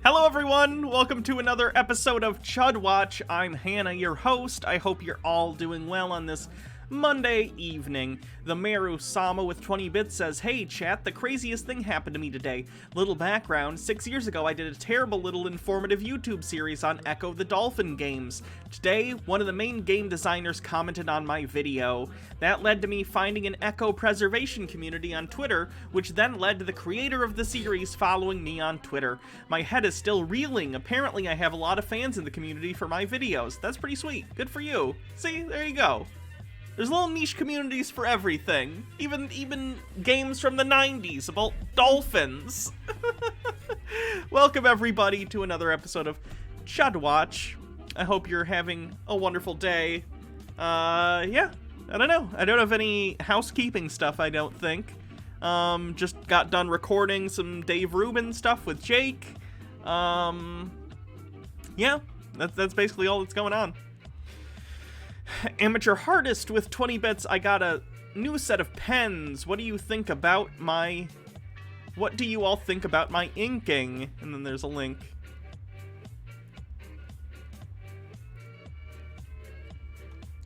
Hello everyone, welcome to another episode of Chud Watch. I'm Hannah, your host. I hope you're all doing well on this Monday evening. The Meru Sama with 20 bits says, "Hey chat, the craziest thing happened to me today. Little background, 6 years ago I did a terrible little informative YouTube series on Echo the Dolphin games. Today, one of the main game designers commented on my video. That led to me finding an Echo preservation community on Twitter, which then led to the creator of the series following me on Twitter. My head is still reeling. Apparently I have a lot of fans in the community for my videos. That's pretty sweet. Good for you. See, there you go. There's little niche communities for everything. Even games from the 90s about dolphins." Welcome everybody to another episode of Chud Watch. I hope you're having a wonderful day. Yeah, I don't know. I don't have any housekeeping stuff, I don't think. Just got done recording some Dave Rubin stuff with Jake. Yeah, that's basically all that's going on. Amateur Hardest with 20 bits, "I got a new set of pens. What do you think about my... What do you all think about my inking?" And then there's a link.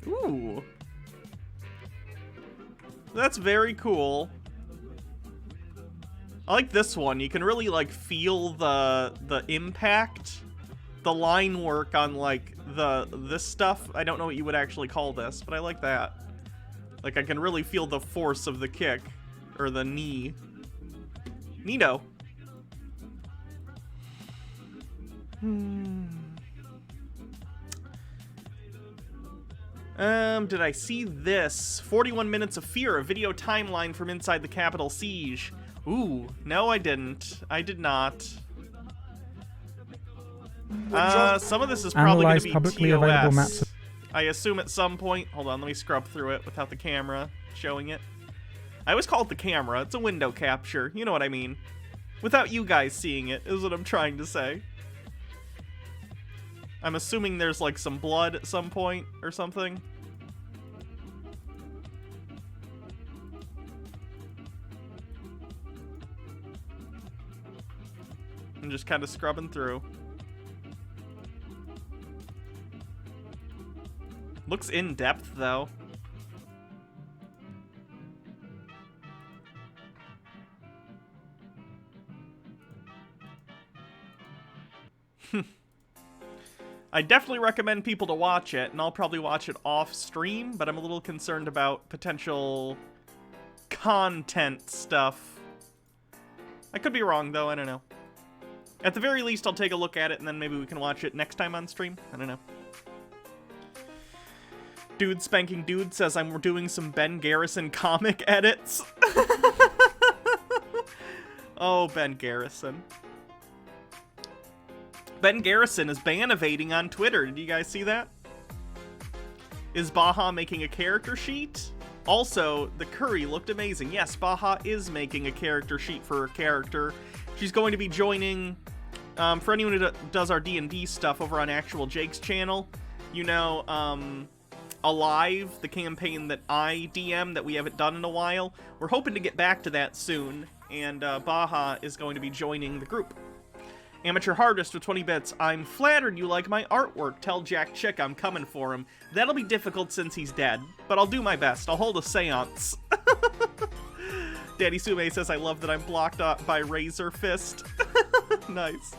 Ooh. That's very cool. I like this one. You can really, like, feel the impact. The line work on, like, this stuff. I don't know what you would actually call this, but I like that. Like, I can really feel the force of the kick. Or the knee. Neato. Did I see this? 41 Minutes of Fear, a video timeline from inside the Capitol Siege. Ooh, no I didn't. I did not. Some of this is probably going to be publicly TOS. available maps. I assume at some point... Hold on, let me scrub through it without the camera showing it. I always call it the camera. It's a window capture. You know what I mean. Without you guys seeing it, is what I'm trying to say. I'm assuming there's, like, some blood at some point or something. I'm just kind of scrubbing through. Looks in-depth, though. I definitely recommend people to watch it, and I'll probably watch it off-stream, but I'm a little concerned about potential content stuff. I could be wrong, though. I don't know. At the very least, I'll take a look at it, and then maybe we can watch it next time on stream. I don't know. Dude Spanking Dude says I'm doing some Ben Garrison comic edits. Oh, Ben Garrison. Ben Garrison is ban-evading on Twitter. Did you guys see that? Is Baja making a character sheet? Also, the curry looked amazing. Yes, Baja is making a character sheet for her character. She's going to be joining, for anyone who does our D&D stuff over on Actual Jake's channel, you know, Alive, the campaign that I DM that we haven't done in a while. We're hoping to get back to that soon, and Baja is going to be joining the group. Amateur Hardest with 20 bits. "I'm flattered you like my artwork. Tell Jack Chick I'm coming for him. That'll be difficult since he's dead, but I'll do my best. I'll hold a seance." Daddy Sume says, "I love that I'm blocked up by Razor Fist." Nice.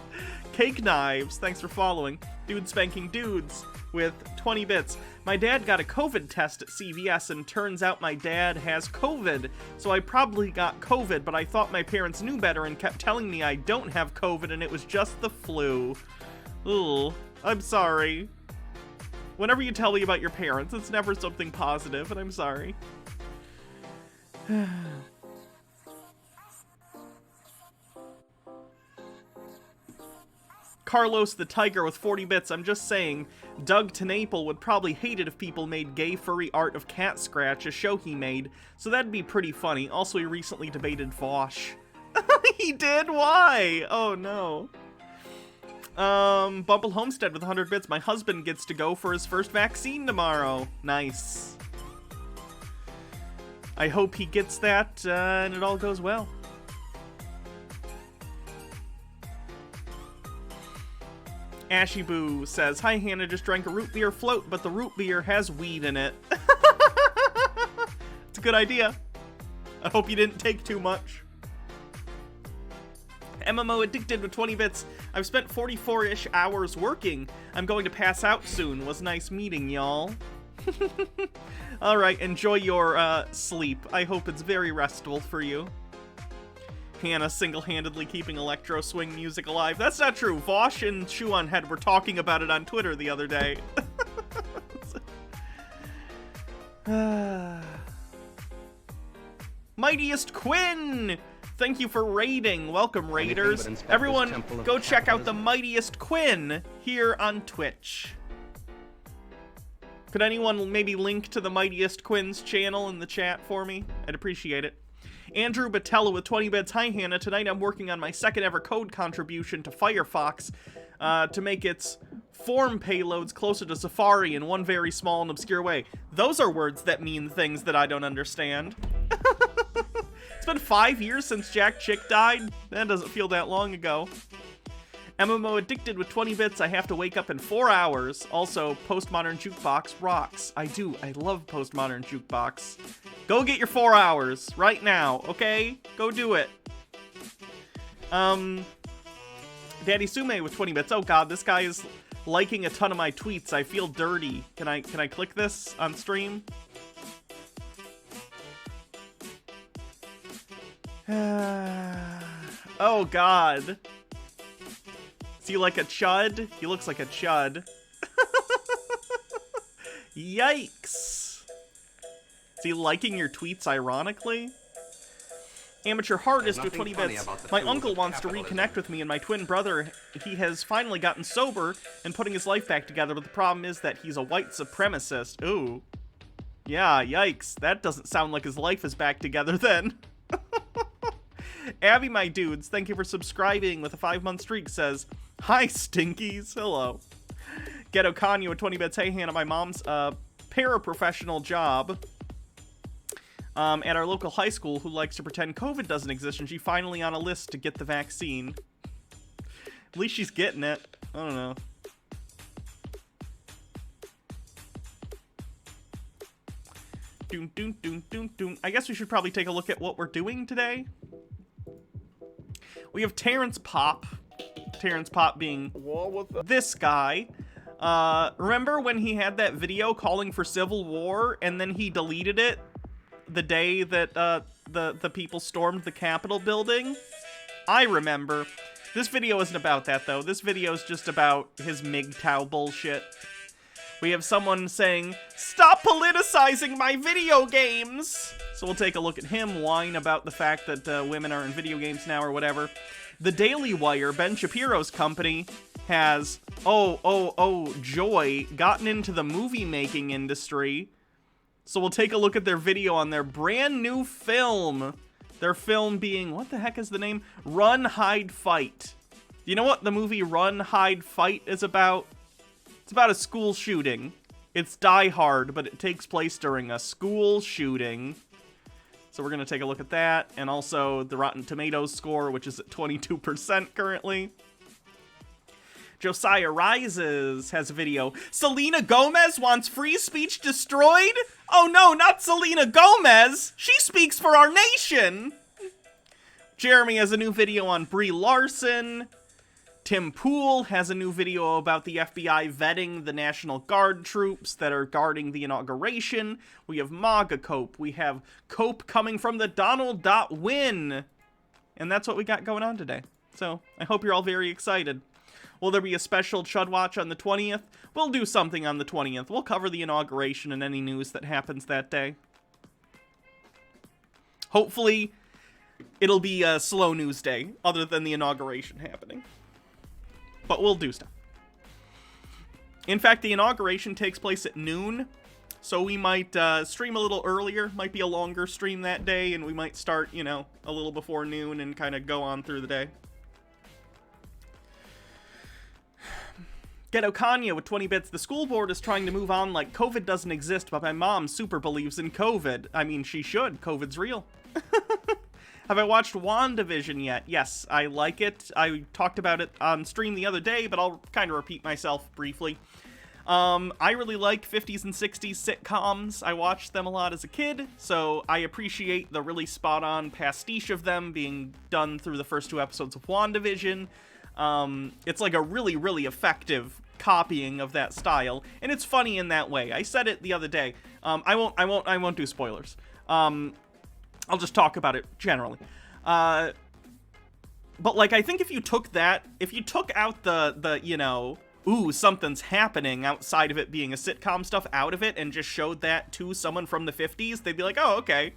Cake Knives, thanks for following. Dude Spanking Dudes with 20 bits. "My dad got a COVID test at CVS, and turns out my dad has COVID. So I probably got COVID, but I thought my parents knew better and kept telling me I don't have COVID and it was just the flu. Ooh, I'm sorry. Whenever you tell me about your parents, it's never something positive, and I'm sorry." Carlos the Tiger with 40 bits. "I'm just saying, Doug TeNapel would probably hate it if people made gay furry art of Cat Scratch, a show he made, so that'd be pretty funny. Also, he recently debated Vosh." He did? Why? Oh, no. Bumble Homestead with 100 bits. "My husband gets to go for his first vaccine tomorrow." Nice. I hope he gets that, and it all goes well. Ashy Boo says, "Hi Hannah, just drank a root beer float, but the root beer has weed in it." It's a good idea. I hope you didn't take too much. MMO Addicted with 20 bits. I've spent 44-ish hours working. I'm going to pass out soon. Was nice meeting y'all. Alright, enjoy your sleep. I hope it's very restful for you. Hannah single-handedly keeping electro swing music alive. That's not true. Vosh and Shuonhead were talking about it on Twitter the other day. Mightiest Quinn! Thank you for raiding. Welcome, raiders. Everyone, go check out the Mightiest Quinn here on Twitch. Could anyone maybe link to the Mightiest Quinn's channel in the chat for me? I'd appreciate it. Andrew Batella with 20 bits. Hi, Hannah. Tonight I'm working on my second ever code contribution to Firefox to make its form payloads closer to Safari in one very small and obscure way. Those are words that mean things that I don't understand. It's been 5 years since Jack Chick died. That doesn't feel that long ago. MMO Addicted with 20 bits. I have to wake up in 4 hours. Also, Postmodern Jukebox rocks. I do. I love Postmodern Jukebox. Go get your 4 hours right now, okay? Go do it. Daddy Sume with 20 bits. Oh god, this guy is liking a ton of my tweets. I feel dirty. Can I click this on stream? Oh god. Is he like a chud? He looks like a chud. Yikes. Is he liking your tweets ironically? Amateur Hardest with 20 bits. My uncle wants to reconnect with me and my twin brother. He has finally gotten sober and putting his life back together, but the problem is that he's a white supremacist. Ooh. Yeah, yikes. That doesn't sound like his life is back together then. Abby, my dudes, thank you for subscribing with a 5-month streak, says, hi, Stinkies. Hello. Ghetto Kanye with 20 bits. Hey, Hannah, my mom's paraprofessional job at our local high school who likes to pretend COVID doesn't exist, and she's finally on a list to get the vaccine. At least she's getting it. I don't know. Doom, doom, doom, doom, doom. I guess we should probably take a look at what we're doing today. We have Terrence Popp. Terrence Popp being this guy. Remember when he had that video calling for civil war and then he deleted it the day that the people stormed the Capitol building? I remember. This video isn't about that, though. This video is just about his MGTOW bullshit. We have someone saying, stop politicizing my video games! So we'll take a look at him whine about the fact that women are in video games now or whatever. The Daily Wire, Ben Shapiro's company, has, joy, gotten into the movie-making industry. So we'll take a look at their video on their brand new film. Their film being, what the heck is the name? Run, Hide, Fight. Do you know what the movie Run, Hide, Fight is about? It's about a school shooting. It's Die Hard, but it takes place during a school shooting. So we're going to take a look at that. And also the Rotten Tomatoes score, which is at 22% currently. Josiah Rises has a video. Selena Gomez wants free speech destroyed? Oh no, not Selena Gomez! She speaks for our nation! Jeremy has a new video on Brie Larson. Tim Pool has a new video about the FBI vetting the National Guard troops that are guarding the inauguration. We have MAGA Cope. We have Cope coming from the Donald.win. And that's what we got going on today. So I hope you're all very excited. Will there be a special Chud Watch on the 20th? We'll do something on the 20th. We'll cover the inauguration and any news that happens that day. Hopefully, it'll be a slow news day, other than the inauguration happening. But we'll do stuff. In fact, the inauguration takes place at noon, so we might stream a little earlier. Might be a longer stream that day, and we might start, you know, a little before noon and kind of go on through the day. Ghetto Kanye with 20 bits. The school board is trying to move on like COVID doesn't exist, but my mom super believes in COVID. I mean, she should. COVID's real. Have I watched WandaVision yet? Yes, I like it. I talked about it on stream the other day, but I'll kind of repeat myself briefly. I really like 50s and 60s sitcoms. I watched them a lot as a kid, so I appreciate the really spot-on pastiche of them being done through the first 2 episodes of WandaVision. It's like a really, really effective copying of that style, and it's funny in that way. I said it the other day. I won't do spoilers. I'll just talk about it generally. But, like, I think if you took out the you know, ooh, something's happening outside of it being a sitcom stuff out of it and just showed that to someone from the 50s, they'd be like, oh, okay.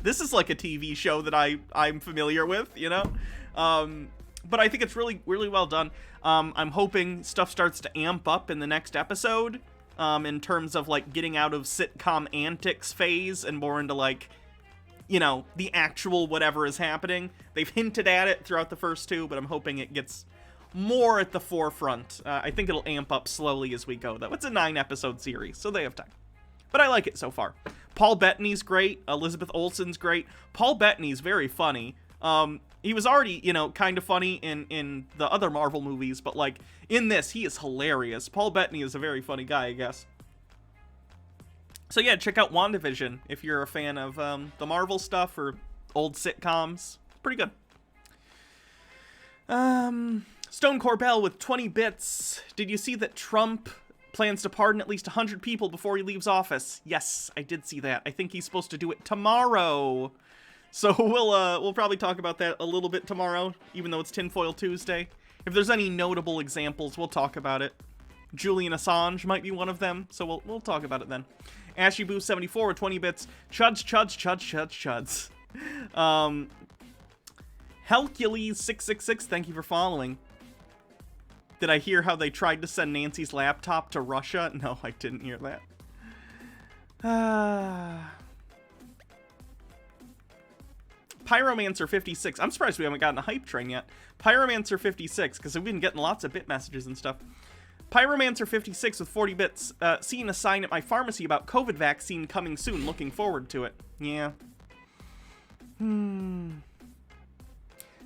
This is like a TV show that I'm familiar with, you know? But I think it's really, really well done. I'm hoping stuff starts to amp up in the next episode, in terms of, like, getting out of sitcom antics phase and more into, like, you know, the actual whatever is happening. They've hinted at it throughout the first 2, but I'm hoping it gets more at the forefront. I think it'll amp up slowly as we go, though. It's a 9-episode series, so they have time. But I like it so far. Paul Bettany's great. Elizabeth Olsen's great. Paul Bettany's very funny. He was already, you know, kind of funny in the other Marvel movies, but, like, in this, he is hilarious. Paul Bettany is a very funny guy, I guess. So yeah, check out WandaVision if you're a fan of the Marvel stuff or old sitcoms. Pretty good. Stone Corbell with 20 bits. Did you see that Trump plans to pardon at least 100 people before he leaves office? Yes, I did see that. I think he's supposed to do it tomorrow. So we'll probably talk about that a little bit tomorrow, even though it's Tinfoil Tuesday. If there's any notable examples, we'll talk about it. Julian Assange might be one of them, so we'll talk about it then. AshyBoo74 with 20 bits. Chuds. Helcules666, thank you for following. Did I hear how they tried to send Nancy's laptop to Russia? No, I didn't hear that. Pyromancer56. I'm surprised we haven't gotten a hype train yet. Pyromancer56, because we've been getting lots of bit messages and stuff. Pyromancer56 with 40 bits. Seeing a sign at my pharmacy about COVID vaccine coming soon. Looking forward to it. Yeah. Do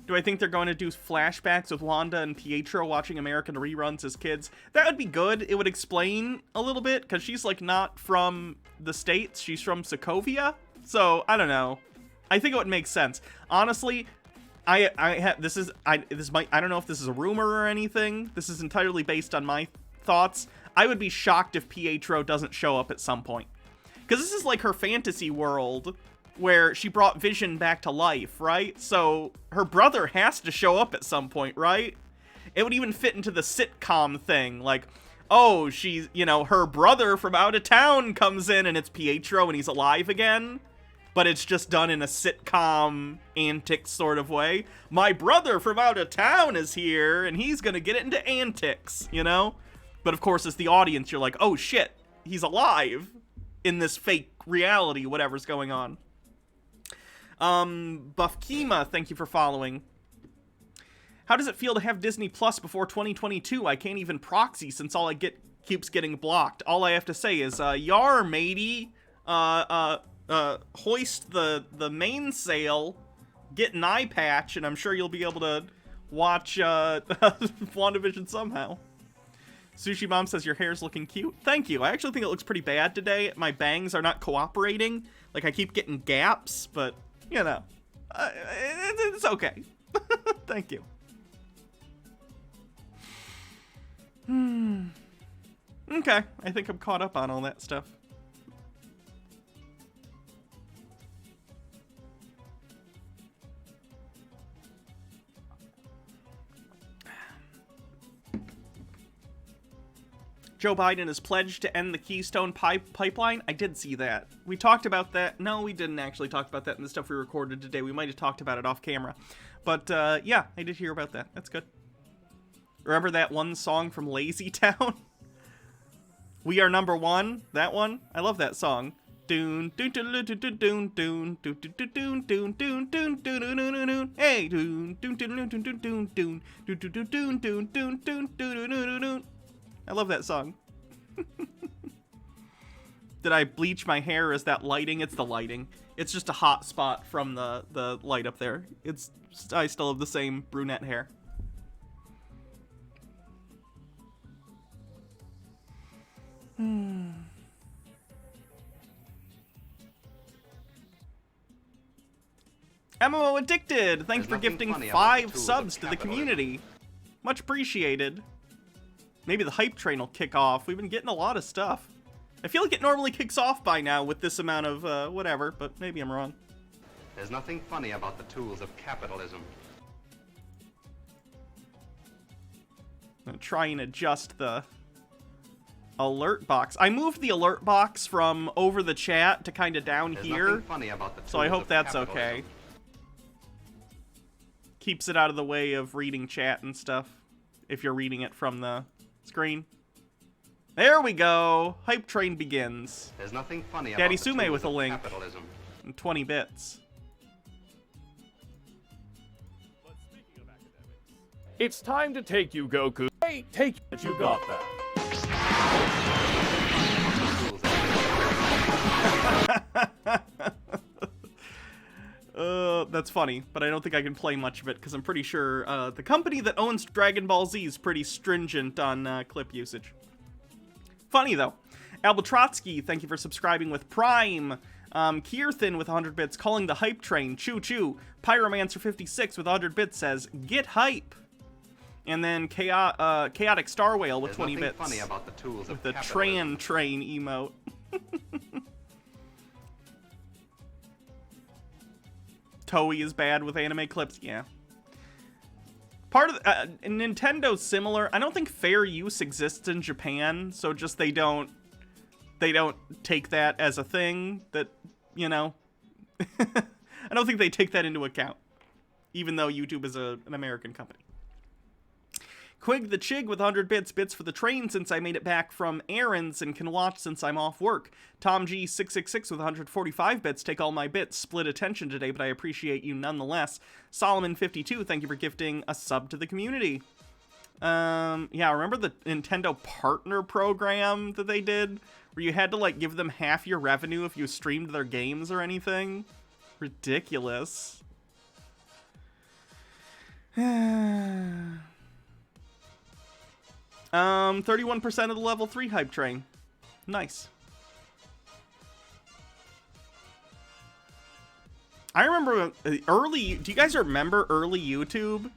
I think they're going to do flashbacks with Wanda and Pietro watching American reruns as kids? That would be good. It would explain a little bit, because she's, like, not from the States. She's from Sokovia. So, I don't know. I think it would make sense. Honestly, I don't know if this is a rumor or anything. This is entirely based on my thoughts. I would be shocked if Pietro doesn't show up at some point. Because this is like her fantasy world where she brought Vision back to life, right? So her brother has to show up at some point, right? It would even fit into the sitcom thing. Like, oh, she's, you know, her brother from out of town comes in and it's Pietro and he's alive again. But it's just done in a sitcom antics sort of way. My brother from out of town is here, and he's gonna get it into antics, you know? But of course, as the audience, you're like, oh shit, he's alive in this fake reality, whatever's going on. Buffkima, thank you for following. How does it feel to have Disney Plus before 2022? I can't even proxy since all I get keeps getting blocked. All I have to say is, yar, matey, hoist the mainsail, get an eye patch, and I'm sure you'll be able to watch WandaVision somehow. Sushi Mom says your hair's looking cute. Thank you. I actually think it looks pretty bad today. My bangs are not cooperating. Like, I keep getting gaps, but, you know, it's okay. Thank you. Okay, I think I'm caught up on all that stuff. Joe Biden has pledged to end the Keystone Pipeline. I did see that. We talked about that. No, we didn't actually talk about that in the stuff we recorded today. We might have talked about it off camera. But, yeah, I did hear about that. That's good. Remember that one song from Lazy Town? We Are Number One? That one? I love that song. Doon doon doon doon doon doon doon doon doon doon doon doon doon. Hey, doon doon doon doon doon doon doon doon doon doon doon doon doon. I love that song. Did I bleach my hair? Is that lighting? It's the lighting. It's just a hot spot from the light up there. I still have the same brunette hair. MMO Addicted, thank you for gifting 5 subs to the community. Much appreciated. Maybe the hype train will kick off. We've been getting a lot of stuff. I feel like it normally kicks off by now with this amount of whatever, but maybe I'm wrong. There's nothing funny about the tools of capitalism. I'm gonna try and adjust the alert box. I moved the alert box from over the chat to kind of down here, so I hope that's okay. Keeps it out of the way of reading chat and stuff, if you're reading it from the screen. There we go! Hype train begins. There's nothing funny Daddy about Sume with a link. Capitalism. And 20 bits. It's time to take you, Goku. Hey, take it. You got that. That's funny, but I don't think I can play much of it because I'm pretty sure the company that owns Dragon Ball Z is pretty stringent on clip usage. Funny though. Albatrotsky, thank you for subscribing with Prime. Kierthin with 100 bits, calling the hype train. Choo choo. Pyromancer 56 with 100 bits says, get hype. And then Chaotic Star Whale with 20 bits. Funny about the tools with the Tran train emote. Toei is bad with anime clips, yeah. Part of Nintendo's similar. I don't think fair use exists in Japan, so just they don't take that as a thing that, you know. I don't think they take that into account, even though YouTube is an American company. Quig the Chig with 100 bits for the train since I made it back from errands and can watch since I'm off work. Tom G666 with 145 bits, take all my bits, split attention today, but I appreciate you nonetheless. Solomon52, thank you for gifting a sub to the community. Yeah, remember the Nintendo partner program that they did? Where you had to, like, give them half your revenue if you streamed their games or anything? Ridiculous. 31% of the level 3 hype train. Nice. I remember early, do you guys remember early YouTube?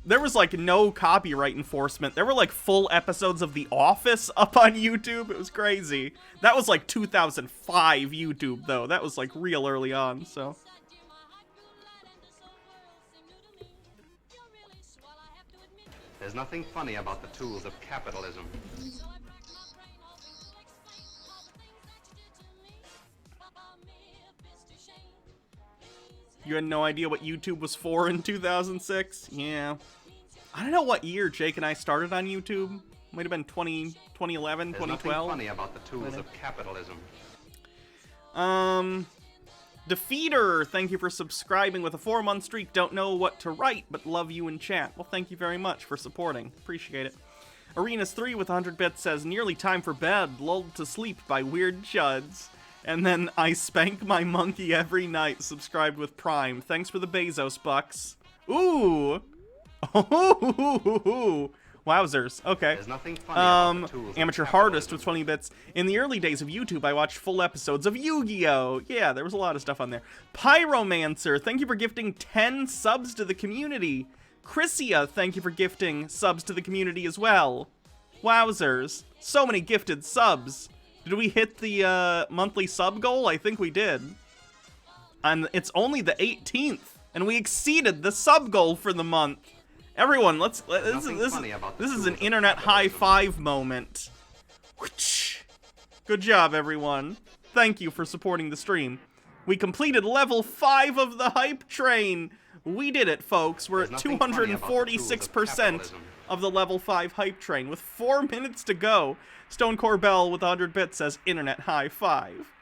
There was like no copyright enforcement. There were like full episodes of The Office up on YouTube. It was crazy. That was like 2005 YouTube though. That was like real early on, so. There's nothing funny about the tools of capitalism. You had no idea what YouTube was for in 2006? Yeah. I don't know what year Jake and I started on YouTube. Might have been 2011, 2012. There's nothing funny about the tools of capitalism. Defeater, thank you for subscribing with a 4-month streak. Don't know what to write, but love you in chat. Well, thank you very much for supporting. Appreciate it. Arenas3 with 100 bits says, nearly time for bed, lulled to sleep by weird chuds. And then I spank my monkey every night, subscribed with Prime. Thanks for the Bezos bucks. Ooh! Oh, wowzers. Okay. There's nothing funny about the tools Amateur Hardest with 20 bits. In the early days of YouTube, I watched full episodes of Yu-Gi-Oh! Yeah, there was a lot of stuff on there. Pyromancer, thank you for gifting 10 subs to the community. Chrissia, thank you for gifting subs to the community as well. Wowzers. So many gifted subs. Did we hit the monthly sub goal? I think we did. And it's only the 18th, and we exceeded the sub goal for the month. Everyone, this is an internet high five moment. Good job, everyone. Thank you for supporting the stream. We completed level 5 of the hype train. We did it, folks. We're at 246% of the level 5 hype train with 4 minutes to go. Stone Corbell with 100 bits says internet high five.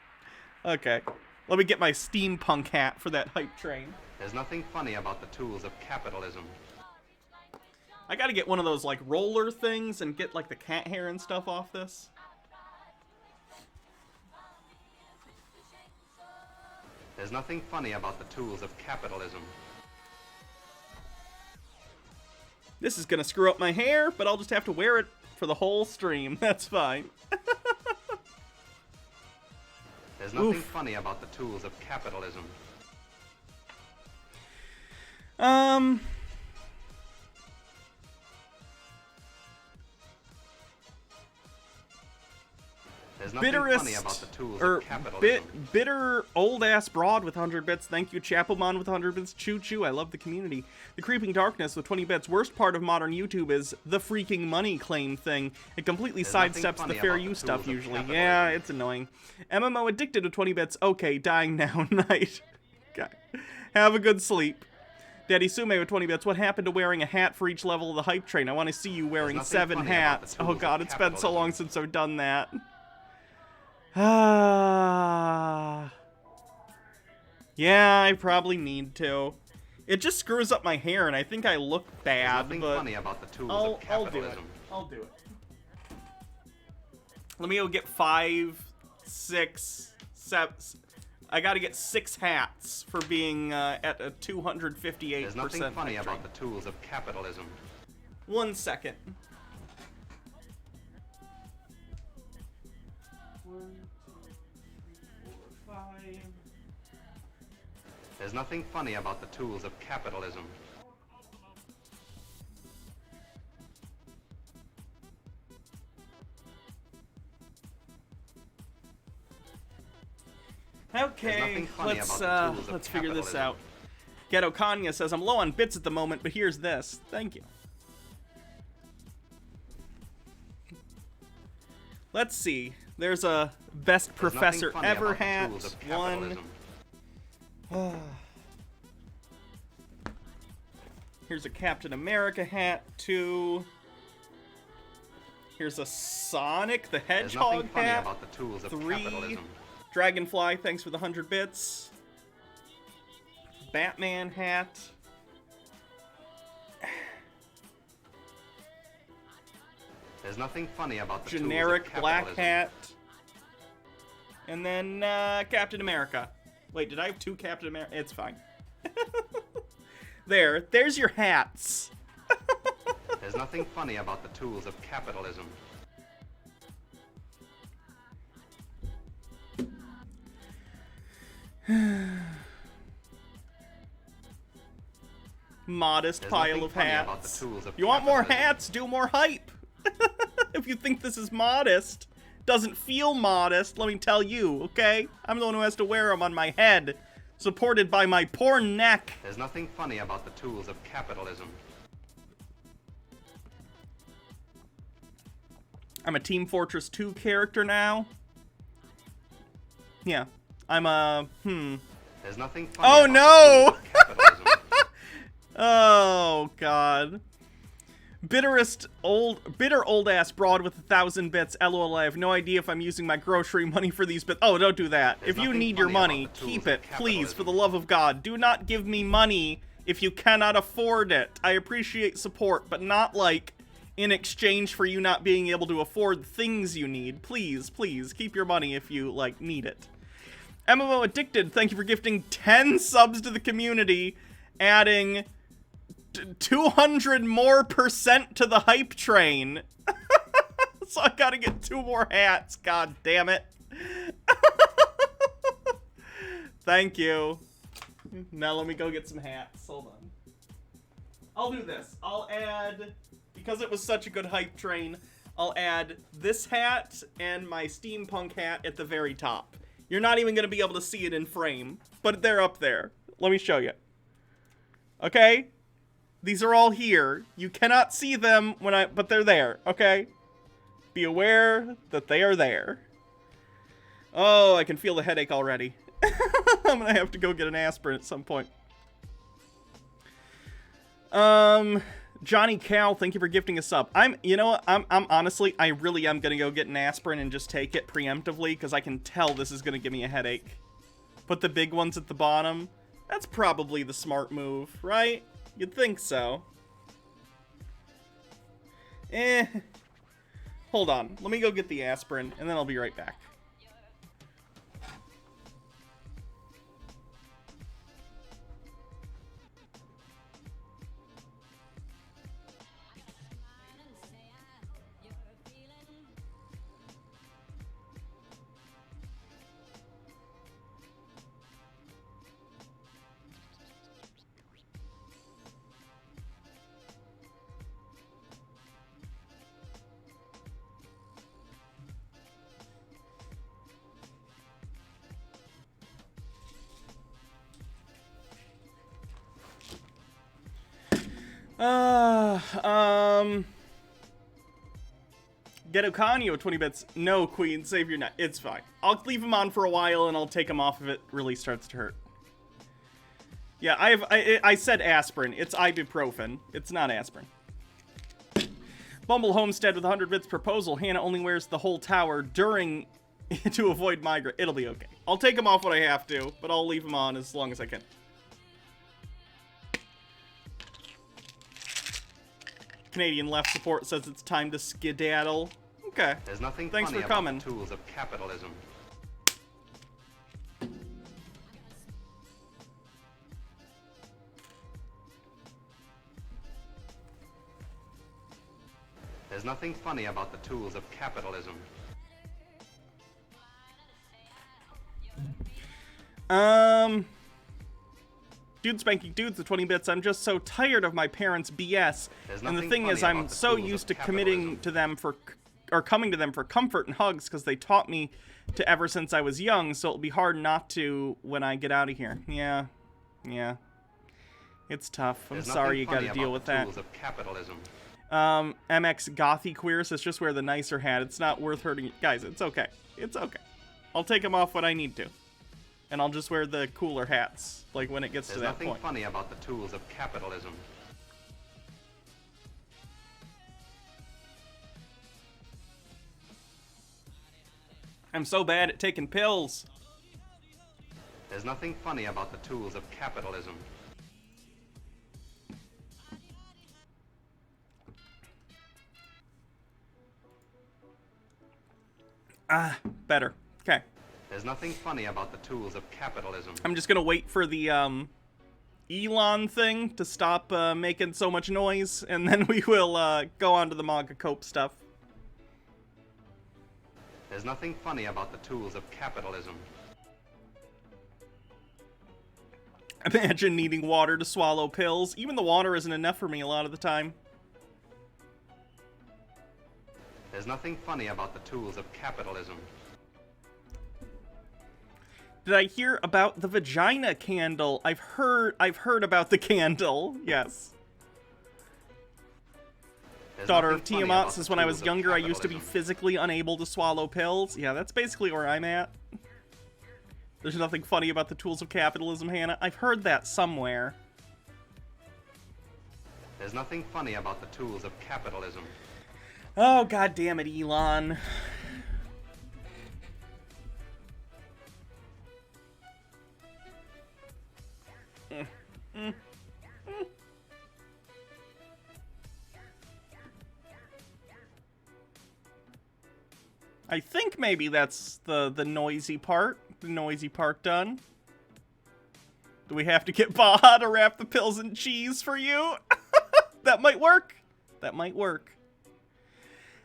Okay, let me get my steampunk hat for that hype train. There's nothing funny about the tools of capitalism. I gotta get one of those like roller things and get like the cat hair and stuff off this. There's nothing funny about the tools of capitalism. This is gonna screw up my hair, but I'll just have to wear it for the whole stream. That's fine. There's nothing Oof. funny about the tools of capitalism. There's nothing funny about the tools of capitalism. Bitter old ass broad with 100 bits. Thank you, Chapelmon with 100 bits. Choo choo. I love the community. The Creeping Darkness with 20 bits. Worst part of modern YouTube is the freaking money claim thing. It completely sidesteps the fair use stuff usually. Yeah, it's annoying. MMO Addicted with 20 bits. Okay, dying now. Night. Okay. Have a good sleep. Daddy Sume with 20 bits. What happened to wearing a hat for each level of the hype train? I want to see you wearing 7 hats. Oh god, it's been so long since I've done that. Yeah, I probably need to. It just screws up my hair, and I think I look bad, There's nothing but funny about the tools of I'll do it. capitalism. I'll do it. Let me go get 5, 6, 7. I gotta get 6 hats for being at a 258%. There's nothing funny about the tools of capitalism. 1 second. 1, 2, 3, 4, 5. There's nothing funny about the tools of capitalism. Okay, let's figure this out. Ghetto Kanya says, I'm low on bits at the moment, but here's this. Thank you. Let's see. There's a best professor ever hat. 1. Here's a Captain America hat. 2. Here's a Sonic the Hedgehog hat. About the tools of 3. capitalism. Dragonfly, thanks for the 100 bits. Batman hat. There's nothing funny about the Generic tools of black capitalism. hat. And then Captain America. Wait, did I have 2 Captain America? It's fine. There's your hats. There's nothing funny about the tools of capitalism. Modest There's pile nothing of funny about hats. the tools of You want more capitalism. hats? Do more hype. If you think this is modest, doesn't feel modest, let me tell you, okay? I'm the one who has to wear them on my head, supported by my poor neck. There's nothing funny about the tools of capitalism. I'm a Team Fortress 2 character now. Yeah, I'm a, There's nothing funny Oh about no! the tools of capitalism. Oh god. Bitter old ass broad with 1,000 bits. LOL, I have no idea if I'm using my grocery money for these bits. Oh, don't do that. There's If you nothing need your funny about money, the tools keep of it, please, capitalism. for the love of God. Do not give me money if you cannot afford it. I appreciate support, but not like in exchange for you not being able to afford things you need. Please, please, keep your money if you, like, need it. MMO Addicted, thank you for gifting 10 subs to the community, adding 200 more % to the hype train. So I gotta get 2 more hats. God damn it. Thank you. Now let me go get some hats. Hold on. I'll do this. I'll add, because it was such a good hype train, I'll add this hat and my steampunk hat at the very top. You're not even gonna be able to see it in frame, but they're up there. Let me show you. Okay? These are all here. You cannot see them but they're there, okay? Be aware that they are there. Oh, I can feel the headache already. I'm gonna have to go get an aspirin at some point. Johnny Cal, thank you for gifting a sub. You know what? I'm honestly, I really am gonna go get an aspirin and just take it preemptively, because I can tell this is gonna give me a headache. Put the big ones at the bottom. That's probably the smart move, right? You'd think so. Hold on. Let me go get the aspirin, and then I'll be right back. Ghetto Kanyo, 20 bits. No, Queen, save your neck. It's fine. I'll leave him on for a while, and I'll take him off if it really starts to hurt. Yeah, I said aspirin. It's ibuprofen. It's not aspirin. Bumble Homestead with 100 bits proposal. Hannah only wears the whole tower during to avoid migraine. It'll be okay. I'll take him off when I have to, but I'll leave him on as long as I can. Canadian left support says it's time to skedaddle. Okay. There's nothing Thanks funny for coming. about the tools of capitalism. There's nothing funny about the tools of capitalism. Dude spanking dudes the 20 bits. I'm just so tired of my parents' BS. And the thing is, I'm so used to coming to them for comfort and hugs because they taught me to ever since I was young, so it'll be hard not to when I get out of here. Yeah. It's tough. I'm sorry you gotta deal with that. MX Gothy Queer says just wear the nicer hat. It's not worth hurting you. Guys, it's okay. It's okay. I'll take them off when I need to. And I'll just wear the cooler hats, like when it gets to that point. There's nothing funny about the tools of capitalism. I'm so bad at taking pills. There's nothing funny about the tools of capitalism. Better. Okay. There's nothing funny about the tools of capitalism. I'm just gonna wait for the Elon thing to stop making so much noise, and then we will go on to the manga cope stuff. There's nothing funny about the tools of capitalism. Imagine needing water to swallow pills. Even the water isn't enough for me a lot of the time. There's nothing funny about the tools of capitalism. Did I hear about the vagina candle? I've heard about the candle. Yes. Daughter of Tiamat says when I was younger I used to be physically unable to swallow pills. Yeah, that's basically where I'm at. There's nothing funny about the tools of capitalism, Hannah. I've heard that somewhere. There's nothing funny about the tools of capitalism. Oh, god damn it, Elon. I think maybe that's the noisy part. The noisy part done. Do we have to get Baja to wrap the pills in cheese for you? That might work. That might work.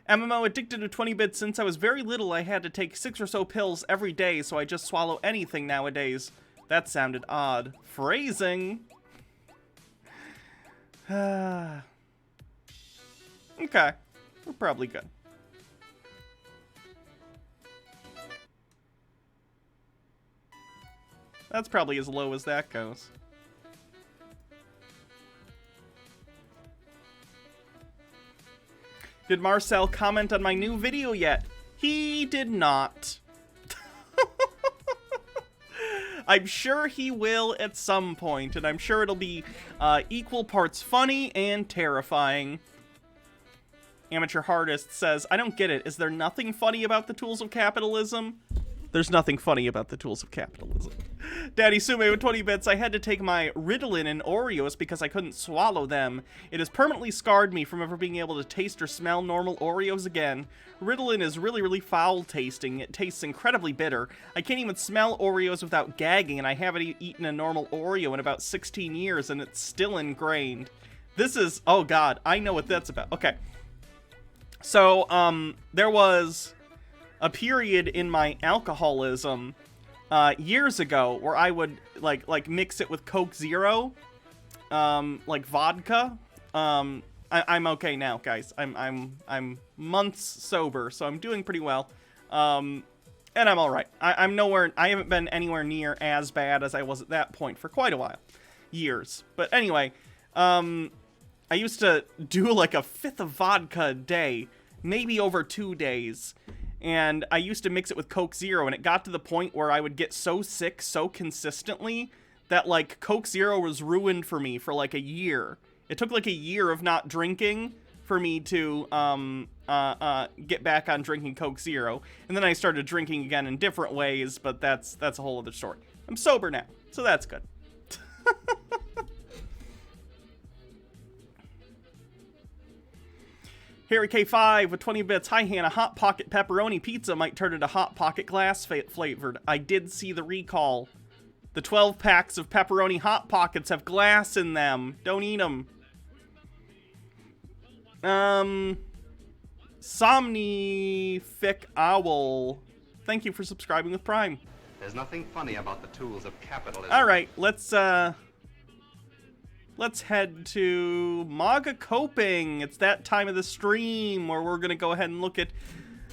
MMO addicted to 20 bits. Since I was very little, I had to take 6 or so pills every day, so I just swallow anything nowadays. That sounded odd. Phrasing. Okay. We're probably good. That's probably as low as that goes. Did Marcel comment on my new video yet? He did not. I'm sure he will at some point, and I'm sure it'll be equal parts funny and terrifying. Amateur Hardest says, I don't get it. Is there nothing funny about the tools of capitalism? There's nothing funny about the tools of capitalism. Daddy Sume with 20 bits. I had to take my Ritalin and Oreos because I couldn't swallow them. It has permanently scarred me from ever being able to taste or smell normal Oreos again. Ritalin is really, really foul tasting. It tastes incredibly bitter. I can't even smell Oreos without gagging, and I haven't eaten a normal Oreo in about 16 years, and it's still ingrained. This is... oh god, I know what that's about. Okay. So, there was a period in my alcoholism years ago where I would like mix it with Coke Zero, like vodka. I'm okay now, guys. I'm months sober, so I'm doing pretty well. And I'm all right. I haven't been anywhere near as bad as I was at that point for quite a while, years. But anyway, I used to do like a fifth of vodka a day, maybe over 2 days. And I used to mix it with Coke Zero, and it got to the point where I would get so sick so consistently that, like, Coke Zero was ruined for me for, like, a year. It took, like, a year of not drinking for me to get back on drinking Coke Zero. And then I started drinking again in different ways, but that's a whole other story. I'm sober now, so that's good. Harry K5 with 20 bits. Hi, Hannah. Hot Pocket pepperoni pizza might turn into Hot Pocket glass flavored. I did see the recall. The 12 packs of pepperoni Hot Pockets have glass in them. Don't eat them. Somnific Owl. Thank you for subscribing with Prime. There's nothing funny about the tools of capitalism. All right, let's head to MAGA coping. It's that time of the stream where we're gonna go ahead and look at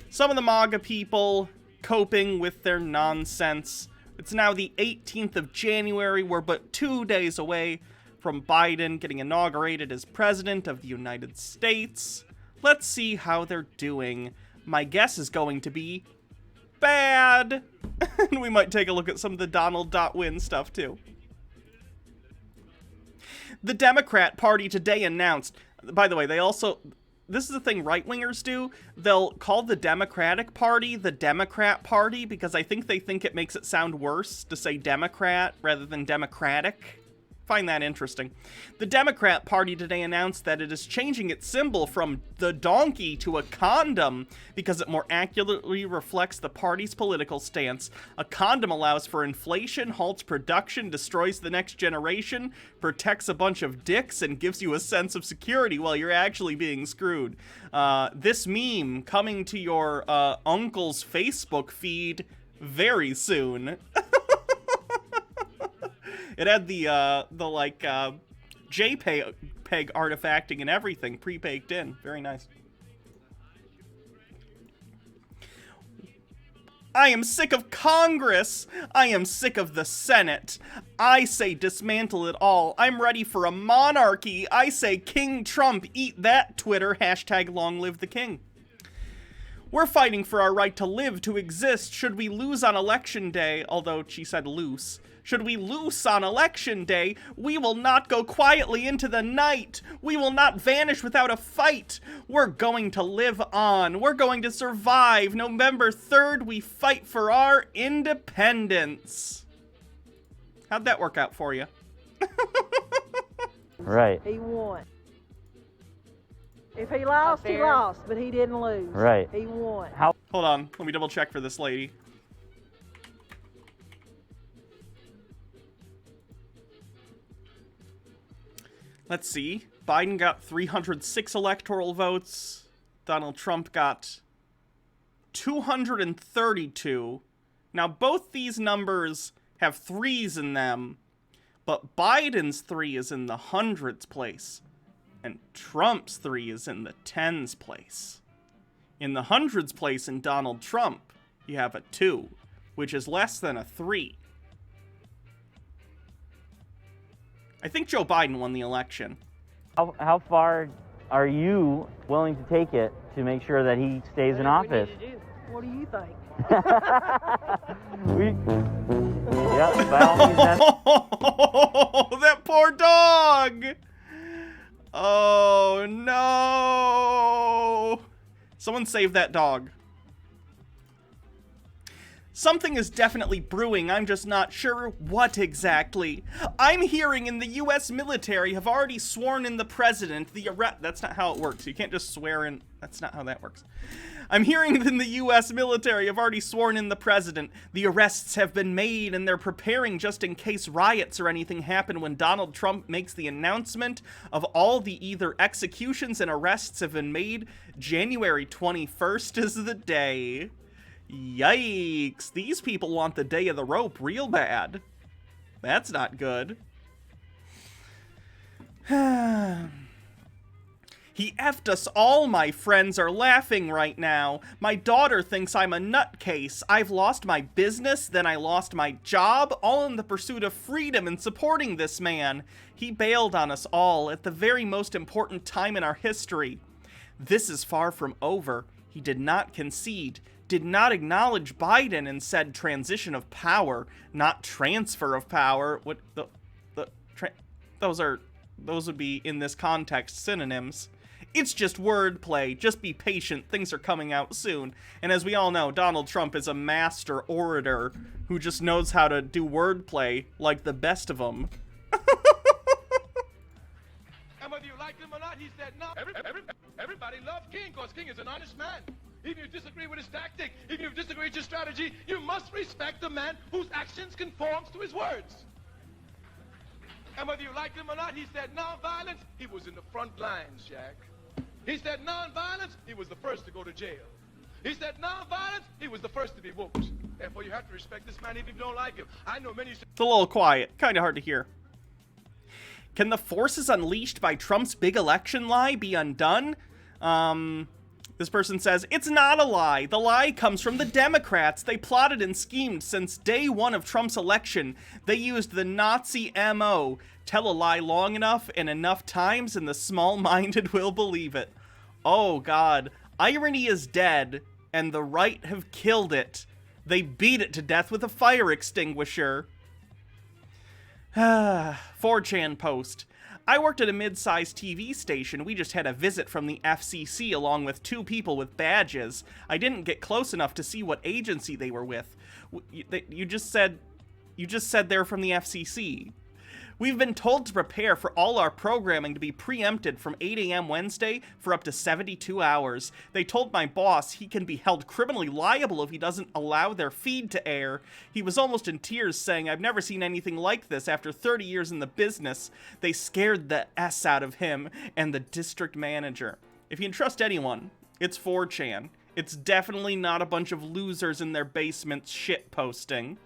some of the MAGA people coping with their nonsense. It's now the 18th of January. We're but 2 days away from Biden getting inaugurated as president of the United States. Let's see how they're doing. My guess is going to be bad. And we might take a look at some of the Donald.win stuff too. The Democrat Party today announced, by the way, they also, this is the thing right-wingers do, they'll call the Democratic Party the Democrat Party because I think they think it makes it sound worse to say Democrat rather than Democratic. Find that interesting. The Democrat Party today announced that it is changing its symbol from the donkey to a condom because it more accurately reflects the party's political stance. A condom allows for inflation, halts production, destroys the next generation, protects a bunch of dicks, and gives you a sense of security while you're actually being screwed. This meme coming to your uncle's Facebook feed very soon. It had the like JPEG artifacting and everything pre-baked in. Very nice. I am sick of Congress. I am sick of the Senate. I say dismantle it all. I'm ready for a monarchy. I say King Trump, eat that Twitter. Hashtag long live the king. We're fighting for our right to live, to exist. Should we lose on election day, although she said loose. Should we loose on election day, we will not go quietly into the night. We will not vanish without a fight. We're going to live on. We're going to survive. November 3rd, we fight for our independence. How'd that work out for you? Right. He won. If he lost, he lost, but he didn't lose. Right. He won. How? Hold on, let me double check for this lady. Let's see. Biden got 306 electoral votes. Donald Trump got 232. Now, both these numbers have threes in them, but Biden's 3 is in the hundreds place, and Trump's 3 is in the tens place. In the hundreds place in Donald Trump, you have a 2, which is less than a 3. I think Joe Biden won the election. How far are you willing to take it to make sure that he stays in office? What do you think? That poor dog! Oh, no! Someone save that dog. Something is definitely brewing, I'm just not sure what exactly. I'm hearing in the U.S. military have already sworn in the president, the arrest... That's not how it works. You can't just swear in... That's not how that works. I'm hearing in the U.S. military have already sworn in the president. The arrests have been made, and they're preparing just in case riots or anything happen when Donald Trump makes the announcement of all the either executions and arrests have been made. January 21st is the day. Yikes, these people want the day of the rope real bad. That's not good. He effed us all. My friends are laughing right now. My daughter thinks I'm a nutcase. I've lost my business, then I lost my job, all in the pursuit of freedom and supporting this man. He bailed on us all at the very most important time in our history. This is far from over. He did not concede, did not acknowledge Biden, and said transition of power, not transfer of power. What those would be, in this context, synonyms. It's just wordplay. Just be patient. Things are coming out soon. And as we all know, Donald Trump is a master orator who just knows how to do wordplay like the best of them. And whether you like him or not, he said no. Everybody loves King because King is an honest man. Even if you disagree with his tactic, even if you disagree with his strategy, you must respect the man whose actions conforms to his words. And whether you like him or not, he said nonviolence, he was in the front lines, Jack. He said nonviolence, he was the first to go to jail. He said nonviolence, he was the first to be whooped. Therefore, you have to respect this man even if you don't like him. I know many... It's a little quiet. Kind of hard to hear. Can the forces unleashed by Trump's big election lie be undone? This person says, it's not a lie. The lie comes from the Democrats. They plotted and schemed since day one of Trump's election. They used the Nazi MO. Tell a lie long enough and enough times and the small-minded will believe it. Oh, God. Irony is dead, and the right have killed it. They beat it to death with a fire extinguisher. 4chan post. I worked at a mid-sized TV station. We just had a visit from the FCC along with 2 people with badges. I didn't get close enough to see what agency they were with. You just said they're from the FCC. We've been told to prepare for all our programming to be preempted from 8 a.m. Wednesday for up to 72 hours. They told my boss he can be held criminally liable if he doesn't allow their feed to air. He was almost in tears, saying, I've never seen anything like this after 30 years in the business. They scared the S out of him and the district manager. If you can trust anyone, it's 4chan. It's definitely not a bunch of losers in their basements shit posting.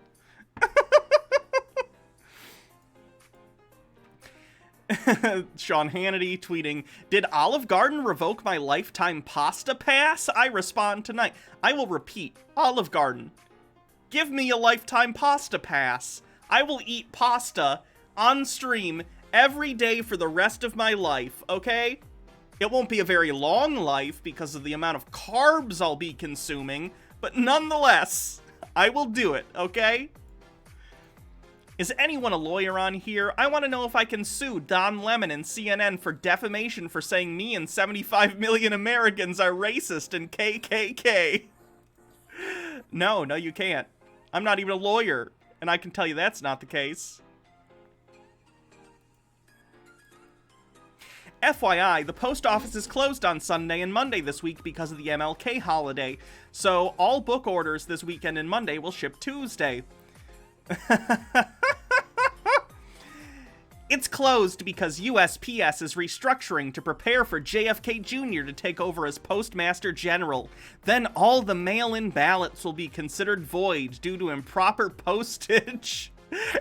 Sean Hannity tweeting, did Olive Garden revoke my lifetime pasta pass? I respond tonight. I will repeat, Olive Garden, give me a lifetime pasta pass. I will eat pasta on stream every day for the rest of my life, okay? It won't be a very long life because of the amount of carbs I'll be consuming, but nonetheless, I will do it, okay? Is anyone a lawyer on here? I want to know if I can sue Don Lemon and CNN for defamation for saying me and 75 million Americans are racist and KKK. No, you can't. I'm not even a lawyer, and I can tell you that's not the case. FYI, the post office is closed on Sunday and Monday this week because of the MLK holiday, so all book orders this weekend and Monday will ship Tuesday. It's closed because USPS is restructuring to prepare for JFK Jr. to take over as Postmaster General. Then all the mail-in ballots will be considered void due to improper postage.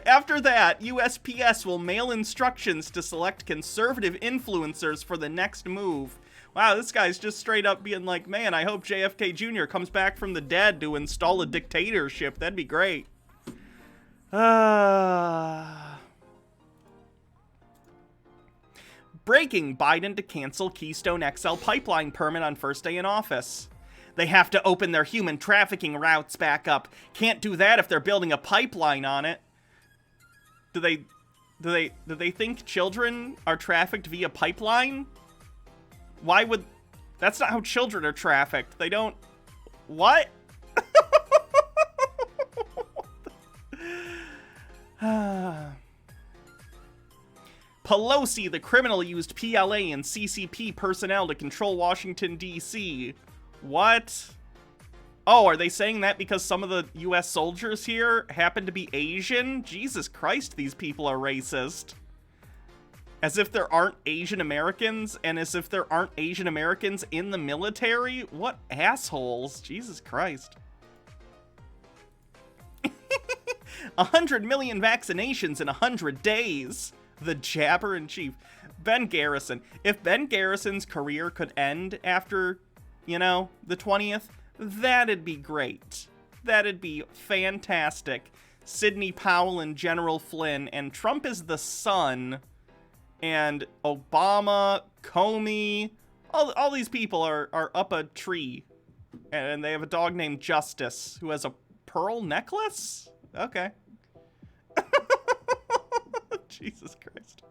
After that, USPS will mail instructions to select conservative influencers for the next move. Wow, this guy's just straight up being like, man, I hope JFK Jr. comes back from the dead to install a dictatorship. That'd be great. Breaking, Biden to cancel Keystone XL pipeline permit on first day in office. They have to open their human trafficking routes back up. Can't do that if they're building a pipeline on it. Do they think children are trafficked via pipeline? Why would... That's not how children are trafficked. They don't... What? Pelosi, the criminal, used PLA and CCP personnel to control Washington, D.C. What? Oh, are they saying that because some of the U.S. soldiers here happen to be Asian? Jesus Christ, these people are racist. As if there aren't Asian Americans, and as if there aren't Asian Americans in the military? What assholes. Jesus Christ. 100 million vaccinations in 100 days. The jabber in chief. Ben Garrison. If Ben Garrison's career could end after, you know, the 20th, that'd be great. That'd be fantastic. Sidney Powell and General Flynn, and Trump is the son, and Obama, Comey, all these people are up a tree, and they have a dog named Justice who has a pearl necklace? Okay. Jesus Christ.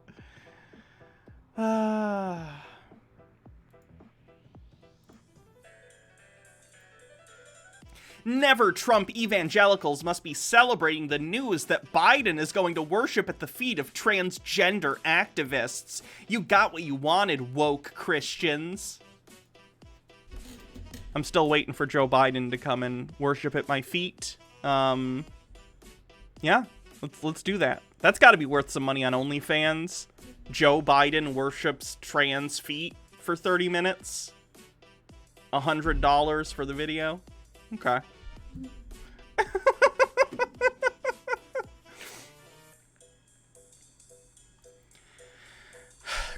Never Trump evangelicals must be celebrating the news that Biden is going to worship at the feet of transgender activists. You got what you wanted, woke Christians. I'm still waiting for Joe Biden to come and worship at my feet. Yeah, let's do that. That's got to be worth some money on OnlyFans. Joe Biden worships trans feet for 30 minutes. $100 for the video. Okay.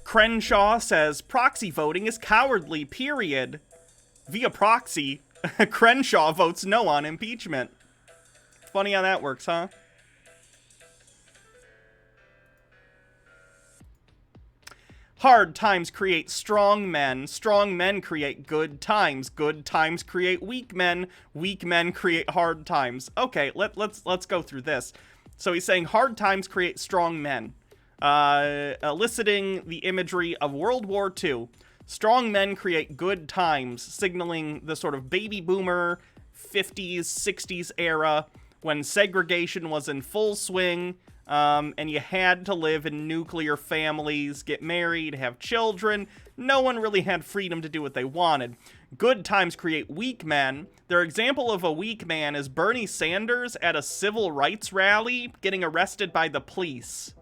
Crenshaw says proxy voting is cowardly, period. Via proxy, Crenshaw votes no on impeachment. Funny how that works, huh? Hard times create strong men. Strong men create good times. Good times create weak men. Weak men create hard times. Okay, let's go through this. So he's saying hard times create strong men, eliciting the imagery of World War II. Strong men create good times, signaling the sort of baby boomer 50s, 60s era when segregation was in full swing. And you had to live in nuclear families, get married, have children. No one really had freedom to do what they wanted. Good times create weak men. Their example of a weak man is Bernie Sanders at a civil rights rally getting arrested by the police.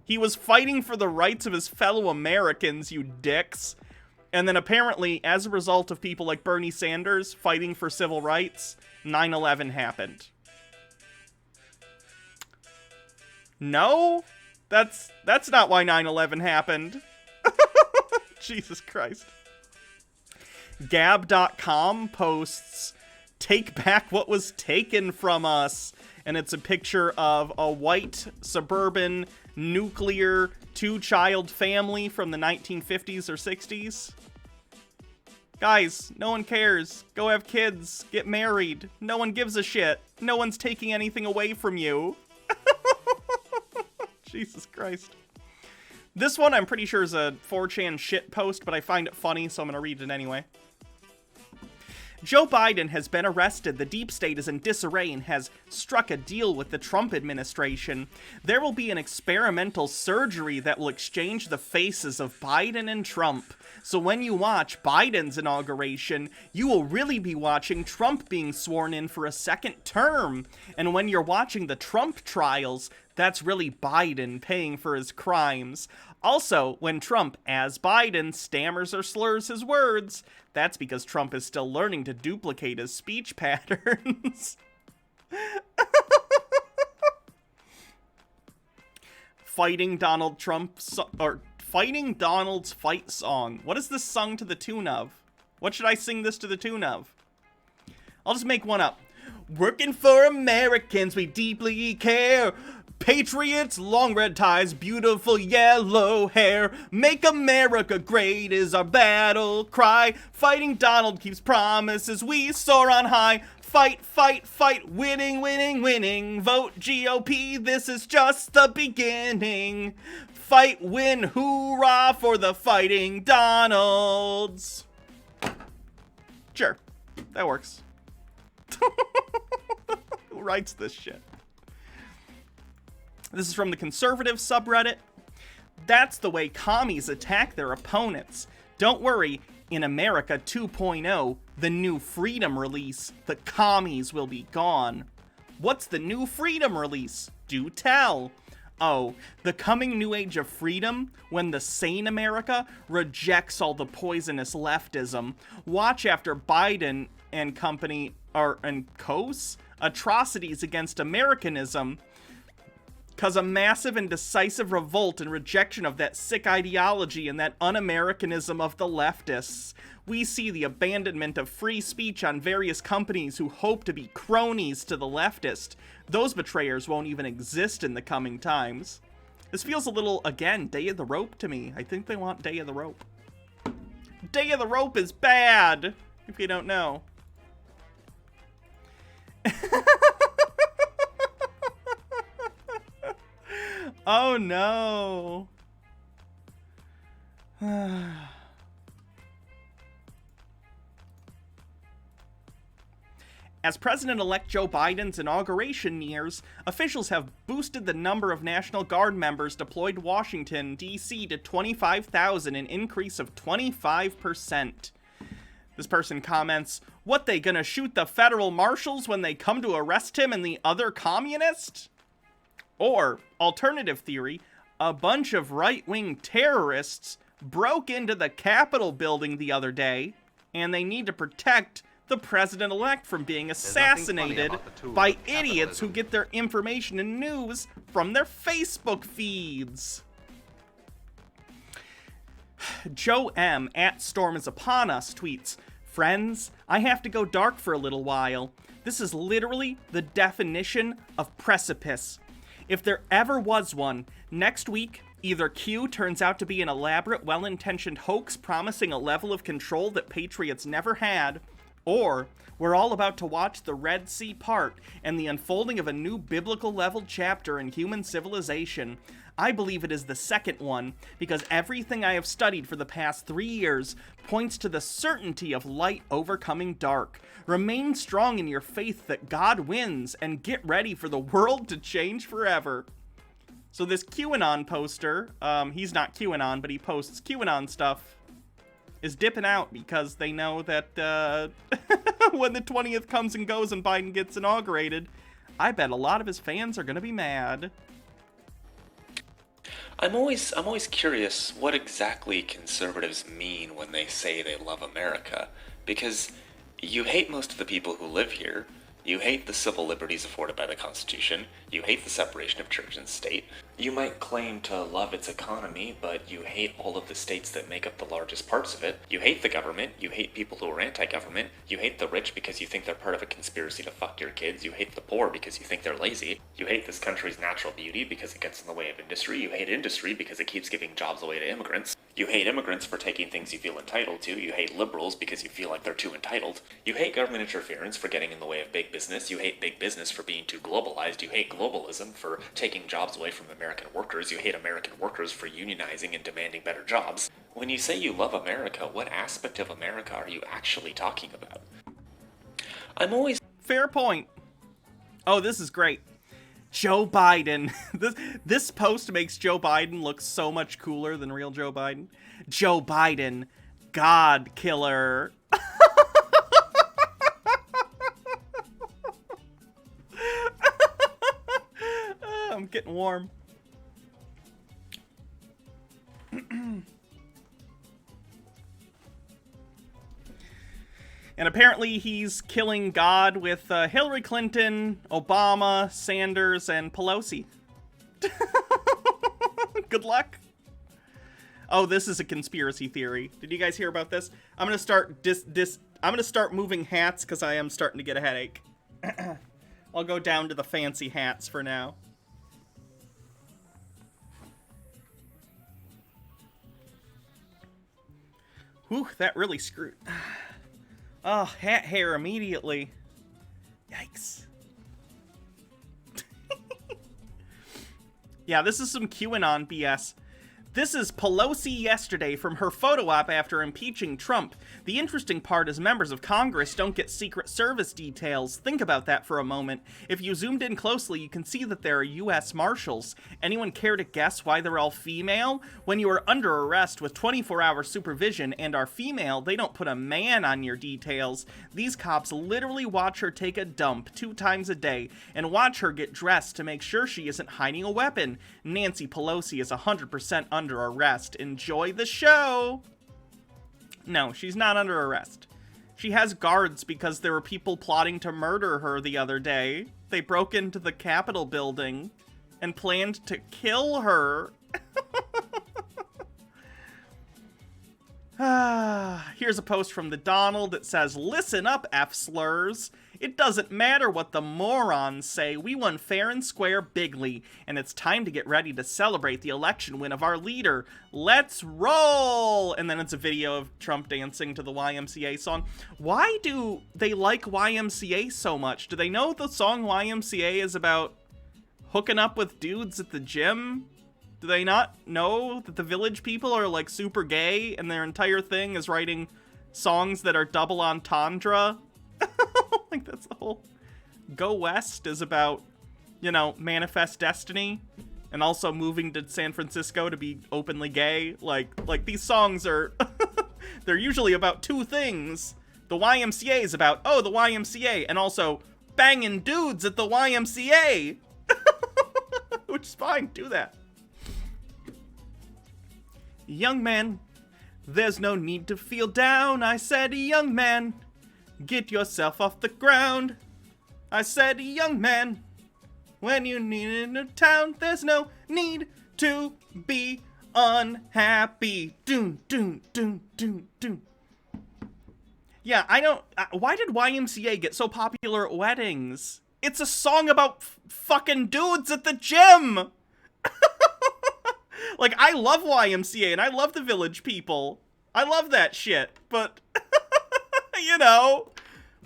He was fighting for the rights of his fellow Americans, you dicks. And then apparently, as a result of people like Bernie Sanders fighting for civil rights, 9/11 happened. No? That's not why 9/11 happened. Jesus Christ. Gab.com posts, "Take back what was taken from us." And it's a picture of a white, suburban, nuclear, two-child family from the 1950s or 60s. Guys, no one cares. Go have kids. Get married. No one gives a shit. No one's taking anything away from you. Jesus Christ. This one I'm pretty sure is a 4chan shit post, but I find it funny, so I'm gonna read it anyway. Joe Biden has been arrested. The deep state is in disarray and has struck a deal with the Trump administration. There will be an experimental surgery that will exchange the faces of Biden and Trump. So when you watch Biden's inauguration, you will really be watching Trump being sworn in for a second term. And when you're watching the Trump trials, that's really Biden paying for his crimes. Also, when Trump, as Biden, stammers or slurs his words, that's because Trump is still learning to duplicate his speech patterns. Fighting Donald Trump's, or Fighting Donald's fight song. What is this sung to the tune of? What should I sing this to the tune of? I'll just make one up. Working for Americans, we deeply care. Patriots, long red ties, beautiful yellow hair. Make America great is our battle cry. Fighting Donald keeps promises, we soar on high. Fight, fight, fight, winning, winning, winning. Vote GOP, this is just the beginning. Fight, win, hoorah for the Fighting Donalds. Sure, that works. Who writes this shit? This is from the conservative subreddit. That's the way commies attack their opponents. Don't worry, in America 2.0, the new freedom release, the commies will be gone. What's the new freedom release? Do tell. Oh, the coming new age of freedom, when the sane America rejects all the poisonous leftism. Watch after Biden and company, and COS, atrocities against Americanism, Cause a massive and decisive revolt and rejection of that sick ideology and that un-Americanism of the leftists. We see the abandonment of free speech on various companies who hope to be cronies to the leftist. Those betrayers won't even exist in the coming times. This feels a little, again, Day of the Rope to me. I think they want Day of the Rope. Day of the Rope is bad, if you don't know. Oh no. As President-elect Joe Biden's inauguration nears, officials have boosted the number of National Guard members deployed to Washington, D.C. to 25,000, an increase of 25%. This person comments, "What, they gonna shoot the federal marshals when they come to arrest him and the other communist?" Or, alternative theory, a bunch of right-wing terrorists broke into the Capitol building the other day, and they need to protect the president-elect from being assassinated by idiots who get their information and news from their Facebook feeds. Joe M. at Storm is Upon Us tweets, "Friends, I have to go dark for a little while. This is literally the definition of precipice. If there ever was one, next week, either Q turns out to be an elaborate, well-intentioned hoax promising a level of control that Patriots never had, or we're all about to watch the Red Sea part and the unfolding of a new biblical-level chapter in human civilization. I believe it is the second one, because everything I have studied for the past 3 years points to the certainty of light overcoming dark. Remain strong in your faith that God wins, and get ready for the world to change forever." So this QAnon poster, he's not QAnon, but he posts QAnon stuff, is dipping out because they know that when the 20th comes and goes and Biden gets inaugurated, I bet a lot of his fans are going to be mad. I'm always curious what exactly conservatives mean when they say they love America, because you hate most of the people who live here, you hate the civil liberties afforded by the Constitution, you hate the separation of church and state, you might claim to love its economy, but you hate all of the states that make up the largest parts of it, you hate the government, you hate people who are anti-government, you hate the rich because you think they're part of a conspiracy to fuck your kids, you hate the poor because you think they're lazy, you hate this country's natural beauty because it gets in the way of industry, you hate industry because it keeps giving jobs away to immigrants, you hate immigrants for taking things you feel entitled to, you hate liberals because you feel like they're too entitled, you hate government interference for getting in the way of big business, you hate big business for being too globalized, you hate globalism for taking jobs away from American workers, you hate American workers for unionizing and demanding better jobs. When you say you love America, what aspect of America are you actually talking about? I'm always... Fair point. Oh, this is great. Joe Biden. This post makes Joe Biden look so much cooler than real Joe Biden. Joe Biden, God killer. I'm getting warm. And apparently he's killing God with Hillary Clinton, Obama, Sanders, and Pelosi. Good luck. Oh, this is a conspiracy theory. Did you guys hear about this? I'm gonna start I'm gonna start moving hats because I am starting to get a headache. I'll go down to the fancy hats for now. Whew, that really screwed. Oh, hat hair immediately. Yikes. Yeah, this is some QAnon BS. This is Pelosi yesterday from her photo op after impeaching Trump. The interesting part is members of Congress don't get Secret Service details. Think about that for a moment. If you zoomed in closely, you can see that there are U.S. Marshals. Anyone care to guess why they're all female? When you are under arrest with 24-hour supervision and are female, they don't put a man on your details. These cops literally watch her take a dump 2 times a day and watch her get dressed to make sure she isn't hiding a weapon. Nancy Pelosi is 100% under arrest. Enjoy the show! No, she's not under arrest. She has guards because there were people plotting to murder her the other day. They broke into the Capitol building. and planned to kill her. Here's a post from the Donald that says, "Listen up, F-slurs. It doesn't matter what the morons say. We won fair and square bigly, and it's time to get ready to celebrate the election win of our leader. Let's roll!" And then it's a video of Trump dancing to the YMCA song. Why do they like YMCA so much? Do they know the song YMCA is about hooking up with dudes at the gym? Do they not know that the Village People are, like, super gay, and their entire thing is writing songs that are double entendre? Like, that's the whole... Go West is about, you know, manifest destiny, and also moving to San Francisco to be openly gay. Like these songs are... they're usually about two things. The YMCA is about, oh, the YMCA, and also banging dudes at the YMCA! Which is fine, do that. Young man, there's no need to feel down. I said, young man, get yourself off the ground. I said, young man, when you need in a town, there's no need to be unhappy. Doon, doon, doon, doon, doon. Yeah, I don't... why did YMCA get so popular at weddings? It's a song about fucking dudes at the gym! Like, I love YMCA, and I love the Village People. I love that shit, but, you know,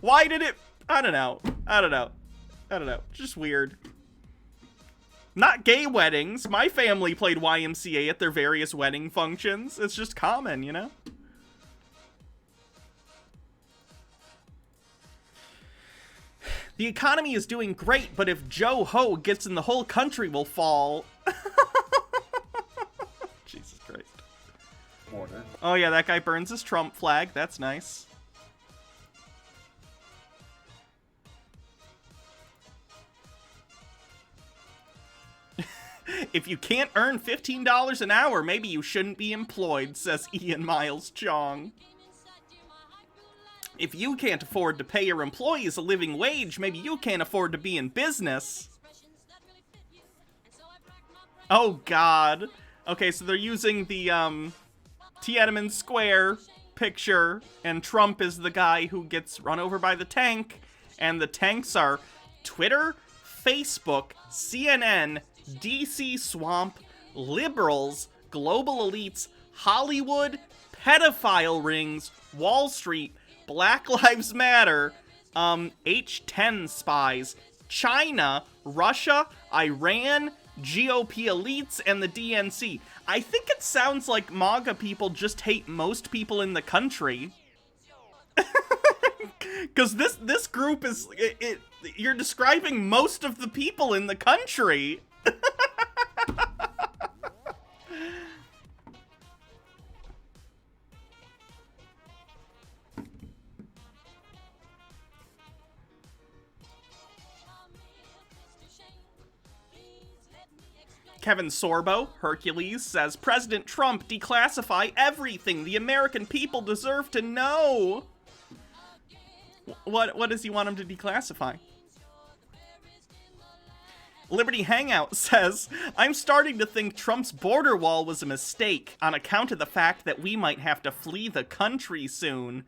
why did it... I don't know. Just weird. Not gay weddings. My family played YMCA at their various wedding functions. It's just common, you know? The economy is doing great, but if Joe Ho gets in, the whole country will fall. Jesus Christ. Order. Oh yeah, that guy burns his Trump flag. That's nice. If you can't earn $15 an hour, maybe you shouldn't be employed, says Ian Miles Chong. If you can't afford to pay your employees a living wage, maybe you can't afford to be in business. Oh God. Okay, so they're using the Tiananmen Square picture, and Trump is the guy who gets run over by the tank, and the tanks are Twitter, Facebook, CNN, DC Swamp, liberals, global elites, Hollywood, pedophile rings, Wall Street, Black Lives Matter, H10 spies, China, Russia, Iran, GOP elites, and the DNC. I think it sounds like MAGA people just hate most people in the country. Because this group is... you're describing most of the people in the country. Kevin Sorbo, Hercules, says, President Trump, declassify everything. The American people deserve to know. What does he want him to declassify? Liberty Hangout says, I'm starting to think Trump's border wall was a mistake on account of the fact that we might have to flee the country soon.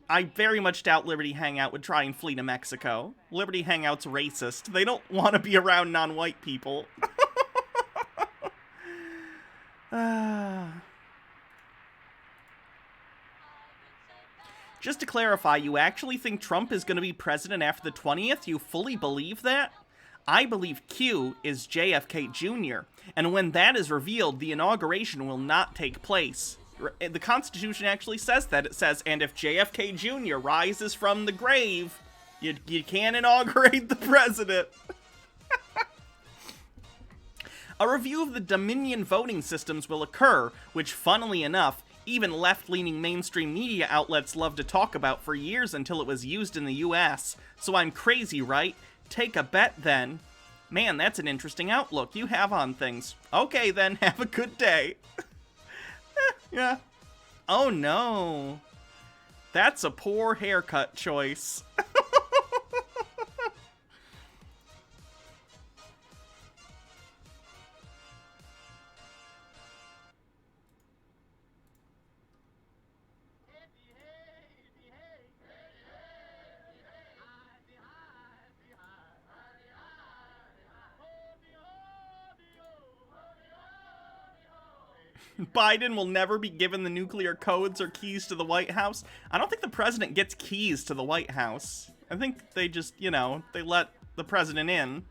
I very much doubt Liberty Hangout would try and flee to Mexico. Liberty Hangout's racist. They don't want to be around non-white people. Just to clarify, you actually think Trump is going to be president after the 20th? You fully believe that? I believe Q is JFK Jr., and when that is revealed, the inauguration will not take place. The Constitution actually says that. It says, and if JFK Jr. rises from the grave, you can't inaugurate the president. A review of the Dominion voting systems will occur, which, funnily enough, even left-leaning mainstream media outlets loved to talk about for years until it was used in the US. So I'm crazy, right? Take a bet, then. Man, that's an interesting outlook you have on things. Okay, then, have a good day. Yeah. Oh, no. That's a poor haircut choice. Biden will never be given the nuclear codes or keys to the White House. I don't think the president gets keys to the White House. I think they just, you know, they let the president in.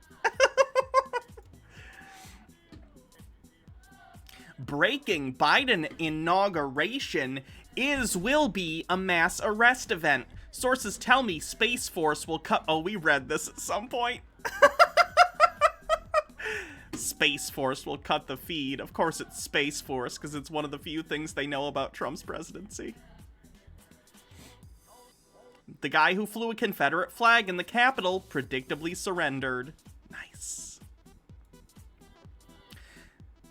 Breaking: Biden inauguration will be a mass arrest event. Sources tell me Space Force will cut... Oh, we read this at some point. Space Force will cut the feed. Of course it's Space Force, because it's one of the few things they know about Trump's presidency. The guy who flew a Confederate flag in the Capitol predictably surrendered. Nice.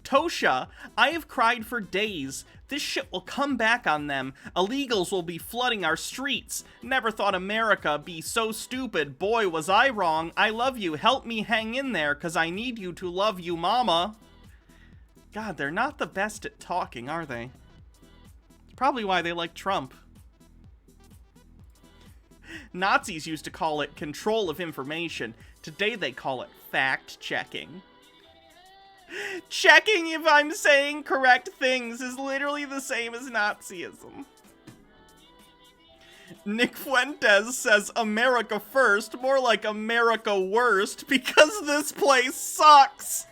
Tosha: I have cried for days. This shit will come back on them. Illegals will be flooding our streets. Never thought America be so stupid. Boy, was I wrong. I love you. Help me hang in there, 'cause I need you to love you, mama. God, they're not the best at talking, are they? It's probably why they like Trump. Nazis used to call it control of information. Today they call it fact-checking. Checking if I'm saying correct things is literally the same as Nazism. Nick Fuentes says America first, more like America worst, because this place sucks.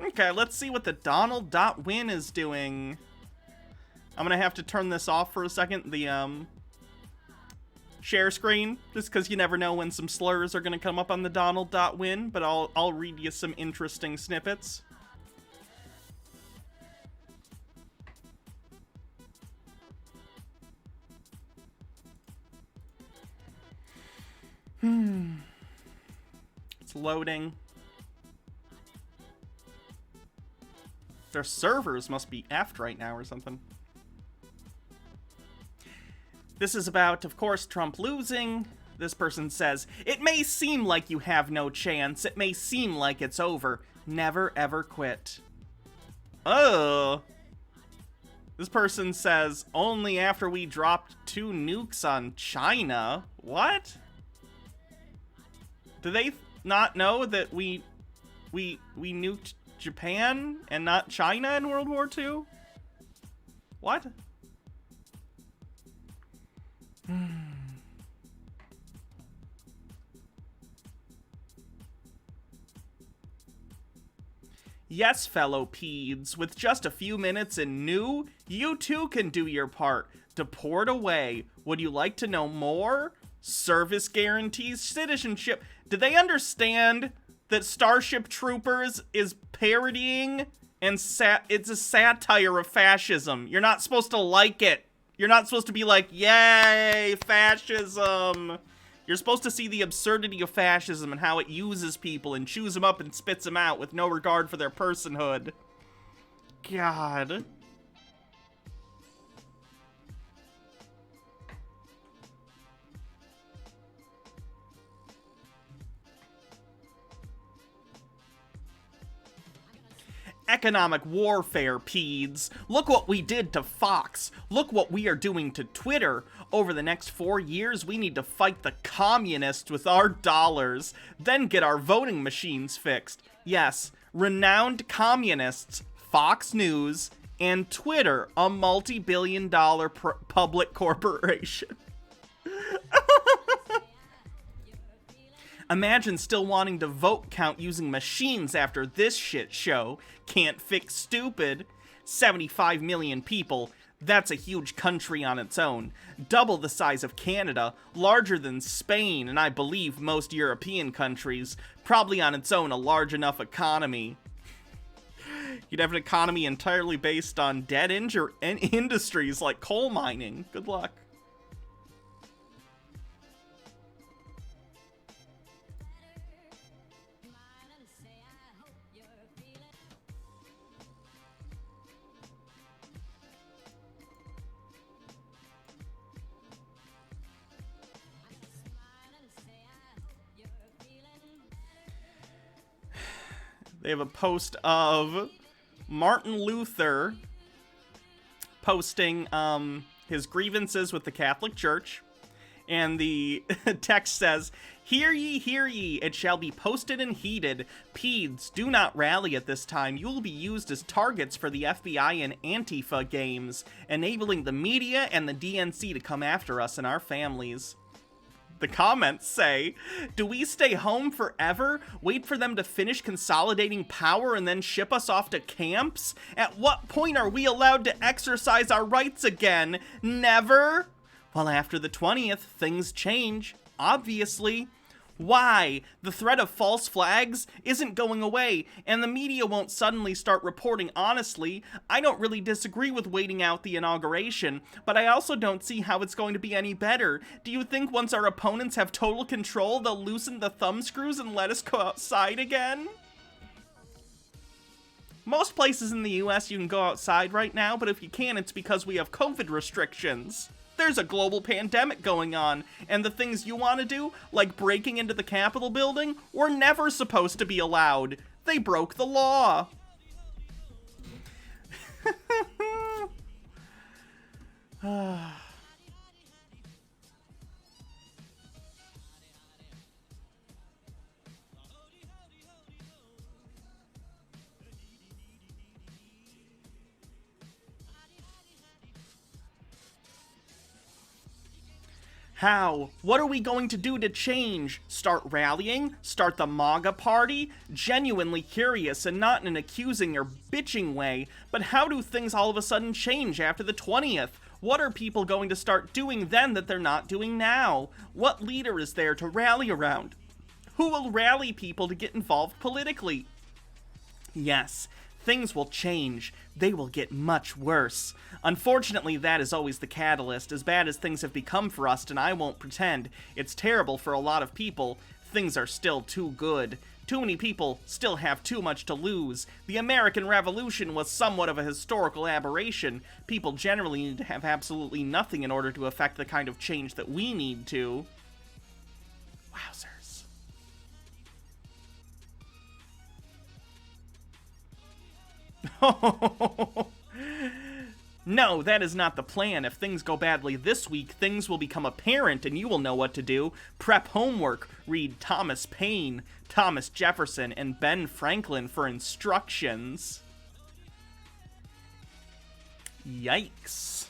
Okay, let's see what the Donald.win is doing. I'm gonna have to turn this off for a second, the share screen, just because you never know when some slurs are gonna come up on the Donald.win, but I'll read you some interesting snippets. It's loading. Their servers must be effed right now or something. This is about, of course, Trump losing. This person says, it may seem like you have no chance. It may seem like it's over. Never, ever quit. Oh. This person says, only after we dropped 2 nukes on China. What? Do they not know that we nuked Japan and not China in World War II? What? Yes, fellow peds, with just a few minutes in new, you too can do your part. Deport away. Would you like to know more? Service guarantees citizenship. Do they understand that Starship Troopers is parodying and it's a satire of fascism? You're not supposed to like it. You're not supposed to be like, yay, fascism. You're supposed to see the absurdity of fascism and how it uses people and chews them up and spits them out with no regard for their personhood. God. Economic warfare, peds. Look what we did to Fox. Look what we are doing to Twitter. Over the next 4 years, we need to fight the communists with our dollars, then get our voting machines fixed. Yes, renowned communists, Fox News, and Twitter, a multi-billion-dollar public corporation. Imagine still wanting to vote count using machines after this shit show. Can't fix stupid. 75 million people. That's a huge country on its own. Double the size of Canada, larger than Spain, and I believe most European countries. Probably on its own a large enough economy. You'd have an economy entirely based on dead industries like coal mining. Good luck. They have a post of Martin Luther posting his grievances with the Catholic Church. And the text says, hear ye, it shall be posted and heeded. Peds, do not rally at this time. You will be used as targets for the FBI and Antifa games, enabling the media and the DNC to come after us and our families. The comments say, do we stay home forever? Wait for them to finish consolidating power and then ship us off to camps? At what point are we allowed to exercise our rights again? Never? Well, after the 20th, things change, obviously. Why? The threat of false flags isn't going away, and the media won't suddenly start reporting honestly. I don't really disagree with waiting out the inauguration, but I also don't see how it's going to be any better. Do you think once our opponents have total control, they'll loosen the thumbscrews and let us go outside again? Most places in the US you can go outside right now, but if you can't, it's because we have COVID restrictions. There's a global pandemic going on, and the things you want to do, like breaking into the Capitol building, were never supposed to be allowed. They broke the law. How? What are we going to do to change? Start rallying? Start the MAGA party? Genuinely curious, and not in an accusing or bitching way, but how do things all of a sudden change after the 20th? What are people going to start doing then that they're not doing now? What leader is there to rally around? Who will rally people to get involved politically? Yes, things will change. They will get much worse. Unfortunately, that is always the catalyst. As bad as things have become for us, and I won't pretend, it's terrible for a lot of people, things are still too good. Too many people still have too much to lose. The American Revolution was somewhat of a historical aberration. People generally need to have absolutely nothing in order to affect the kind of change that we need to. Wowzers. No, that is not the plan. If things go badly this week, things will become apparent and you will know what to do. Prep homework, read Thomas Paine, Thomas Jefferson, and Ben Franklin for instructions. Yikes.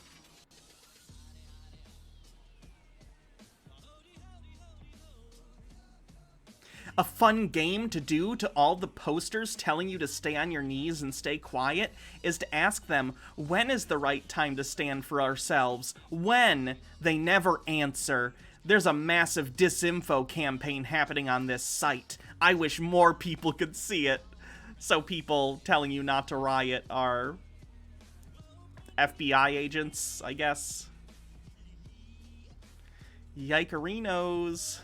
A fun game to do to all the posters telling you to stay on your knees and stay quiet is to ask them, when is the right time to stand for ourselves? When? They never answer. There's a massive disinfo campaign happening on this site. I wish more people could see it. So people telling you not to riot are FBI agents, I guess. Yikerinos.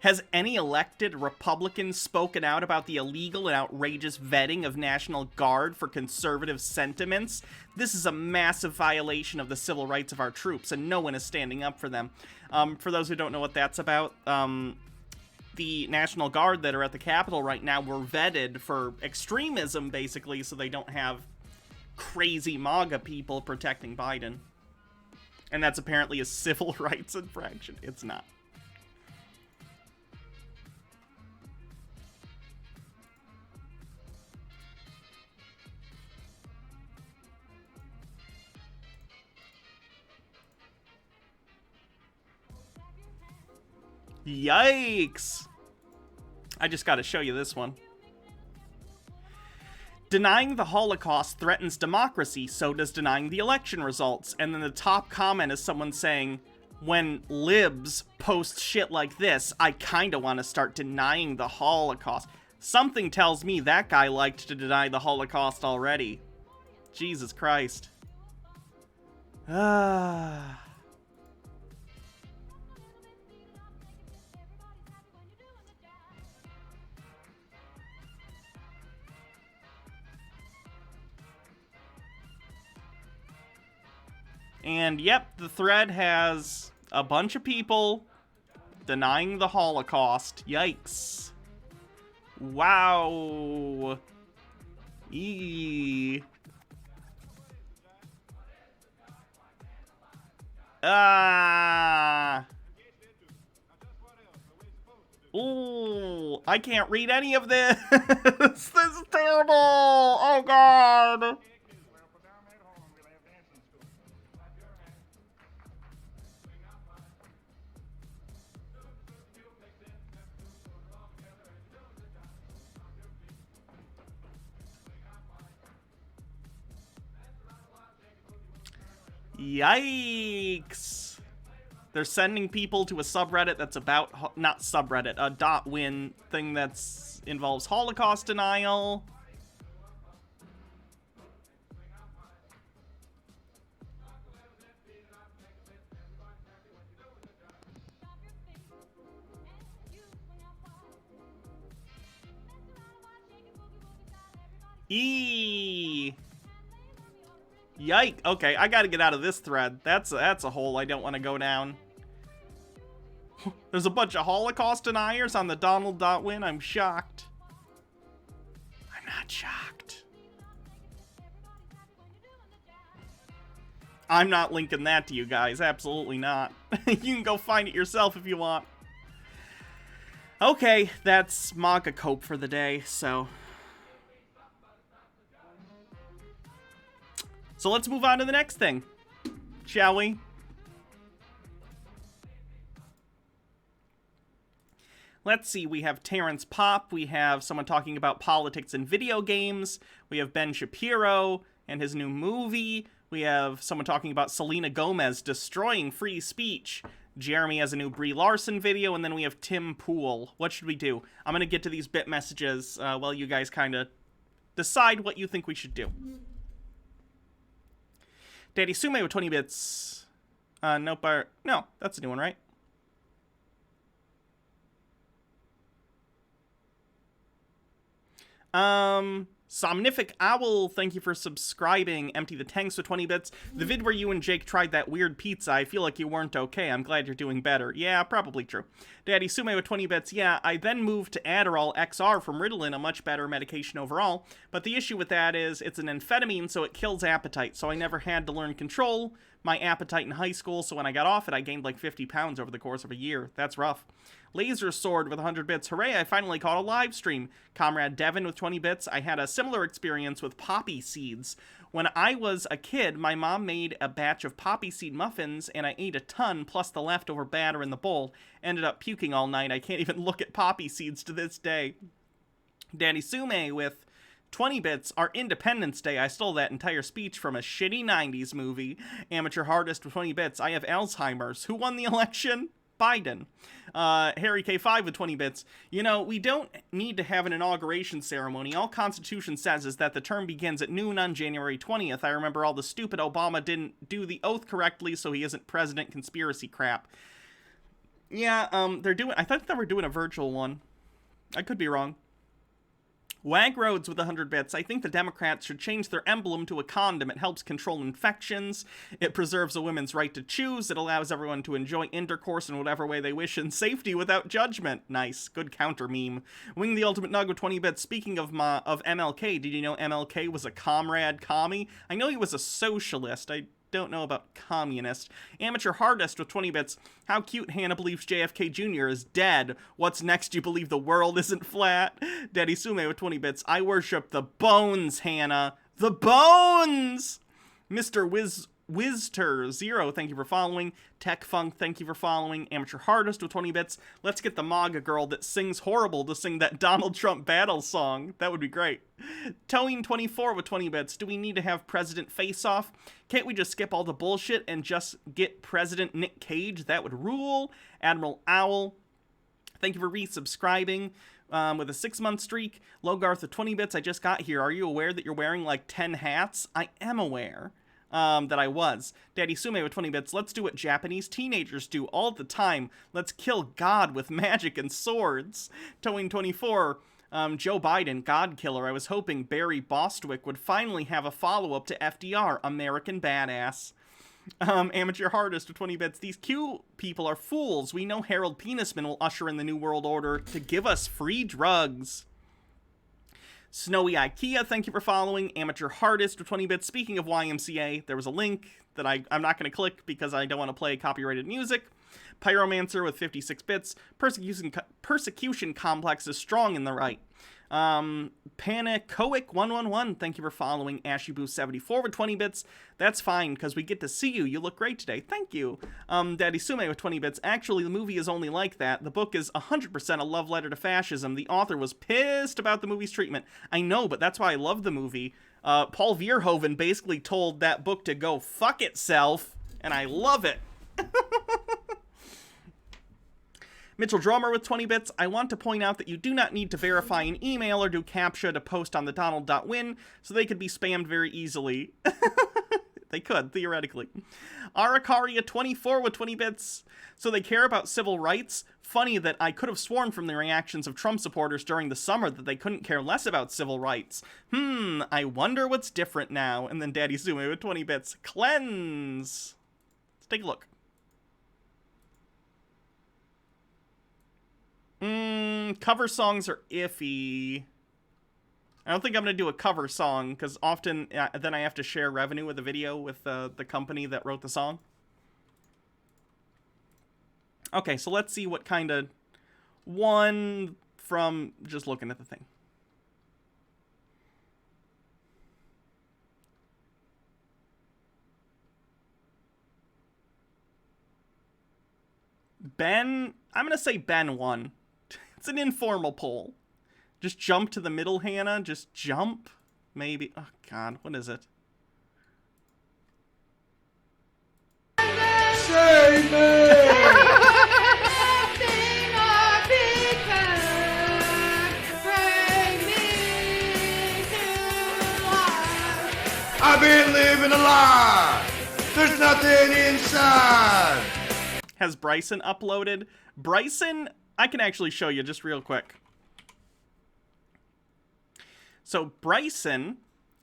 Has any elected Republican spoken out about the illegal and outrageous vetting of National Guard for conservative sentiments? This is a massive violation of the civil rights of our troops, and no one is standing up for them. For those who don't know what that's about, the National Guard that are at the Capitol right now were vetted for extremism, basically, so they don't have crazy MAGA people protecting Biden. And that's apparently a civil rights infraction. It's not. Yikes! I just gotta show you this one. Denying the Holocaust threatens democracy, so does denying the election results. And then the top comment is someone saying, when libs post shit like this, I kinda want to start denying the Holocaust. Something tells me that guy liked to deny the Holocaust already. Jesus Christ. Ah. And yep, the thread has a bunch of people denying the Holocaust. Yikes. Wow. Eee. Ah. Ooh, I can't read any of this. This is terrible. Oh, God. Yikes. They're sending people to a subreddit that's about, not subreddit, a .win thing that's involves Holocaust denial. Yike. Okay, I gotta get out of this thread. That's a hole I don't want to go down. There's a bunch of Holocaust deniers on the Donald.win. I'm shocked. I'm not shocked. I'm not linking that to you guys. Absolutely not. You can go find it yourself if you want. Okay, that's MAGA cope for the day, so let's move on to the next thing, shall we? Let's see, we have Terrence Popp, we have someone talking about politics and video games, we have Ben Shapiro and his new movie, we have someone talking about Selena Gomez destroying free speech, Jeremy has a new Brie Larson video, and then we have Tim Pool. What should we do? I'm going to get to these bit messages while you guys kind of decide what you think we should do. Daddy Sume with 20 bits. Nope, no, that's a new one, right? Somnific Owl, thank you for subscribing. Empty the Tanks with 20 bits. The vid where you and Jake tried that weird pizza, I feel like you weren't okay. I'm glad you're doing better. Yeah, probably true. Daddy Sume with 20 bits. Yeah, I then moved to Adderall XR from Ritalin, a much better medication overall. But the issue with that is it's an amphetamine, so it kills appetite. So I never had to learn control my appetite in high school, so when I got off it, I gained like 50 pounds over the course of a year. That's rough. Laser Sword with 100 bits. Hooray, I finally caught a live stream. Comrade Devin with 20 bits. I had a similar experience with poppy seeds. When I was a kid, my mom made a batch of poppy seed muffins, and I ate a ton, plus the leftover batter in the bowl. Ended up puking all night. I can't even look at poppy seeds to this day. Daddy Sume with 20 bits. Our Independence Day. I stole that entire speech from a shitty 90s movie. Amateur Hardest with 20 bits. I have Alzheimer's. Who won the election? Biden. Harry K5 with 20 bits. You know, we don't need to have an inauguration ceremony. All Constitution says is that the term begins at noon on January 20th. I remember all the stupid Obama didn't do the oath correctly, so he isn't president conspiracy crap. Yeah, I thought they were doing a virtual one. I could be wrong. Wag Roads with 100 bits. I think the Democrats should change their emblem to a condom. It helps control infections. It preserves a woman's right to choose. It allows everyone to enjoy intercourse in whatever way they wish in safety without judgment. Nice. Good counter meme. Wing the Ultimate Nug with 20 bits. Speaking of MLK, did you know MLK was a comrade commie? I know he was a socialist. I don't know about communist. Amateur Hardest with 20 bits. How cute Hannah believes JFK Jr. is dead. What's next? You believe the world isn't flat? Daddy Sume with 20 bits. I worship the bones, Hannah. The bones! Mr. Wizter0, thank you for following. Tech Funk, thank you for following. Amateur Hardest with 20 bits. Let's get the MAGA girl that sings horrible to sing that Donald Trump battle song. That would be great. Towing24 with 20 bits. Do we need to have President face-off? Can't we just skip all the bullshit and just get President Nick Cage? That would rule. Admiral Owl, thank you for resubscribing. With a 6-month streak. Logarth with 20 bits. I just got here. Are you aware that you're wearing like 10 hats? I am aware that I was. Daddy Sume with 20 bits. Let's do what Japanese teenagers do all the time. Let's kill God with magic and swords. Towing 24. Joe Biden, God Killer. I was hoping Barry Bostwick would finally have a follow-up to FDR, American Badass. Amateur Hardest with 20 bits. These Q people are fools. We know Harold Penisman will usher in the New World Order to give us free drugs. Snowy Ikea, thank you for following. Amateur Hardest with 20 bits. Speaking of YMCA, there was a link that I'm not going to click because I don't want to play copyrighted music. Pyromancer with 56 bits. Persecution Complex is strong in the right. Panicoic111, thank you for following. Ashiboo74 with 20 bits. That's fine, because we get to see you. You look great today. Thank you. Daddy Sume with 20 bits. Actually, the movie is only like that. The book is 100% a love letter to fascism. The author was pissed about the movie's treatment. I know, but that's why I love the movie. Paul Verhoeven basically told that book to go fuck itself, and I love it. Mitchell Drummer with 20 bits. I want to point out that you do not need to verify an email or do CAPTCHA to post on the Donald.win, so they could be spammed very easily. They could, theoretically. Arakaria24 with 20 bits. So they care about civil rights? Funny that I could have sworn from the reactions of Trump supporters during the summer that they couldn't care less about civil rights. I wonder what's different now. And then Daddy Sume with 20 bits. Cleanse. Let's take a look. Cover songs are iffy. I don't think I'm going to do a cover song, because often then I have to share revenue with the video with the company that wrote the song. Okay, so let's see what kind of one from just looking at the thing. Ben, I'm going to say Ben won. It's an informal poll. Just jump to the middle, Hannah. Just jump. Maybe. Oh, God. What is it? Save I've been living a lie. There's nothing inside. Has Bryson uploaded? Bryson, I can actually show you just real quick. So Bryson,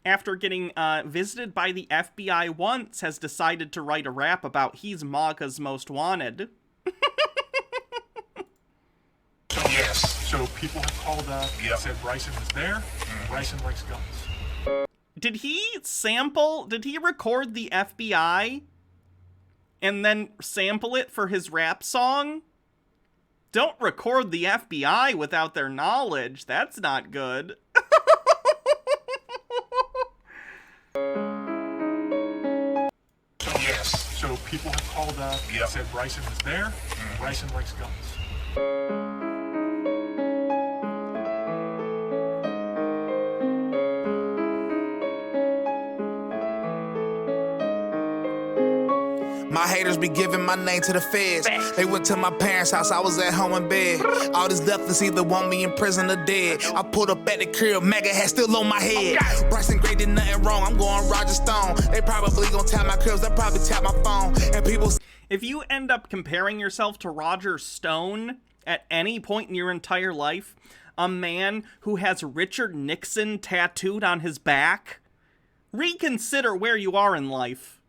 after getting visited by the FBI once, has decided to write a rap about he's MAGA's most wanted. Yes. So people have called up and said Bryson was there. Bryson likes guns. Did he record the FBI and then sample it for his rap song? Don't record the FBI without their knowledge. That's not good. Yes. So people have called up and said Bryson was there. Bryson likes guns. My haters be giving my name to the feds. They went to my parents' house, I was at home in bed. All this death either want me in prison or dead. I pulled up at the crib, MAGA hat still on my head. Bryson Gray did nothing wrong, I'm going Roger Stone. They probably gonna tap my cribs, they probably tap my phone. And people... If you end up comparing yourself to Roger Stone at any point in your entire life, a man who has Richard Nixon tattooed on his back, reconsider where you are in life.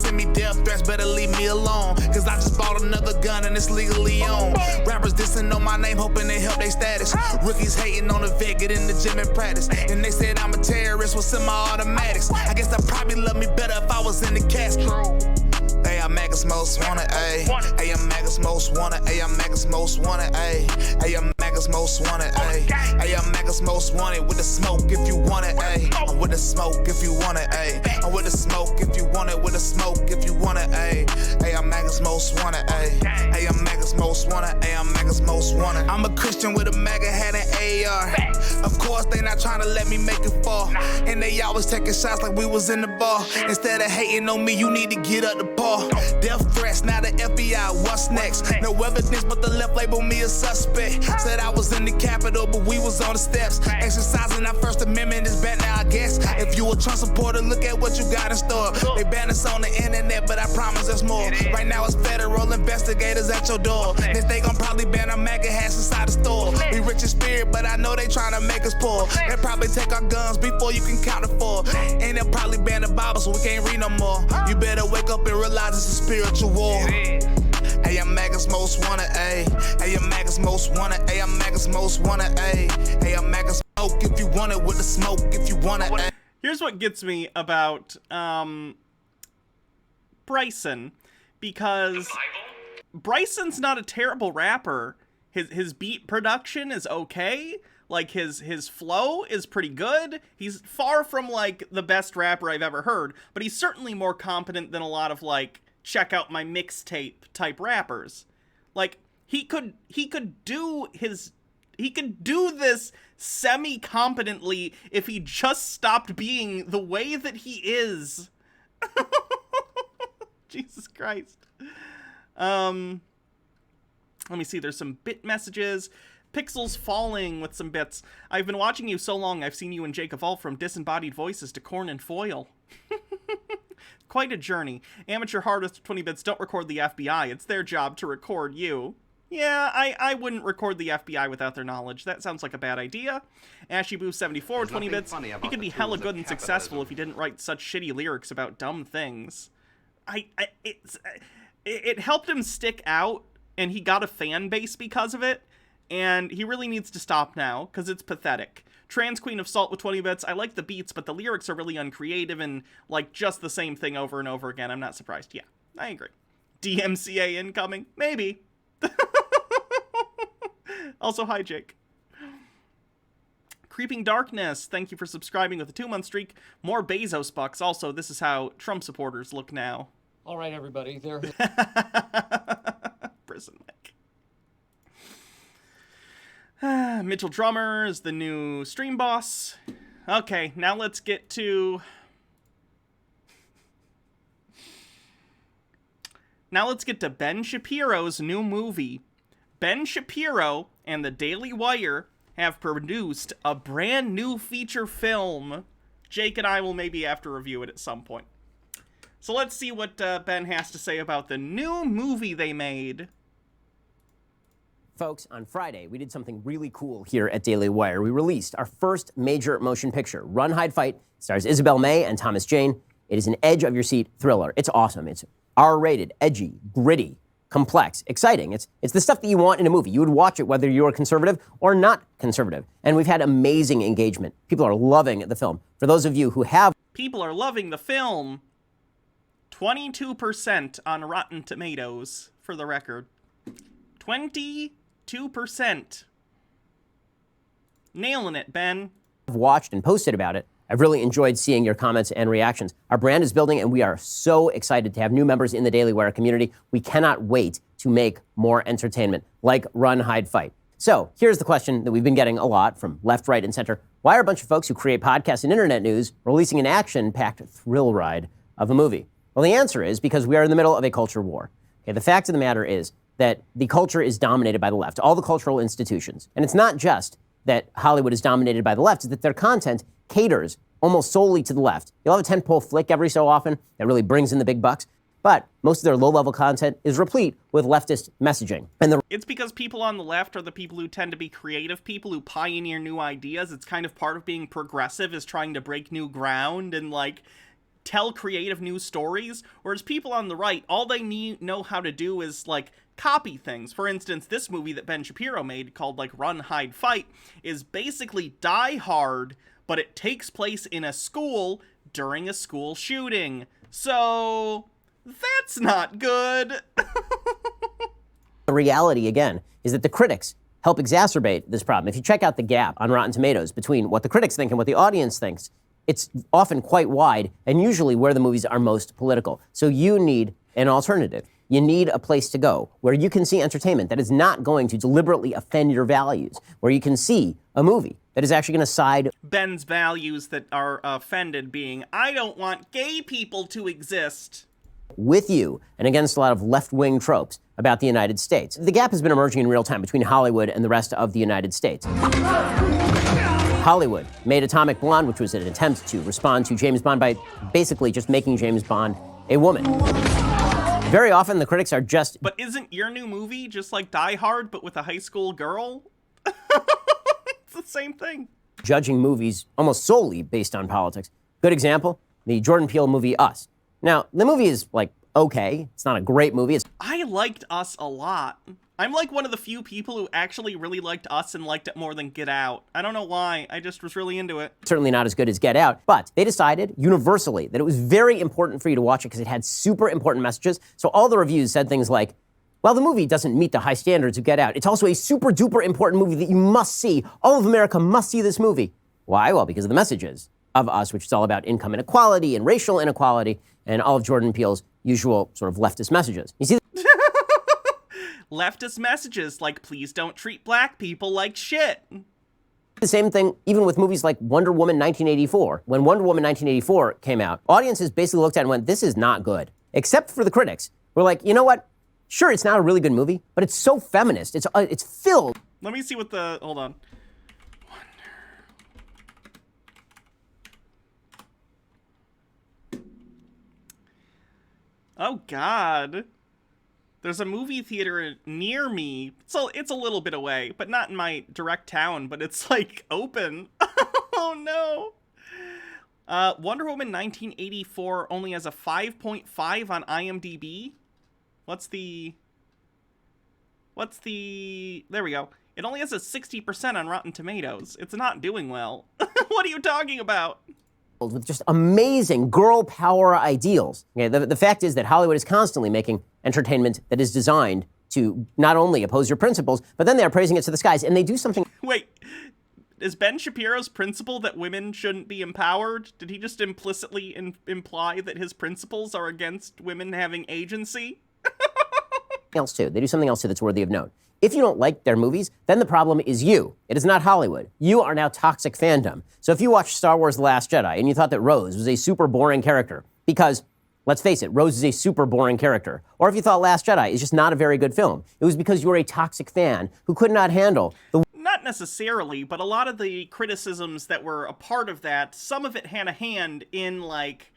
Send me death threats, better leave me alone. Cause I just bought another gun and it's legally owned. Rappers dissing on my name, hoping they help their status. Rookies hating on the vet, get in the gym and practice. And they said I'm a terrorist with semi-automatics. I guess they probably love me better if I was in the casket. Hey, I'm MAGA's most wanted, ayy. Hey, I'm MAGA's most wanted, ayy. I'm MAGA's most wanted, ayy. Hey, I'm MAGA's most wanted, ayy. Hey, I'm MAGA's most wanted with the smoke if you want it, ayy. I'm with the smoke if you want it, ayy. want with the smoke, if you want it with the smoke, if you want it, ayy. Hey, I'm Maggie's most wanted, ayy. Hey, I'm Maggie's most wanted, hey, I'm Maggie's most wanted. I'm a Christian with a MAGA hat and AR. Of course, they not trying to let me make it fall. And they always taking shots like we was in the bar. Instead of hating on me, you need to get up the paw. Death threats, now the FBI, what's next? No evidence, but the left label me a suspect. Said I was in the Capitol, but we was on the steps. Exercising our First Amendment is bad now, I guess. If you a Trump supporter, look at what you got in store. They ban us on the internet, but I promise there's more. Right now it's federal investigators at your door. Then they gon' probably ban our MAGA hats inside the store. We rich in spirit, but I know they tryna make us poor. They'll probably take our guns before you can count to 4. And they'll probably ban the Bible so we can't read no more. You better wake up and realize it's a spiritual war. Hey, I'm MAGA's most wanted, ayy. Hey, I'm MAGA's most wanted, hey, I'm MAGA's most wanted, ayy. Hey, I'm MAGA's smoke if you want it with the smoke, if you want it, ayy. Here's what gets me about Bryson, because Bryson's not a terrible rapper. His beat production is okay. Like, his flow is pretty good. He's far from, like, the best rapper I've ever heard, but he's certainly more competent than a lot of, like, check out my mixtape type rappers. Like, he could do this semi-competently if he just stopped being the way that he is. Jesus Christ. Let me see, there's some bit messages. Pixels Falling with some bits. I've been watching you so long, I've seen you and Jake evolve from disembodied voices to corn and foil. Quite a journey. Amateur hardest of 20 bits don't record the FBI. It's their job to record you. Yeah, I wouldn't record the FBI without their knowledge. That sounds like a bad idea. AshyBoo74 with 20 bits. He could be hella good and successful if he didn't write such shitty lyrics about dumb things. It helped him stick out, and he got a fan base because of it, and he really needs to stop now, because it's pathetic. Trans Queen of Salt with 20 bits. I like the beats, but the lyrics are really uncreative and, like, just the same thing over and over again. I'm not surprised. Yeah, I agree. DMCA incoming? Maybe. Also, hi, Jake. Creeping Darkness, thank you for subscribing with a 2-month streak. More Bezos bucks. Also, this is how Trump supporters look now. All right, everybody. There. Prison Mike. Mitchell Drummer is the new stream boss. Okay, now let's get to... Ben Shapiro's new movie. Ben Shapiro and the Daily Wire have produced a brand new feature film. Jake and I will maybe have to review it at some point. So let's see what Ben has to say about the new movie they made. Folks, on Friday, we did something really cool here at Daily Wire. We released our first major motion picture, Run, Hide, Fight. It stars Isabel May and Thomas Jane. It is an edge-of-your-seat thriller. It's awesome. It's R-rated, edgy, gritty, complex, exciting. It's the stuff that you want in a movie. You would watch it whether you're conservative or not conservative. And we've had amazing engagement. People are loving the film. For those of you who have... People are loving the film. 22% on Rotten Tomatoes, for the record. 22%. Nailing it, Ben. I've watched and posted about it. I've really enjoyed seeing your comments and reactions. Our brand is building, and we are so excited to have new members in the Daily Wire community. We cannot wait to make more entertainment, like Run, Hide, Fight. So here's the question that we've been getting a lot from left, right, and center. Why are a bunch of folks who create podcasts and internet news releasing an action-packed thrill ride of a movie? Well, the answer is because we are in the middle of a culture war. Okay, the fact of the matter is that the culture is dominated by the left, all the cultural institutions. And it's not just that Hollywood is dominated by the left, it's that their content caters almost solely to the left. You'll have a tentpole flick every so often that really brings in the big bucks, but most of their low-level content is replete with leftist messaging. And it's because people on the left are the people who tend to be creative people who pioneer new ideas. It's kind of part of being progressive, is trying to break new ground and, like, tell creative new stories, whereas people on the right, all they know how to do is, like, copy things. For instance, this movie that Ben Shapiro made called, like, Run, Hide, Fight is basically Die Hard, but it takes place in a school during a school shooting. So, that's not good. The reality, again, is that the critics help exacerbate this problem. If you check out the gap on Rotten Tomatoes between what the critics think and what the audience thinks, it's often quite wide and usually where the movies are most political. So you need an alternative. You need a place to go where you can see entertainment that is not going to deliberately offend your values, where you can see a movie that is actually going to side. Ben's values that are offended being, I don't want gay people to exist. With you and against a lot of left-wing tropes about the United States. The gap has been emerging in real time between Hollywood and the rest of the United States. Hollywood made Atomic Blonde, which was an attempt to respond to James Bond by basically just making James Bond a woman. Very often the critics are just... But isn't your new movie just like Die Hard, but with a high school girl? It's the same thing. Judging movies almost solely based on politics. Good example, the Jordan Peele movie Us. Now, the movie is, like, okay. It's not a great movie. I liked Us a lot. I'm like one of the few people who actually really liked Us and liked it more than Get Out. I don't know why. I just was really into it. Certainly not as good as Get Out, but they decided universally that it was very important for you to watch it because it had super important messages. So all the reviews said things like, well, the movie doesn't meet the high standards of Get Out. It's also a super duper important movie that you must see. All of America must see this movie. Why? Well, because of the messages of Us, which is all about income inequality and racial inequality and all of Jordan Peele's usual sort of leftist messages. You see, leftist messages like, please don't treat black people like shit. the same thing even with movies like Wonder Woman 1984. When Wonder Woman 1984 came out, audiences basically looked at it and went, this is not good. Except for the critics. We're like, you know what? Sure, it's not a really good movie, but it's so feminist. It's filled. Let me see what the, hold on. Oh, God. There's a movie theater near me. So it's a little bit away, but not in my direct town, but it's, like, open. Oh, no. Wonder Woman 1984 only has a 5.5 on IMDb. What's the... There we go. It only has a 60% on Rotten Tomatoes. It's not doing well. What are you talking about? With just amazing girl power ideals. Okay, the fact is that Hollywood is constantly making entertainment that is designed to not only oppose your principles, but then they're praising it to the skies, and they do something... Wait, is Ben Shapiro's principle that women shouldn't be empowered? Did he just implicitly imply that his principles are against women having agency? else too. They do something else too that's worthy of note. If you don't like their movies, then the problem is you. It is not Hollywood. You are now toxic fandom. So if you watched Star Wars The Last Jedi and you thought that Rose was a super boring character, because, let's face it, Rose is a super boring character, or if you thought Last Jedi is just not a very good film, it was because you were a toxic fan who could not handle the... Not necessarily, but a lot of the criticisms that were a part of that, some of it had a hand in, like,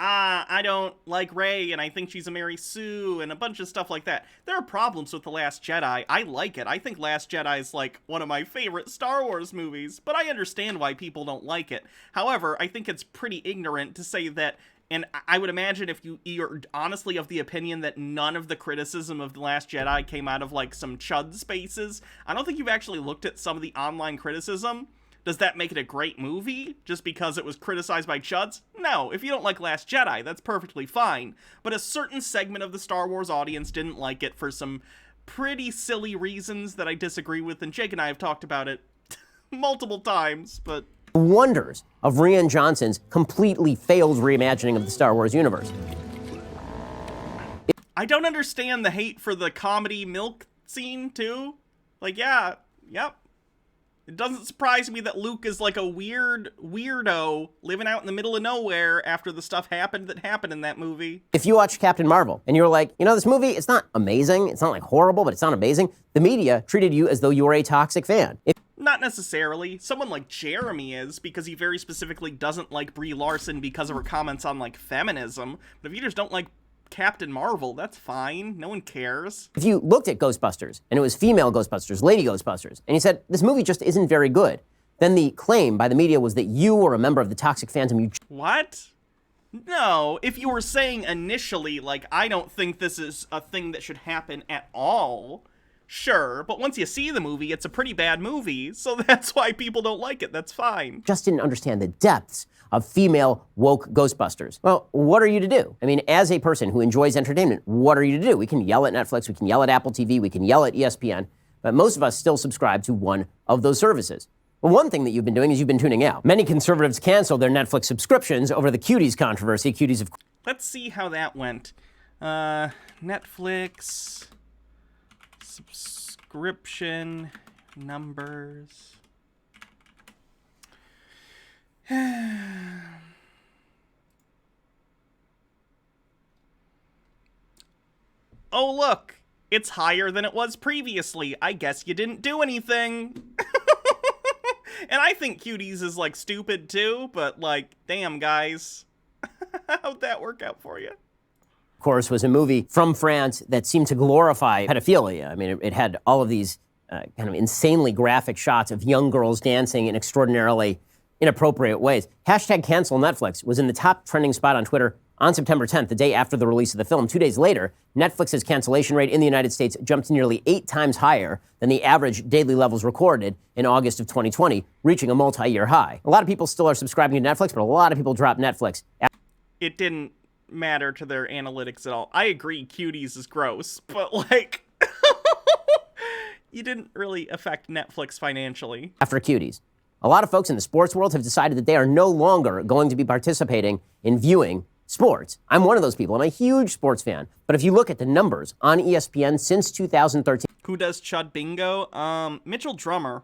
I don't like Rey, and I think she's a Mary Sue, and a bunch of stuff like that. There are problems with The Last Jedi. I like it. I think Last Jedi is, like, one of my favorite Star Wars movies, but I understand why people don't like it. However, I think it's pretty ignorant to say that, and I would imagine if you're honestly of the opinion that none of the criticism of The Last Jedi came out of, like, some Chud spaces, I don't think you've actually looked at some of the online criticism. Does that make it a great movie just because it was criticized by Chuds? No, if you don't like Last Jedi, that's perfectly fine. But a certain segment of the Star Wars audience didn't like it for some pretty silly reasons that I disagree with, and Jake and I have talked about it multiple times, but... wonders of Rian Johnson's completely failed reimagining of the Star Wars universe. I don't understand the hate for the comedy milk scene, too. Like, yeah, yep. It doesn't surprise me that Luke is like a weirdo living out in the middle of nowhere after the stuff happened in that movie. If you watch Captain Marvel and you were like, you know, this movie, it's not amazing, it's not like horrible, but it's not amazing, the media treated you as though you were a toxic fan. Not necessarily. Someone like Jeremy is, because he very specifically doesn't like Brie Larson because of her comments on, like, feminism. But if you just don't like Captain Marvel, that's fine. No one cares. If you looked at Ghostbusters, and it was female Ghostbusters, lady Ghostbusters, and you said, this movie just isn't very good, then the claim by the media was that you were a member of the toxic fandom. What? No, if you were saying initially, like, I don't think this is a thing that should happen at all, sure, but once you see the movie, it's a pretty bad movie, so that's why people don't like it. That's fine. Just didn't understand the depths of female woke Ghostbusters. Well, what are you to do? I mean, as a person who enjoys entertainment, what are you to do? We can yell at Netflix, we can yell at Apple TV, we can yell at ESPN, but most of us still subscribe to one of those services. Well, one thing that you've been doing is you've been tuning out. Many conservatives canceled their Netflix subscriptions over the Cuties controversy. Cuties, of Let's see how that went. Netflix subscription numbers. Oh, look. It's higher than it was previously. I guess you didn't do anything. And I think Cuties is, like, stupid, too. But, like, damn, guys. How'd that work out for you? Of course, was a movie from France that seemed to glorify pedophilia. I mean, it had all of these kind of insanely graphic shots of young girls dancing in extraordinarily inappropriate ways. Hashtag cancel Netflix was in the top trending spot on Twitter on September 10th, the day after the release of the film. 2 days later, Netflix's cancellation rate in the United States jumped nearly 8 times higher than the average daily levels recorded in August of 2020, reaching a multi-year high. A lot of people still are subscribing to Netflix, but a lot of people dropped Netflix. It didn't matter to their analytics at all. I agree, Cuties is gross, but, like, you didn't really affect Netflix financially. After Cuties, a lot of folks in the sports world have decided that they are no longer going to be participating in viewing sports. I'm one of those people. I'm a huge sports fan. But if you look at the numbers on ESPN since 2013... Who does Chud bingo? Mitchell Drummer.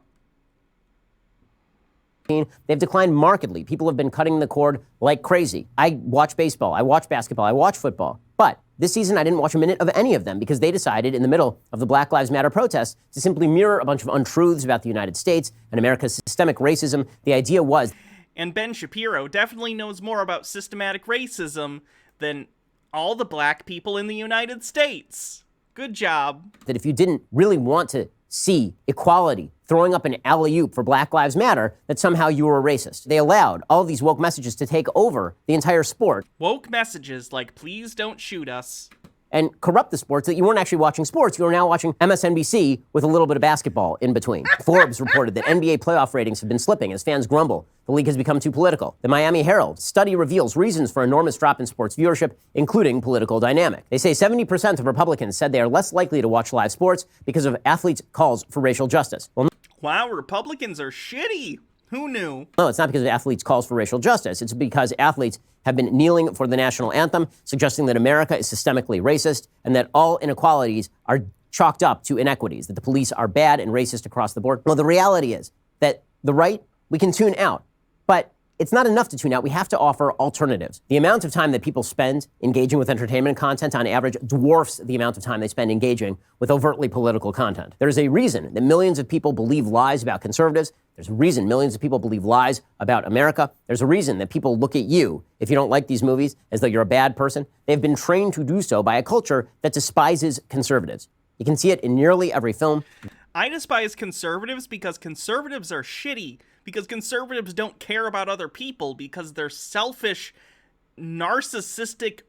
They've declined markedly. People have been cutting the cord like crazy. I watch baseball. I watch basketball. I watch football. But this season, I didn't watch a minute of any of them because they decided in the middle of the Black Lives Matter protests to simply mirror a bunch of untruths about the United States and America's systemic racism. The idea was... And Ben Shapiro definitely knows more about systematic racism than all the black people in the United States. Good job. That if you didn't really want to see equality, throwing up an alley-oop for Black Lives Matter, that somehow you were a racist. They allowed all of these woke messages to take over the entire sport. Woke messages like, please don't shoot us. And corrupt the sports, that you weren't actually watching sports, you were now watching MSNBC with a little bit of basketball in between. Forbes reported that NBA playoff ratings have been slipping as fans grumble. The league has become too political. The Miami Herald study reveals reasons for enormous drop in sports viewership, including political dynamic. They say 70% of Republicans said they are less likely to watch live sports because of athletes' calls for racial justice. Well, wow, Republicans are shitty. Who knew? No, it's not because of athletes' calls for racial justice. It's because athletes have been kneeling for the national anthem, suggesting that America is systemically racist and that all inequalities are chalked up to inequities, that the police are bad and racist across the board. Well, the reality is that the right, we can tune out, but it's not enough to tune out. We have to offer alternatives. The amount of time that people spend engaging with entertainment content on average dwarfs the amount of time they spend engaging with overtly political content. There's a reason that millions of people believe lies about conservatives. There's a reason millions of people believe lies about America. There's a reason that people look at you, if you don't like these movies, as though you're a bad person. They've been trained to do so by a culture that despises conservatives. You can see it in nearly every film. I despise conservatives because conservatives are shitty. Because conservatives don't care about other people because they're selfish, narcissistic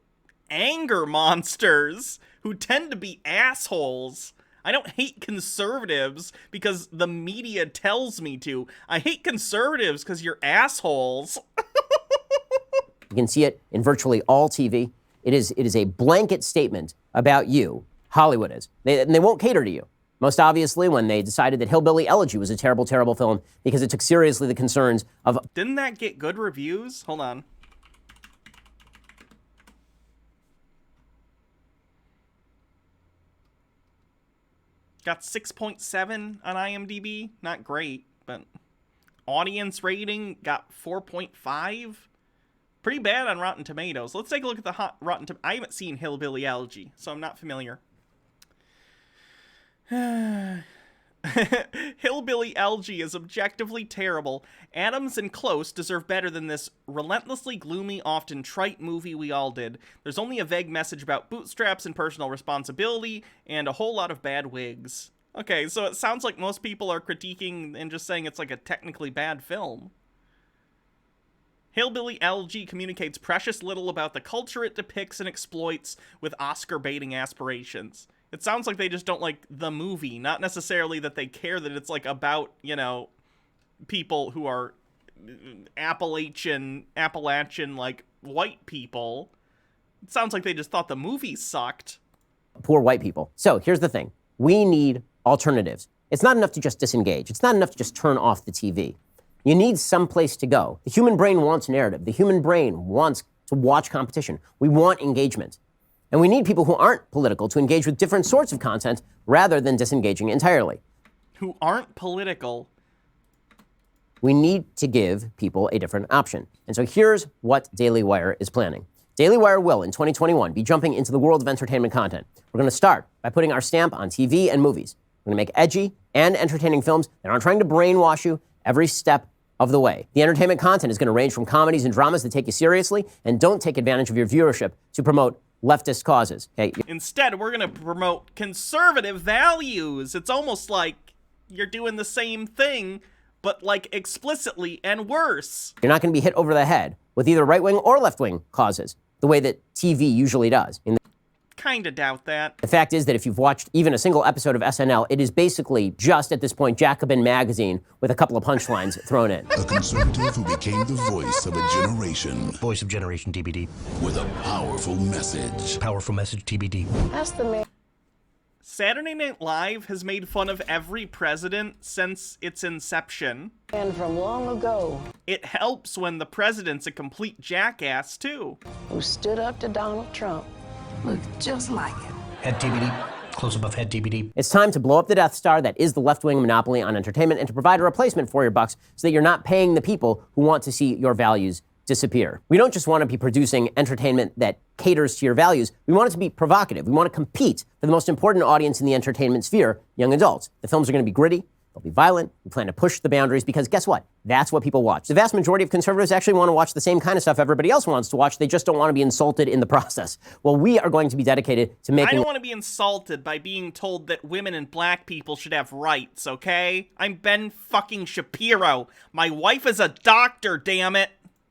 anger monsters who tend to be assholes. I don't hate conservatives because the media tells me to. I hate conservatives because you're assholes. You can see it in virtually all TV. It is a blanket statement about you. Hollywood is. They won't cater to you. Most obviously when they decided that Hillbilly Elegy was a terrible, terrible film because it took seriously the concerns of... Didn't that get good reviews? Hold on. Got 6.7 on IMDb. Not great, but audience rating got 4.5. Pretty bad on Rotten Tomatoes. Let's take a look at the Rotten Tomatoes. I haven't seen Hillbilly Elegy, so I'm not familiar. Hillbilly Elegy is objectively terrible. Adams and Close deserve better than this relentlessly gloomy, often trite movie we all did. There's only a vague message about bootstraps and personal responsibility, and a whole lot of bad wigs. Okay, so it sounds like most people are critiquing and just saying it's like a technically bad film. Hillbilly Elegy communicates precious little about the culture it depicts and exploits with Oscar-baiting aspirations. It sounds like they just don't like the movie, not necessarily that they care that it's like about, you know, people who are Appalachian like white people. It sounds like they just thought the movie sucked. Poor white people. So here's the thing. We need alternatives. It's not enough to just disengage. It's not enough to just turn off the TV. You need some place to go. The human brain wants narrative. The human brain wants to watch competition. We want engagement. And we need people who aren't political to engage with different sorts of content rather than disengaging entirely. Who aren't political. We need to give people a different option. And so here's what Daily Wire is planning. Daily Wire will, in 2021, be jumping into the world of entertainment content. We're going to start by putting our stamp on TV and movies. We're going to make edgy and entertaining films that aren't trying to brainwash you every step of the way. The entertainment content is going to range from comedies and dramas that take you seriously and don't take advantage of your viewership to promote leftist causes. Okay? Instead, we're going to promote conservative values. It's almost like you're doing the same thing, but like explicitly and worse. You're not going to be hit over the head with either right-wing or left-wing causes, the way that TV usually does. Kinda doubt that. The fact is that if you've watched even a single episode of SNL, it is basically just, at this point, Jacobin magazine with a couple of punchlines thrown in. A conservative who became the voice of a generation. Voice of generation, TBD. With a powerful message. Powerful message, TBD. That's the man. Saturday Night Live has made fun of every president since its inception. And from long ago. It helps when the president's a complete jackass, too. Who stood up to Donald Trump. Looked just like him. Head TBD. Close above head TBD. It's time to blow up the Death Star that is the left-wing monopoly on entertainment and to provide a replacement for your bucks so that you're not paying the people who want to see your values disappear. We don't just want to be producing entertainment that caters to your values. We want it to be provocative. We want to compete for the most important audience in the entertainment sphere, young adults. The films are going to be gritty. They'll be violent. We plan to push the boundaries because guess what? That's what people watch. The vast majority of conservatives actually want to watch the same kind of stuff everybody else wants to watch. They just don't want to be insulted in the process. Well, we are going to be dedicated to making... I don't want to be insulted by being told that women and black people should have rights, okay? I'm Ben fucking Shapiro. My wife is a doctor, damn it.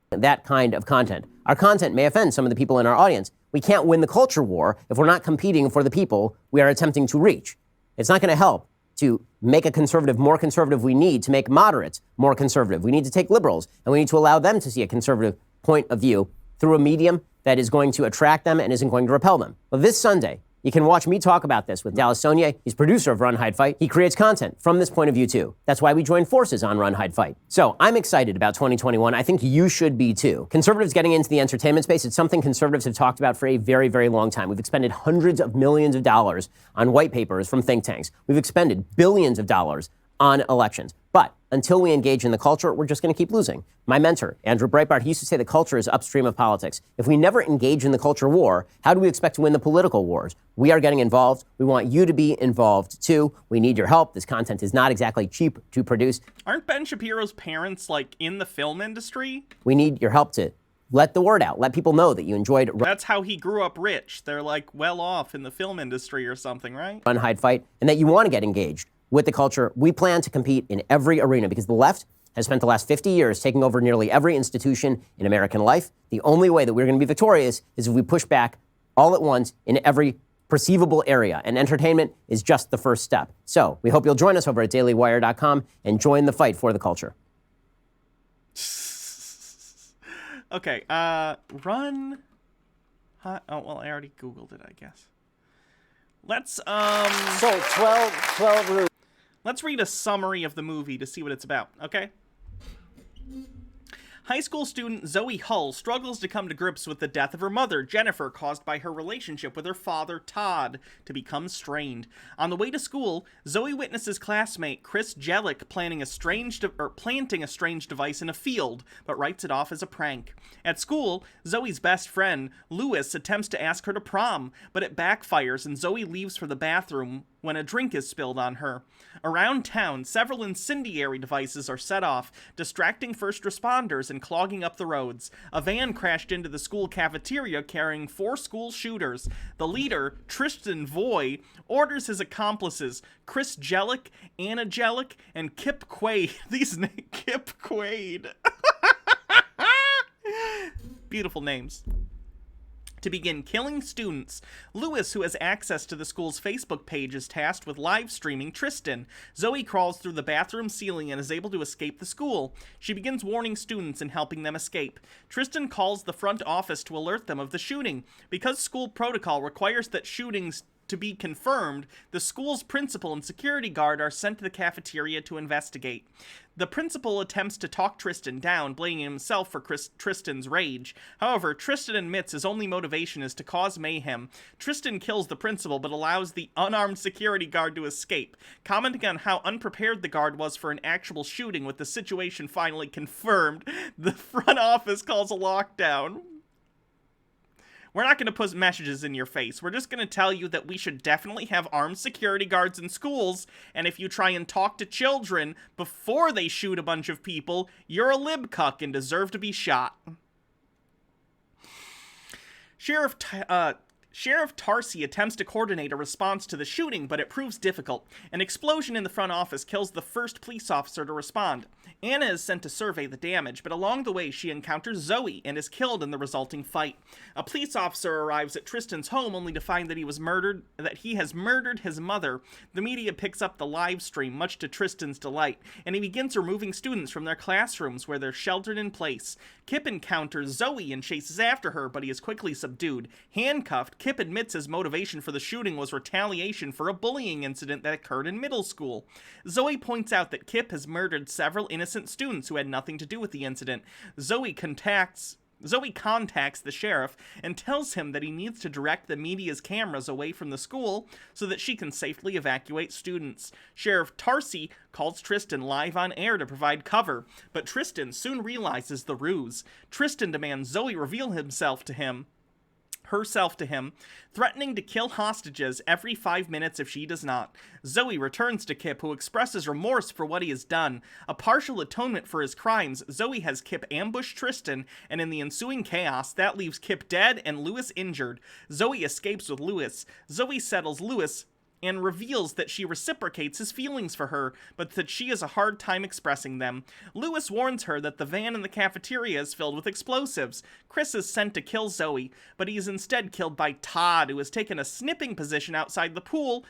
That kind of content. Our content may offend some of the people in our audience. We can't win the culture war if we're not competing for the people we are attempting to reach. It's not going to help to make a conservative more conservative. We need to make moderates more conservative. We need to take liberals and we need to allow them to see a conservative point of view through a medium that is going to attract them and isn't going to repel them. Well, this Sunday, you can watch me talk about this with Dallas Sonier. He's producer of Run, Hide, Fight. He creates content from this point of view, too. That's why we joined forces on Run, Hide, Fight. So I'm excited about 2021. I think you should be, too. Conservatives getting into the entertainment space, it's something conservatives have talked about for a very, very long time. We've expended hundreds of millions of dollars on white papers from think tanks. We've expended billions of dollars on elections. But until we engage in the culture, we're just going to keep losing. My mentor, Andrew Breitbart, he used to say the culture is upstream of politics. If we never engage in the culture war, how do we expect to win the political wars? We are getting involved. We want you to be involved, too. We need your help. This content is not exactly cheap to produce. Aren't Ben Shapiro's parents, like, in the film industry? We need your help to let the word out. Let people know that you enjoyed... That's how he grew up rich. They're, like, well off in the film industry or something, right? Run, Hide, Fight, and that you want to get engaged with the culture. We plan to compete in every arena because the left has spent the last 50 years taking over nearly every institution in American life. The only way that we're going to be victorious is if we push back all at once in every perceivable area, and entertainment is just the first step. So we hope you'll join us over at dailywire.com and join the fight for the culture. Okay, Run... Oh, well, I already Googled it, I guess. Let's, So, 12 rules. Let's read a summary of the movie to see what it's about, okay? High school student Zoe Hull struggles to come to grips with the death of her mother, Jennifer, caused by her relationship with her father, Todd, to become strained. On the way to school, Zoe witnesses classmate Chris Jellick planting a strange device in a field, but writes it off as a prank. At school, Zoe's best friend, Lewis, attempts to ask her to prom, but it backfires and Zoe leaves for the bathroom when a drink is spilled on her. Around town, several incendiary devices are set off, distracting first responders and clogging up the roads. A van crashed into the school cafeteria carrying 4 school shooters. The leader, Tristan Voy, orders his accomplices, Chris Jellick, Anna Jellick, and Kip Quaid. Kip Quaid. Beautiful names. To begin killing students. Lewis, who has access to the school's Facebook page, is tasked with live streaming Tristan. Zoe crawls through the bathroom ceiling and is able to escape the school. She begins warning students and helping them escape. Tristan calls the front office to alert them of the shooting. Because school protocol requires that shootings to be confirmed, the school's principal and security guard are sent to the cafeteria to investigate. The principal attempts to talk Tristan down, blaming himself for Tristan's rage. However, Tristan admits his only motivation is to cause mayhem. Tristan kills the principal, but allows the unarmed security guard to escape. Commenting on how unprepared the guard was for an actual shooting, with the situation finally confirmed, the front office calls a lockdown. We're not going to put messages in your face. We're just going to tell you that we should definitely have armed security guards in schools, and if you try and talk to children before they shoot a bunch of people, you're a libcuck and deserve to be shot. Sheriff Tarsi attempts to coordinate a response to the shooting, but it proves difficult. An explosion in the front office kills the first police officer to respond. Anna is sent to survey the damage, but along the way she encounters Zoe and is killed in the resulting fight. A police officer arrives at Tristan's home only to find that he has murdered his mother. The media picks up the live stream, much to Tristan's delight, and he begins removing students from their classrooms where they're sheltered in place. Kip encounters Zoe and chases after her, but he is quickly subdued. Handcuffed, Kip admits his motivation for the shooting was retaliation for a bullying incident that occurred in middle school. Zoe points out that Kip has murdered several innocent students who had nothing to do with the incident. Zoe contacts the sheriff and tells him that he needs to direct the media's cameras away from the school so that she can safely evacuate students. Sheriff Tarsi calls Tristan live on air to provide cover, but Tristan soon realizes the ruse. Tristan demands Zoe reveal herself to him, threatening to kill hostages every 5 minutes if she does not. Zoe returns to Kip, who expresses remorse for what he has done. A partial atonement for his crimes, Zoe has Kip ambush Tristan, and in the ensuing chaos, that leaves Kip dead and Lewis injured. Zoe escapes with Lewis. Zoe settles Lewis and reveals that she reciprocates his feelings for her, but that she has a hard time expressing them. Lewis warns her that the van in the cafeteria is filled with explosives. Chris is sent to kill Zoe, but he is instead killed by Todd, who has taken a sniping position outside the pool,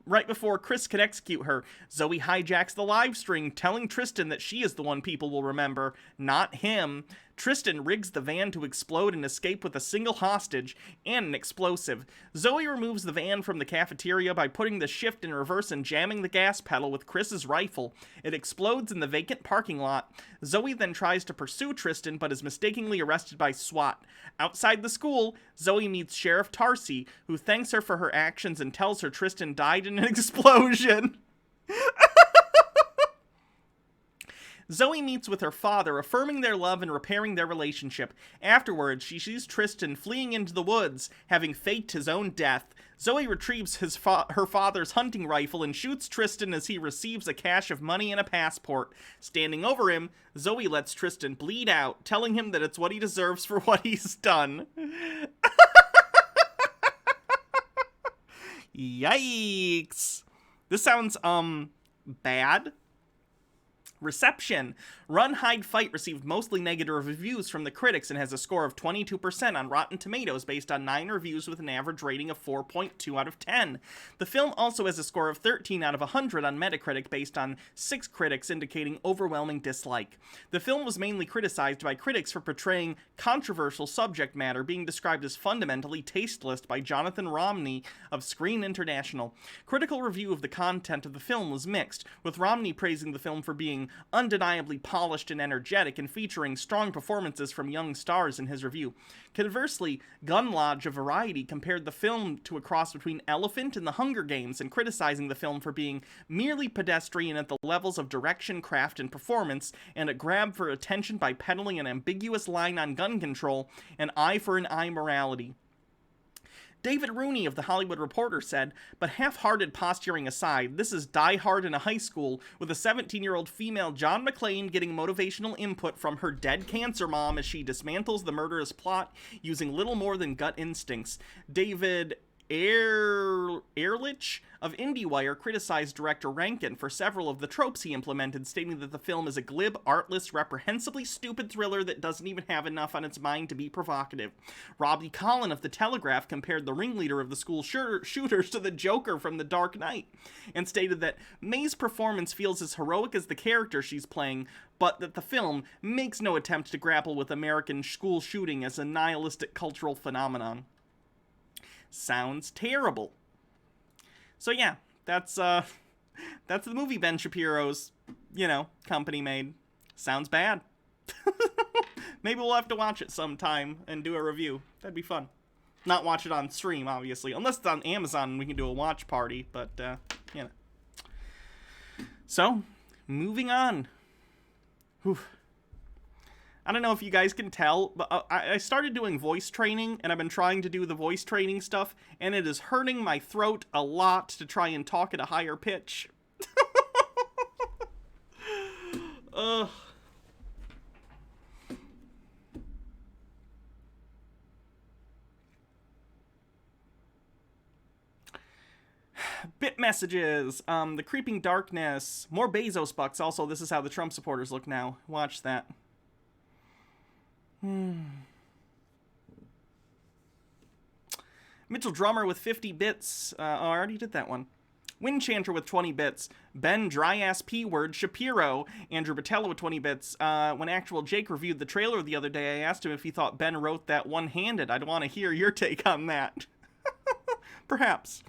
right before Chris can execute her. Zoe hijacks the live stream, telling Tristan that she is the one people will remember, not him. Tristan rigs the van to explode and escape with a single hostage and an explosive. Zoe removes the van from the cafeteria by putting the shift in reverse and jamming the gas pedal with Chris's rifle. It explodes in the vacant parking lot. Zoe then tries to pursue Tristan, but is mistakenly arrested by SWAT. Outside the school, Zoe meets Sheriff Tarsi, who thanks her for her actions and tells her Tristan died in an explosion. Zoe meets with her father, affirming their love and repairing their relationship. Afterwards, she sees Tristan fleeing into the woods, having faked his own death. Zoe retrieves her father's hunting rifle and shoots Tristan as he receives a cache of money and a passport. Standing over him, Zoe lets Tristan bleed out, telling him that it's what he deserves for what he's done. Yikes. This sounds, bad. Reception. Run, Hide, Fight received mostly negative reviews from the critics and has a score of 22% on Rotten Tomatoes based on 9 reviews with an average rating of 4.2 out of 10. The film also has a score of 13 out of 100 on Metacritic based on 6 critics indicating overwhelming dislike. The film was mainly criticized by critics for portraying controversial subject matter, being described as fundamentally tasteless by Jonathan Romney of Screen International. Critical review of the content of the film was mixed, with Romney praising the film for being undeniably polished and energetic and featuring strong performances from young stars in his review. Conversely, Gun Lodge of Variety compared the film to a cross between Elephant and The Hunger Games and criticizing the film for being merely pedestrian at the levels of direction, craft, and performance, and a grab for attention by peddling an ambiguous line on gun control and eye for an eye morality. David Rooney of The Hollywood Reporter said, "But half-hearted posturing aside, this is Die Hard in a high school, with a 17-year-old female John McClane getting motivational input from her dead cancer mom as she dismantles the murderous plot using little more than gut instincts." David Ehrlich of IndieWire criticized director Rankin for several of the tropes he implemented, stating that the film is a glib, artless, reprehensibly stupid thriller that doesn't even have enough on its mind to be provocative. Robbie Collin of The Telegraph compared the ringleader of the school shooters to the Joker from The Dark Knight, and stated that May's performance feels as heroic as the character she's playing, but that the film makes no attempt to grapple with American school shooting as a nihilistic cultural phenomenon. sounds terrible. So yeah, that's the movie Ben Shapiro's, company made. Sounds bad. Maybe we'll have to watch it sometime and do a review. That'd be fun. Not watch it on stream, obviously. Unless it's on Amazon and we can do a watch party, but, So, moving on. Whew. I don't know if you guys can tell, but I started doing voice training, and I've been trying to do the voice training stuff, and it is hurting my throat a lot to try and talk at a higher pitch. Ugh. Bit messages, the creeping darkness, more Bezos bucks. Also, this is how the Trump supporters look now. Watch that. Mitchell Drummer with 50 bits. I already did that one. Windchanter with 20 bits. Ben Dry-Ass P-Word Shapiro. Andrew Batella with 20 bits. When Actual Jake reviewed the trailer the other day, I asked him if he thought Ben wrote that one-handed. I'd want to hear your take on that. Perhaps.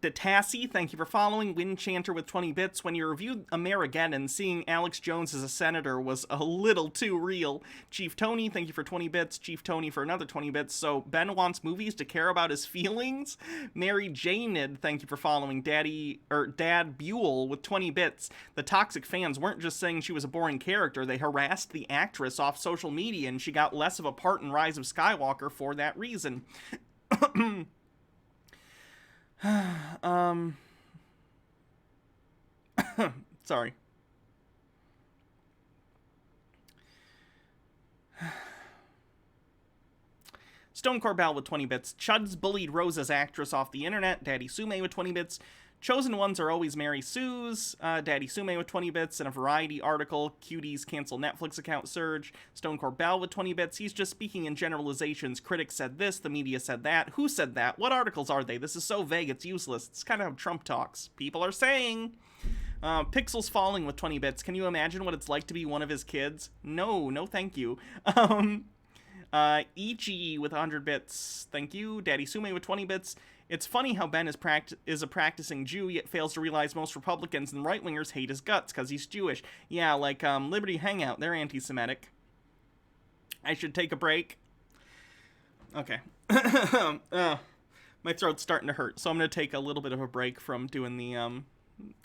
Detassi, thank you for following. Windchanter with 20 bits. When you reviewed Amerigeddon, seeing Alex Jones as a senator was a little too real. Chief Tony, thank you for 20 bits. Chief Tony for another 20 bits. So Ben wants movies to care about his feelings. Mary Janid, thank you for following. Dad Buell with 20 bits. The toxic fans weren't just saying she was a boring character. They harassed the actress off social media, and she got less of a part in Rise of Skywalker for that reason. Sorry. Stone Corbell with 20 bits. Chuds bullied Rosa's actress off the internet. Daddy Sume with 20 bits. Chosen ones are always Mary Sue's. Daddy Sume with 20 bits. And a Variety article. Cuties cancel Netflix account surge. Stone Corbell with 20 bits. He's just speaking in generalizations. Critics said this. The media said that. Who said that? What articles are they? This is so vague. It's useless. It's kind of how Trump talks. People are saying. Pixels Falling with 20 bits. Can you imagine what it's like to be one of his kids? No thank you. Ichi with 100 bits. Thank you. Daddy Sume with 20 bits. It's funny how Ben is a practicing Jew, yet fails to realize most Republicans and right-wingers hate his guts because he's Jewish. Yeah, like Liberty Hangout, they're anti-Semitic. I should take a break. Okay. My throat's starting to hurt, so I'm going to take a little bit of a break from doing the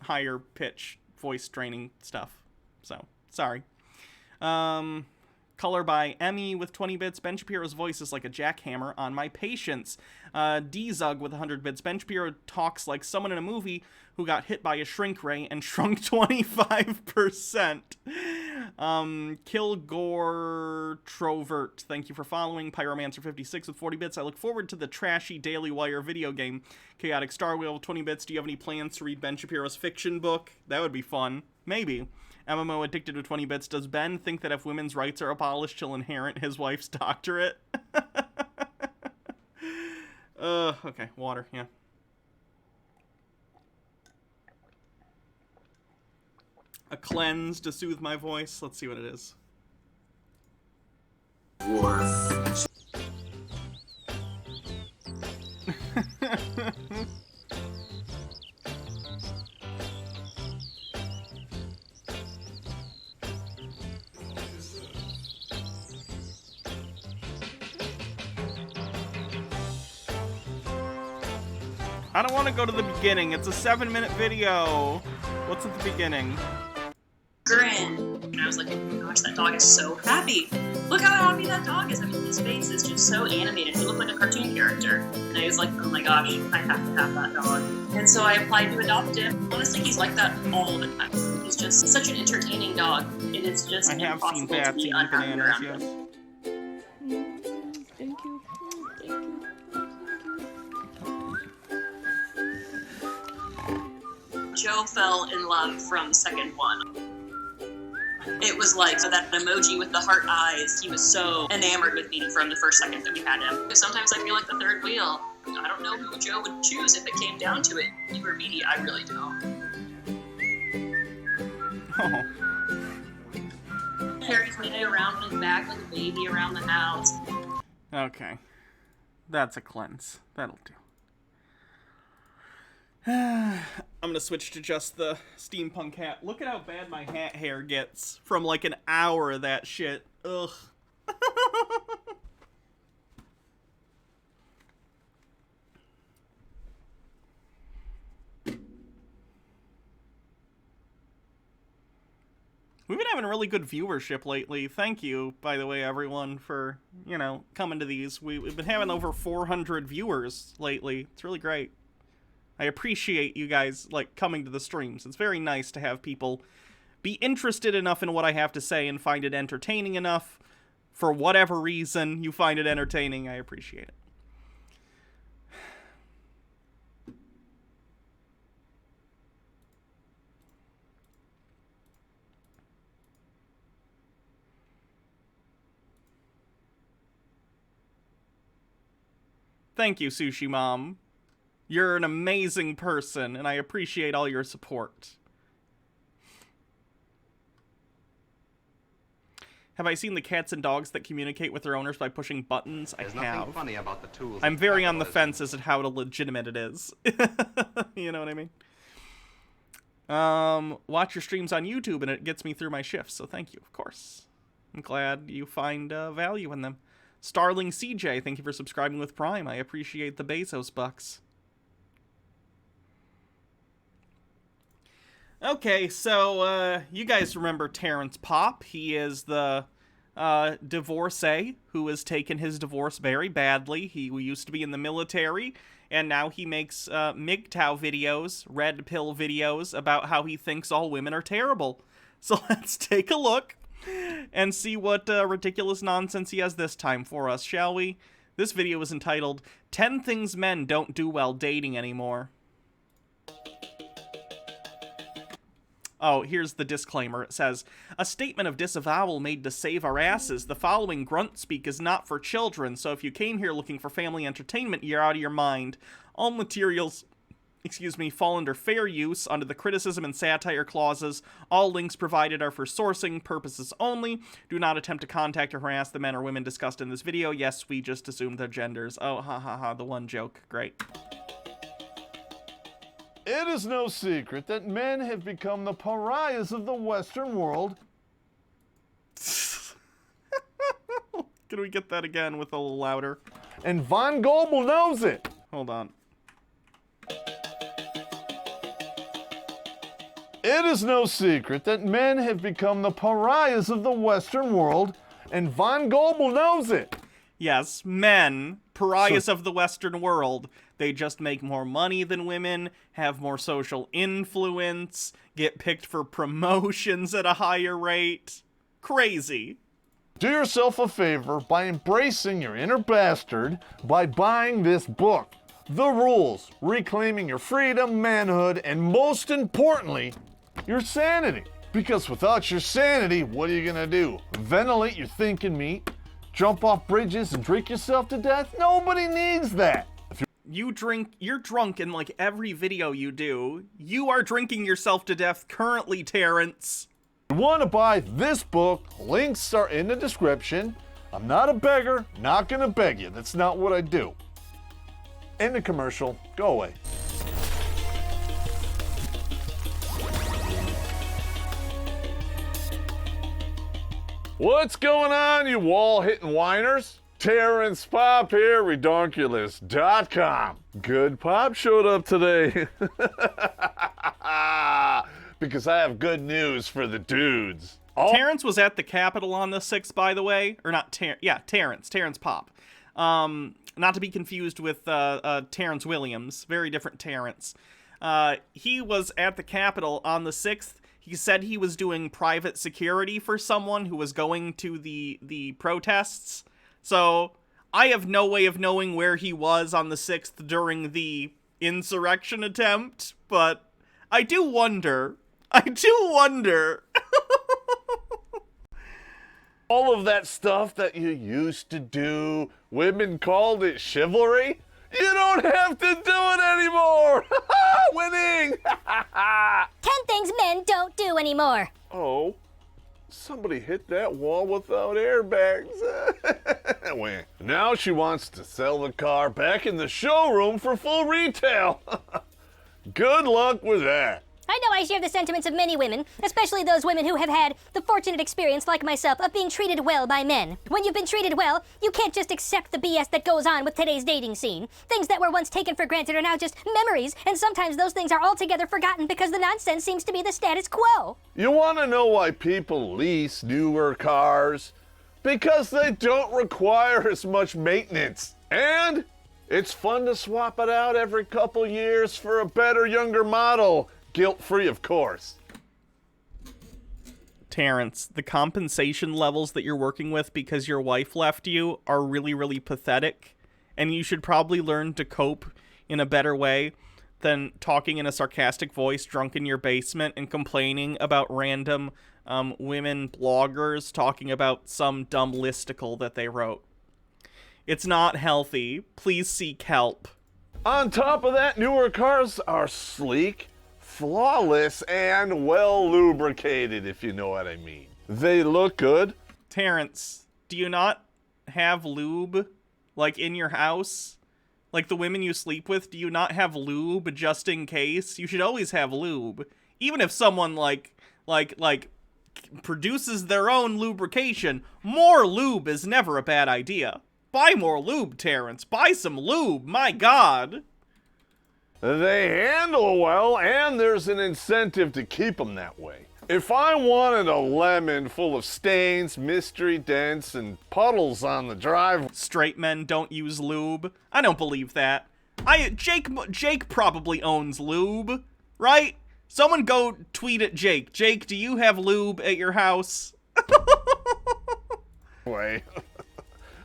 higher pitch voice training stuff. So, sorry. Color by Emmy with 20 bits. Ben Shapiro's voice is like a jackhammer on my patience. D-Zug with 100 bits. Ben Shapiro talks like someone in a movie who got hit by a shrink ray and shrunk 25%. Kilgore Trovert, thank you for following. Pyromancer56 with 40 bits. I look forward to the trashy Daily Wire video game. Chaotic Star Wheel with 20 bits. Do you have any plans to read Ben Shapiro's fiction book? That would be fun. Maybe. MMO Addicted with 20 bits. Does Ben think that if women's rights are abolished, he'll inherit his wife's doctorate? Okay, water, yeah. A cleanse to soothe my voice. Let's see what it is. I don't want to go to the beginning. It's a 7-minute video. What's at the beginning? Grin. And I was like, oh my gosh, that dog is so happy. Look how happy that dog is. I mean, his face is just so animated. He looked like a cartoon character. And I was like, oh my gosh, I have to have that dog. And so I applied to adopt him. Honestly, he's like that all the time. He's just such an entertaining dog. It is just impossible to be unhappy around him. Thank you. Joe fell in love from the second one. It was like that emoji with the heart eyes. He was so enamored with me from the first second that we had him. Sometimes I feel like the third wheel. I don't know who Joe would choose if it came down to it. You or me, I really don't. Oh. Carries me around on his back like a baby around the house. Okay. That's a cleanse. That'll do. I'm gonna switch to just the steampunk hat. Look at how bad my hat hair gets from like an hour of that shit. Ugh. We've been having really good viewership lately. Thank you, by the way, everyone, for, you know, coming to these. We've been having over 400 viewers lately. It's really great. I appreciate you guys, like, coming to the streams. It's very nice to have people be interested enough in what I have to say and find it entertaining enough. For whatever reason you find it entertaining, I appreciate it. Thank you, Sushi Mom. You're an amazing person, and I appreciate all your support. Have I seen the cats and dogs that communicate with their owners by pushing buttons? There's I have. nothing funny about the tools. I'm very on the fence as to how legitimate it is. You know what I mean? Watch your streams on YouTube, and it gets me through my shifts, so thank you, of course. I'm glad you find value in them. Starling CJ, thank you for subscribing with Prime. I appreciate the Bezos bucks. Okay, so, you guys remember Terrence Popp. He is the divorcee who has taken his divorce very badly. He used to be in the military, and now he makes MGTOW videos, red pill videos, about how he thinks all women are terrible. So let's take a look and see what ridiculous nonsense he has this time for us, shall we? This video is entitled, 10 Things Men Don't Do While Dating Anymore. Oh, here's the disclaimer. It says, a statement of disavowal made to save our asses. The following grunt speak is not for children, so if you came here looking for family entertainment, you're out of your mind. All materials, fall under fair use under the criticism and satire clauses. All links provided are for sourcing purposes only. Do not attempt to contact or harass the men or women discussed in this video. Yes, we just assumed their genders. Oh, ha ha ha, the one joke. Great. It is no secret that men have become the pariahs of the Western world. Can we get that again with a little louder? And Von Goebel knows it. Hold on. It is no secret that men have become the pariahs of the Western world, and Von Goebel knows it. Yes, men, pariahs of the Western world. They just make more money than women, have more social influence, get picked for promotions at a higher rate. Crazy. Do yourself a favor by embracing your inner bastard by buying this book. The Rules, Reclaiming Your Freedom, Manhood, and most importantly, your sanity. Because without your sanity, what are you gonna do? Ventilate your thinking meat? Jump off bridges and drink yourself to death? Nobody needs that. You're drunk in like every video you do. You are drinking yourself to death currently, Terrence. If you want to buy this book, links are in the description. I'm not a beggar, not gonna beg you. That's not what I do. End the commercial, go away. What's going on, you wall-hitting whiners? Terrence Popp here, Redonkulous.com. Good Popp showed up today. Because I have good news for the dudes. Terrence was at the Capitol on the 6th, by the way. Or not Terrence Popp. Not to be confused with Terrence Williams. Very different Terrence. He was at the Capitol on the 6th. He said he was doing private security for someone who was going to the protests. So, I have no way of knowing where he was on the 6th during the insurrection attempt, but I do wonder. All of that stuff that you used to do, women called it chivalry. You don't have to do it anymore! Winning! 10 things men don't do anymore. Oh, Somebody hit that wall without airbags. Wait, now she wants to sell the car back in the showroom for full retail. Good luck with that. I know I share the sentiments of many women, especially those women who have had the fortunate experience, like myself, of being treated well by men. When you've been treated well, you can't just accept the BS that goes on with today's dating scene. Things that were once taken for granted are now just memories, and sometimes those things are altogether forgotten because the nonsense seems to be the status quo. You want to know why people lease newer cars? Because they don't require as much maintenance. And it's fun to swap it out every couple years for a better, younger model. Guilt-free, of course. Terrence, the compensation levels that you're working with because your wife left you are really, really pathetic, and you should probably learn to cope in a better way than talking in a sarcastic voice drunk in your basement and complaining about random women bloggers talking about some dumb listicle that they wrote. It's not healthy. Please seek help. On top of that, newer cars are sleek, flawless, and well lubricated, if you know what I mean. They look good. Terrence, do you not have lube, like, in your house? Like the women you sleep with, do you not have lube just in case? You should always have lube. Even if someone, like, produces their own lubrication, more lube is never a bad idea. Buy more lube, Terrence. Buy some lube, my God. They handle well, and there's an incentive to keep them that way. If I wanted a lemon full of stains, mystery dents, and puddles on the driveway... Straight men don't use lube? I don't believe that. Jake probably owns lube, right? Someone go tweet at Jake. Jake, do you have lube at your house? Wait.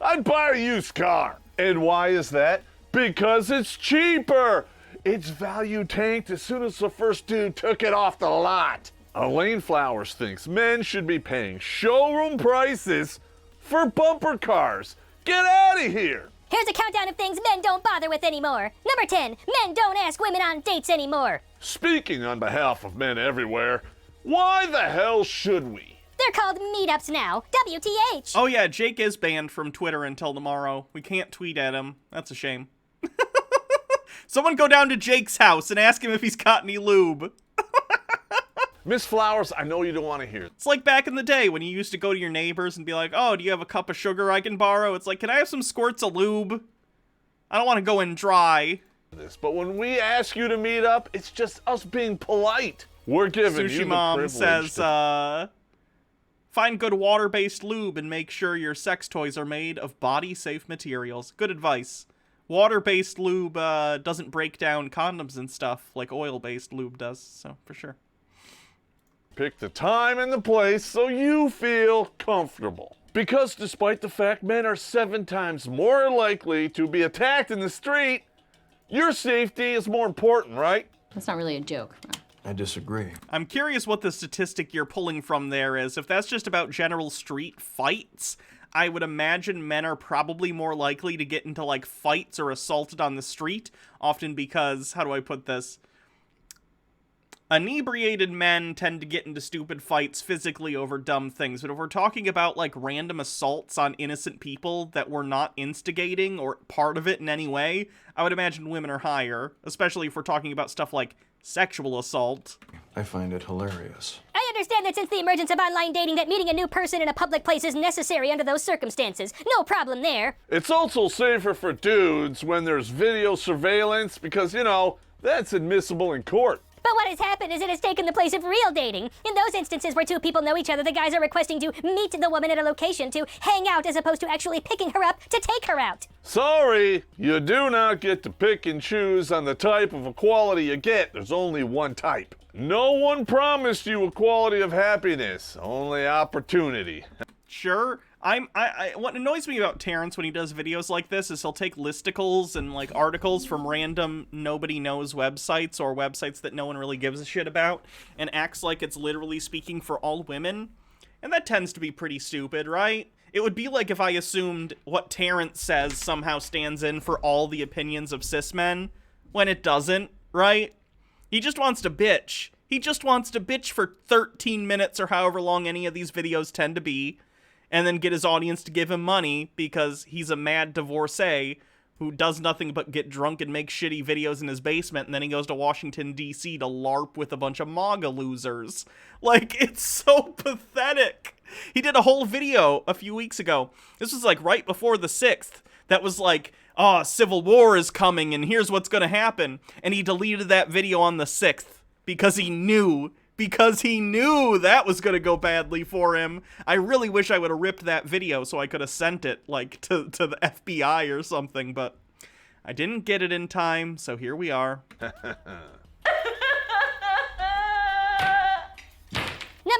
I'd buy a used car. And why is that? Because it's cheaper. It's value tanked as soon as the first dude took it off the lot. Elaine Flowers thinks men should be paying showroom prices for bumper cars. Get out of here. Here's a countdown of things men don't bother with anymore. Number 10, men don't ask women on dates anymore. Speaking on behalf of men everywhere, why the hell should we? They're called meetups now. WTH. Oh yeah, Jake is banned from Twitter until tomorrow. We can't tweet at him. That's a shame. Someone go down to Jake's house and ask him if he's got any lube. Miss Flowers, I know you don't want to hear. It's like back in the day when you used to go to your neighbors and be like, oh, do you have a cup of sugar I can borrow? It's like, can I have some squirts of lube? I don't want to go in dry. But when we ask you to meet up, it's just us being polite. We're giving Sushi you the Mom privilege says, to... find good water-based lube and make sure your sex toys are made of body-safe materials. Good advice. Water-based lube doesn't break down condoms and stuff like oil-based lube does, so for sure. Pick the time and the place so you feel comfortable. Because despite the fact men are 7 times more likely to be attacked in the street, your safety is more important, right? That's not really a joke. I disagree. I'm curious what the statistic you're pulling from there is. If that's just about general street fights, I would imagine men are probably more likely to get into, like, fights or assaulted on the street, often because, how do I put this? Inebriated men tend to get into stupid fights physically over dumb things, but if we're talking about, like, random assaults on innocent people that were not instigating or part of it in any way, I would imagine women are higher, especially if we're talking about stuff like sexual assault. I find it hilarious. I understand that since the emergence of online dating that meeting a new person in a public place is necessary under those circumstances. No problem there. It's also safer for dudes when there's video surveillance because, you know, that's admissible in court. But what has happened is it has taken the place of real dating. In those instances where 2 people know each other, the guys are requesting to meet the woman at a location to hang out as opposed to actually picking her up to take her out. Sorry, you do not get to pick and choose on the type of equality you get. There's only one type. No one promised you equality of happiness, only opportunity. Sure. What annoys me about Terrence when he does videos like this is he'll take listicles and, like, articles from random nobody knows websites or websites that no one really gives a shit about and acts like it's literally speaking for all women. And that tends to be pretty stupid, right? It would be like if I assumed what Terrence says somehow stands in for all the opinions of cis men when it doesn't, right? He just wants to bitch. He just wants to bitch for 13 minutes or however long any of these videos tend to be, and then get his audience to give him money because he's a mad divorcee who does nothing but get drunk and make shitty videos in his basement, and then he goes to Washington, D.C. to LARP with a bunch of MAGA losers. Like, it's so pathetic. He did a whole video a few weeks ago. This was, like, right before the 6th. That was like, oh, civil war is coming, and here's what's gonna happen. And he deleted that video on the 6th because he knew that was going to go badly for him. I really wish I would have ripped that video so I could have sent it, like, to the FBI or something, but I didn't get it in time, so here we are. Number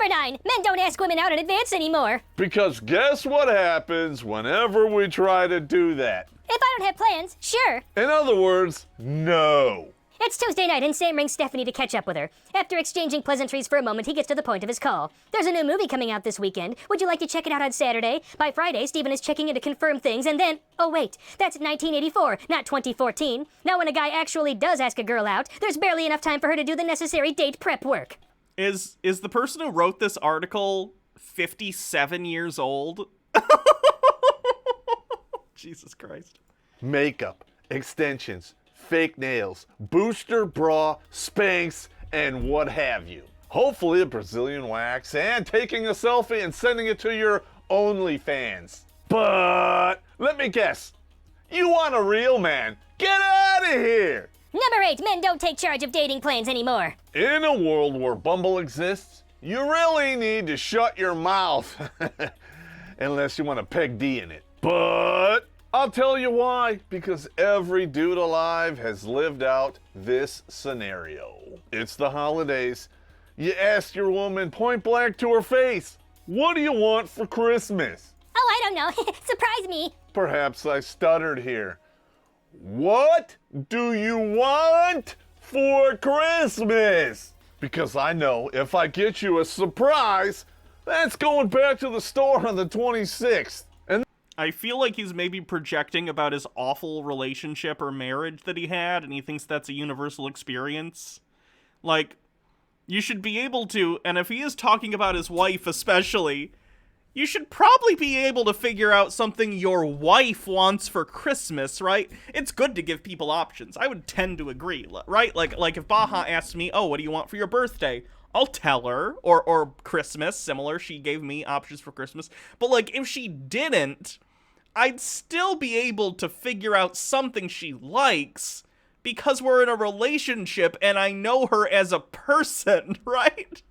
9, men don't ask women out in advance anymore. Because guess what happens whenever we try to do that? If I don't have plans, sure. In other words, no. It's Tuesday night and Sam rings Stephanie to catch up with her. After exchanging pleasantries for a moment, he gets to the point of his call. There's a new movie coming out this weekend. Would you like to check it out on Saturday? By Friday, Steven is checking in to confirm things, and then... Oh wait, that's 1984, not 2014. Now when a guy actually does ask a girl out, there's barely enough time for her to do the necessary date prep work. Is the person who wrote this article 57 years old? Jesus Christ. Makeup, extensions, fake nails, booster bra, Spanx, and what have you. Hopefully a Brazilian wax, and taking a selfie and sending it to your OnlyFans. But let me guess, you want a real man? Get out of here! Number 8, men don't take charge of dating plans anymore. In a world where Bumble exists, you really need to shut your mouth. Unless you want to peg D in it. But I'll tell you why. Because every dude alive has lived out this scenario. It's the holidays. You ask your woman point blank to her face, what do you want for Christmas? Oh, I don't know. Surprise me. Perhaps I stuttered here. What do you want for Christmas? Because I know if I get you a surprise, that's going back to the store on the 26th. And I feel like he's maybe projecting about his awful relationship or marriage that he had, and he thinks that's a universal experience. Like, you should be able to, and if he is talking about his wife especially, you should probably be able to figure out something your wife wants for Christmas, right? It's good to give people options. I would tend to agree, right? Like if Baha asked me, oh, what do you want for your birthday? I'll tell her, or Christmas, similar, she gave me options for Christmas. But like, if she didn't, I'd still be able to figure out something she likes because we're in a relationship and I know her as a person, right?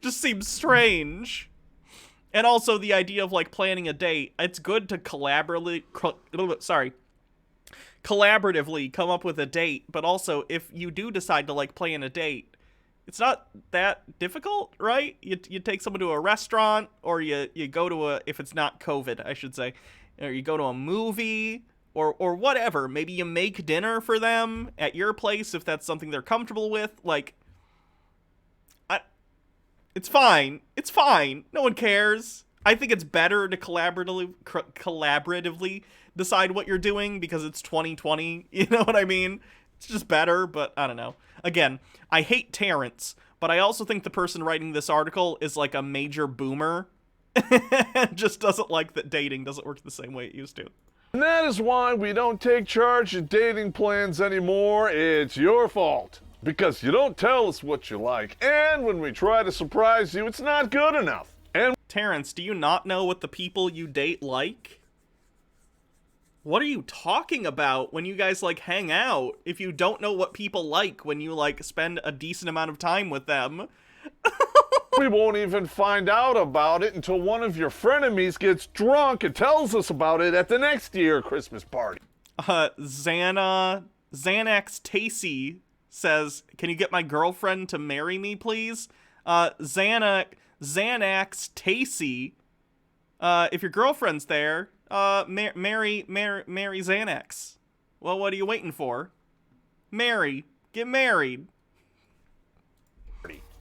Just seems strange. And also the idea of, like, planning a date. It's good to collaboratively come up with a date, but also, if you do decide to, like, plan a date, it's not that difficult, right? You take someone to a restaurant, or you go to if it's not COVID, I should say, or you go to a movie, or whatever. Maybe you make dinner for them at your place if that's something they're comfortable with, like... It's fine. It's fine. No one cares. I think it's better to collaboratively decide what you're doing because it's 2020. You know what I mean? It's just better, but I don't know. Again, I hate Terrence, but I also think the person writing this article is like a major boomer and just doesn't like that dating doesn't work the same way it used to. And that is why we don't take charge of dating plans anymore. It's your fault. Because you don't tell us what you like, and when we try to surprise you, it's not good enough. And Terrence, do you not know what the people you date like? What are you talking about when you guys, like, hang out if you don't know what people like when you, like, spend a decent amount of time with them? We won't even find out about it until one of your frenemies gets drunk and tells us about it at the next year Christmas party. Xanax Tacey says, can you get my girlfriend to marry me, please? Xanax Tacey, if your girlfriend's there, marry Xanax. Well, what are you waiting for? Get married.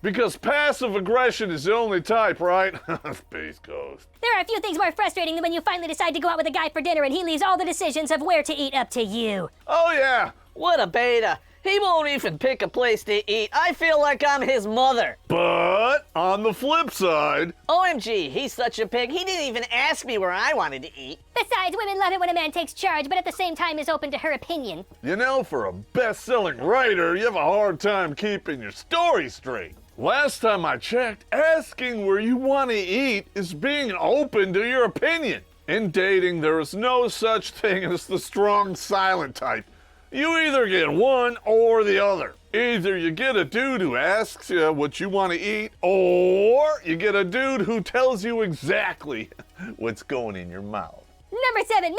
Because passive aggression is the only type, right? Space Ghost. There are a few things more frustrating than when you finally decide to go out with a guy for dinner and he leaves all the decisions of where to eat up to you. Oh yeah. What a beta. He won't even pick a place to eat. I feel like I'm his mother. But on the flip side... OMG, he's such a pig. He didn't even ask me where I wanted to eat. Besides, women love it when a man takes charge, but at the same time is open to her opinion. You know, for a best-selling writer, you have a hard time keeping your story straight. Last time I checked, asking where you want to eat is being open to your opinion. In dating, there is no such thing as the strong silent type. You either get one or the other. Either you get a dude who asks you what you want to eat, or you get a dude who tells you exactly what's going in your mouth. Number 7.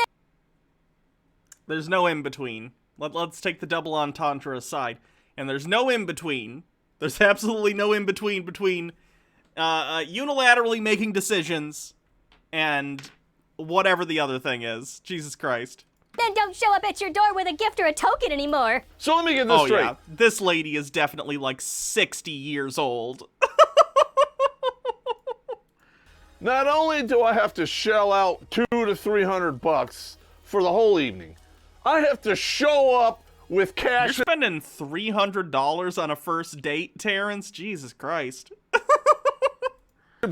There's no in-between. Let's take the double entendre aside. And there's no in-between. There's absolutely no in-between between unilaterally making decisions and whatever the other thing is. Jesus Christ. Then don't show up at your door with a gift or a token anymore. So let me get this straight. Yeah. This lady is definitely like 60 years old. Not only do I have to shell out $200 to $300 for the whole evening, I have to show up with cash. You're spending $300 on a first date, Terrence? Jesus Christ.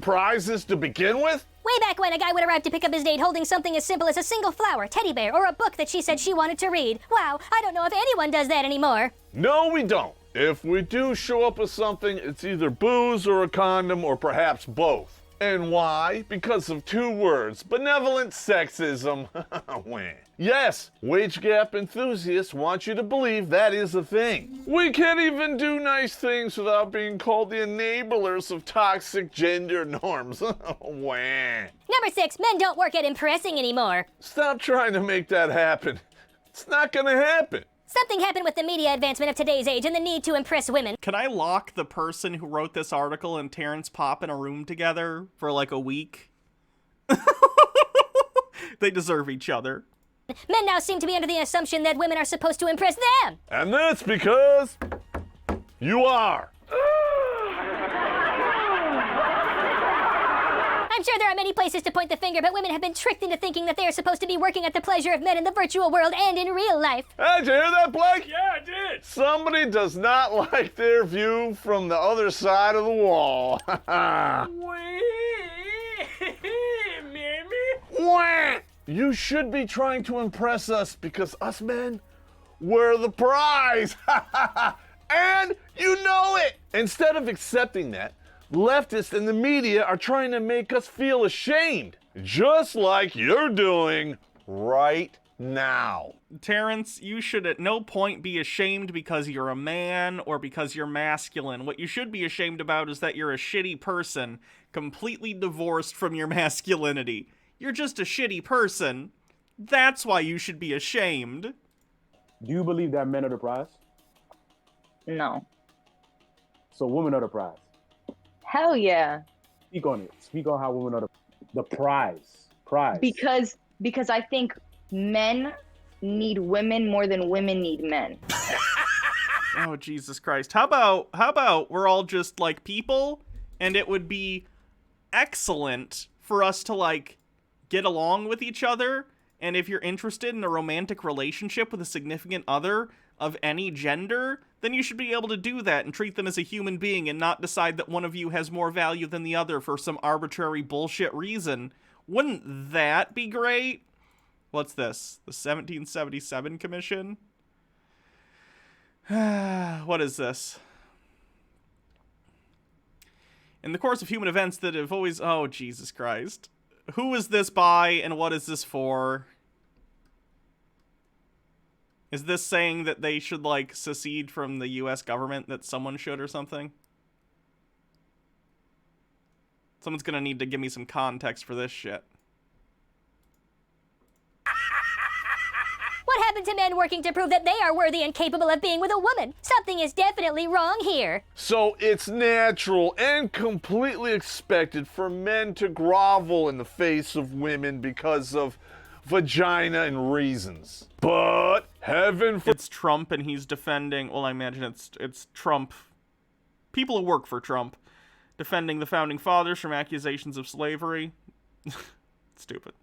Prizes to begin with? Way back when a guy would arrive to pick up his date holding something as simple as a single flower, teddy bear, or a book that she said she wanted to read. Wow, I don't know if anyone does that anymore. No, we don't. If we do show up with something, it's either booze or a condom or perhaps both. And why? Because of 2 words. Benevolent sexism. Yes, wage gap enthusiasts want you to believe that is a thing. We can't even do nice things without being called the enablers of toxic gender norms. Number 6, men don't work at impressing anymore. Stop trying to make that happen. It's not gonna happen. Something happened with the media advancement of today's age and the need to impress women. Can I lock the person who wrote this article and Terrence Popp in a room together for like a week? They deserve each other. Men now seem to be under the assumption that women are supposed to impress them. And that's because you are. I'm sure there are many places to point the finger, but women have been tricked into thinking that they are supposed to be working at the pleasure of men in the virtual world and in real life. Hey, did you hear that, Blake? Yeah, I did. Somebody does not like their view from the other side of the wall. You should be trying to impress us because us men, we're the prize. And you know it. Instead of accepting that, leftists and the media are trying to make us feel ashamed, just like you're doing right now. Terrence, you should at no point be ashamed because you're a man or because you're masculine. What you should be ashamed about is that you're a shitty person, completely divorced from your masculinity. You're just a shitty person. That's why you should be ashamed. Do you believe that men are the prize? No. So women are the prize? Hell yeah. Speak on it. Speak on how women are the prize. Prize. Because I think men need women more than women need men. Oh, Jesus Christ. How about we're all just like people and it would be excellent for us to like get along with each other, and if you're interested in a romantic relationship with a significant other of any gender, then you should be able to do that and treat them as a human being and not decide that one of you has more value than the other for some arbitrary bullshit reason. Wouldn't that be great? What's this? The 1777 Commission? What is this? In the course of human events that have always... Oh, Jesus Christ. Who is this by and what is this for? Is this saying that they should, like, secede from the U.S. government, that someone should or something? Someone's gonna need to give me some context for this shit. What happened to men working to prove that they are worthy and capable of being with a woman? Something is definitely wrong here. So it's natural and completely expected for men to grovel in the face of women because of vagina and reasons. But heaven for... It's Trump and he's defending... Well, I imagine it's Trump. People who work for Trump. Defending the Founding Fathers from accusations of slavery. Stupid.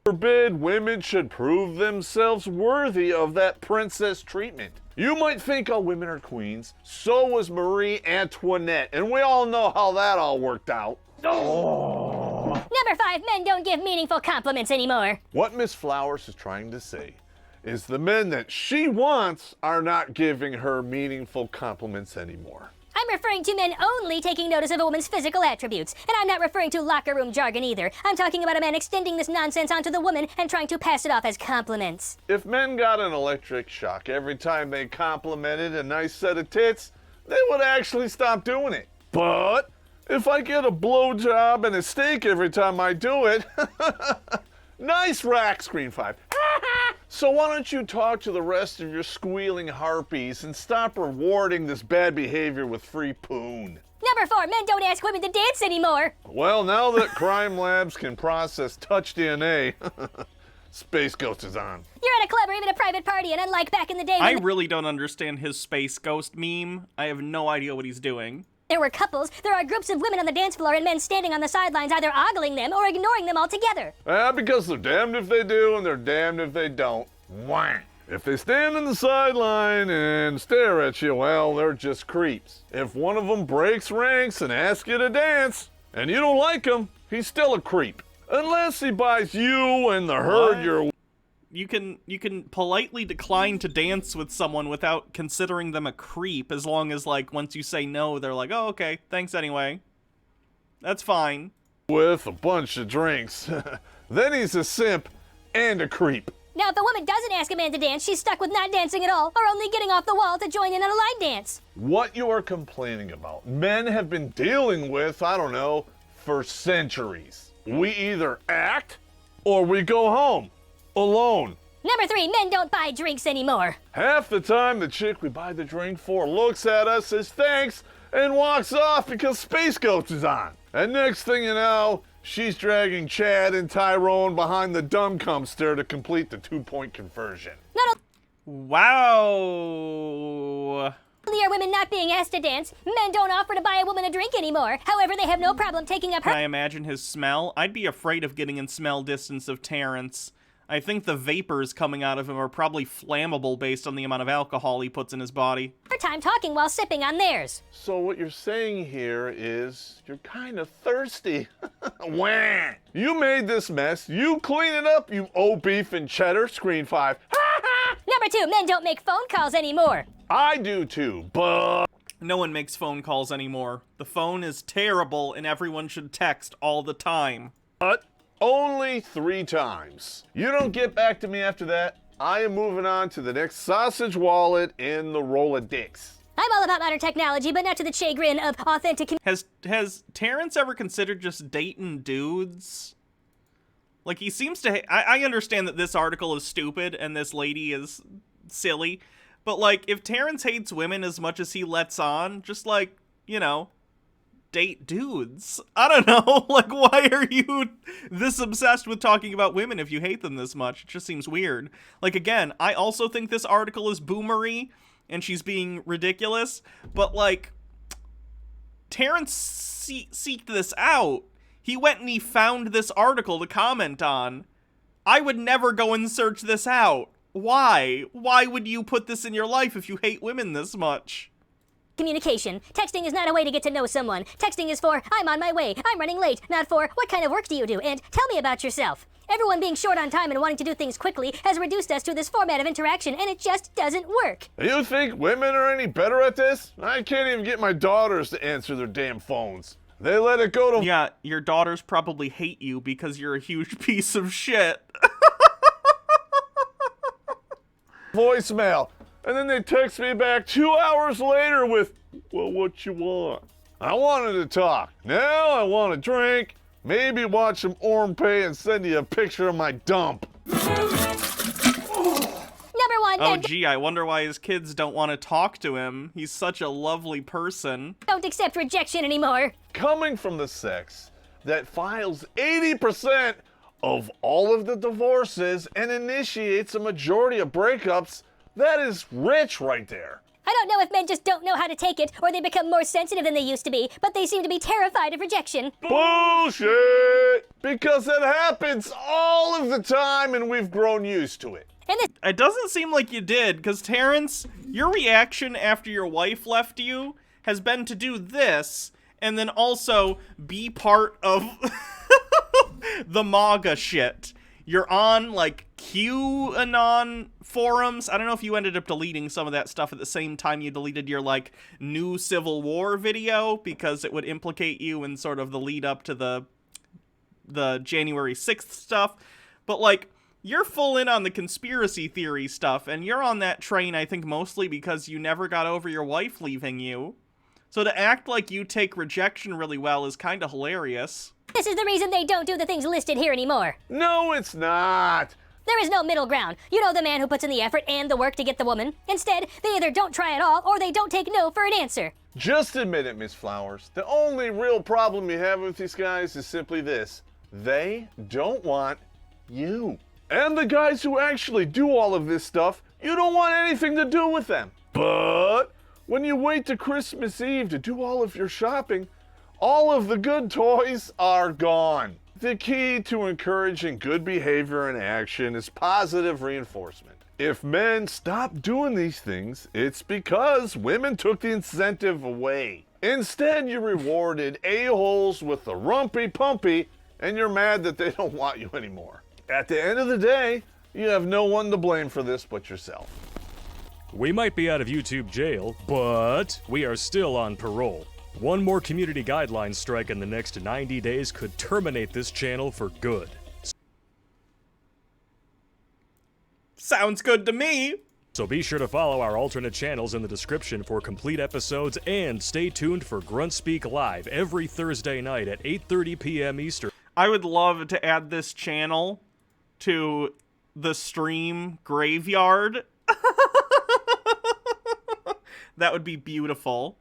Forbid women should prove themselves worthy of that princess treatment. You might think all women are queens. So was Marie Antoinette, and we all know how that all worked out. Oh. Number 5, men don't give meaningful compliments anymore. What Miss Flowers is trying to say is the men that she wants are not giving her meaningful compliments anymore. I'm referring to men only taking notice of a woman's physical attributes. And I'm not referring to locker room jargon either. I'm talking about a man extending this nonsense onto the woman and trying to pass it off as compliments. If men got an electric shock every time they complimented a nice set of tits, they would actually stop doing it. But if I get a blowjob and a steak every time I do it, nice rack, Screen 5. So why don't you talk to the rest of your squealing harpies and stop rewarding this bad behavior with free poon? Number 4, men don't ask women to dance anymore. Well, now that crime labs can process touch DNA, Space Ghost is on. You're at a club or even a private party, and unlike back in the day when I really don't understand his Space Ghost meme. I have no idea what he's doing. there were couples, there are groups of women on the dance floor and men standing on the sidelines either ogling them or ignoring them altogether. Because they're damned if they do and they're damned if they don't. Wah. If they stand on the sideline and stare at you, well, they're just creeps. If one of them breaks ranks and asks you to dance, and you don't like him, he's still a creep. Unless he buys you and the herd you're... You can politely decline to dance with someone without considering them a creep, as long as, like, once you say no, they're like, oh, okay, thanks anyway. That's fine. With a bunch of drinks. Then he's a simp and a creep. Now, if a woman doesn't ask a man to dance, she's stuck with not dancing at all, or only getting off the wall to join in on a line dance. What you are complaining about, men have been dealing with, I don't know, for centuries. We either act, or we go home. Alone. Number 3, men don't buy drinks anymore. Half the time, the chick we buy the drink for looks at us, says thanks, and walks off because Space Ghost is on. And next thing you know, she's dragging Chad and Tyrone behind the dumb dumpster to complete the 2-point conversion. Wow. Only are women not being asked to dance, men don't offer to buy a woman a drink anymore. However, they have no problem taking up her... Can I imagine his smell? I'd be afraid of getting in smell distance of Terrence. I think the vapors coming out of him are probably flammable based on the amount of alcohol he puts in his body. Her time talking while sipping on theirs. So what you're saying here is you're kind of thirsty. Wah! You made this mess. You clean it up, you old beef and cheddar, Screen 5. Number 2, men don't make phone calls anymore. I do too, but... No one makes phone calls anymore. The phone is terrible and everyone should text all the time. But only 3 times. You don't get back to me after that, I am moving on to the next sausage wallet in the Rolodex. I'm all about modern technology, but not to the chagrin of authentic... Has Terrence ever considered just dating dudes? Like, he seems to... I understand that this article is stupid and this lady is silly, but, like, if Terrence hates women as much as he lets on, just, like, you know, date dudes. I don't know. Like, why are you this obsessed with talking about women if you hate them this much? It just seems weird. Like, again, I also think this article is boomery and she's being ridiculous, but, like, Terrence seeked this out. He went and he found this article to comment on. I would never go and search this out. Why? Why would you put this in your life if you hate women this much? Communication. Texting is not a way to get to know someone. Texting is for, I'm on my way, I'm running late, not for, what kind of work do you do, and tell me about yourself. Everyone being short on time and wanting to do things quickly has reduced us to this format of interaction, and it just doesn't work. You think women are any better at this? I can't even get my daughters to answer their damn phones. They let it go to... Yeah, your daughters probably hate you because you're a huge piece of shit. Voicemail. And then they text me back 2 hours later with, well, what you want? I wanted to talk. Now I want to drink, maybe watch some Ormpay and send you a picture of my dump. Number 1, oh, gee, I wonder why his kids don't want to talk to him. He's such a lovely person. Don't accept rejection anymore. Coming from the sex that files 80% of all of the divorces and initiates a majority of breakups, that is rich right there. I don't know if men just don't know how to take it, or they become more sensitive than they used to be, but they seem to be terrified of rejection. Bullshit! Because it happens all of the time and we've grown used to it. It doesn't seem like you did, because Terrence, your reaction after your wife left you has been to do this, and then also be part of the MAGA shit. You're on, like, QAnon forums. I don't know if you ended up deleting some of that stuff at the same time you deleted your, like, new Civil War video, because it would implicate you in sort of the lead up to the January 6th stuff. But, like, you're full in on the conspiracy theory stuff, and you're on that train, I think, mostly because you never got over your wife leaving you. So to act like you take rejection really well is kind of hilarious. This is the reason they don't do the things listed here anymore. No, it's not. There is no middle ground. You know, the man who puts in the effort and the work to get the woman. Instead, they either don't try at all, or they don't take no for an answer. Just admit it, Miss Flowers. The only real problem you have with these guys is simply this. They don't want you. And the guys who actually do all of this stuff, you don't want anything to do with them. But when you wait to Christmas Eve to do all of your shopping, all of the good toys are gone. The key to encouraging good behavior and action is positive reinforcement. If men stop doing these things, it's because women took the incentive away. Instead, you rewarded a-holes with the rumpy-pumpy, and you're mad that they don't want you anymore. At the end of the day, you have no one to blame for this but yourself. We might be out of YouTube jail, but we are still on parole. One more community guidelines strike in the next 90 days could terminate this channel for good. Sounds good to me. So be sure to follow our alternate channels in the description for complete episodes, and stay tuned for Grunt Speak Live every Thursday night at 8:30 p.m. Eastern. I would love to add this channel to the stream graveyard. That would be beautiful.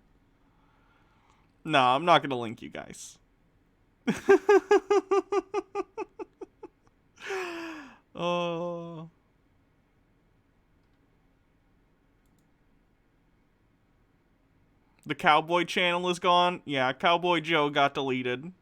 No, I'm not going to link you guys. Oh. The Cowboy channel is gone. Yeah, Cowboy Joe got deleted.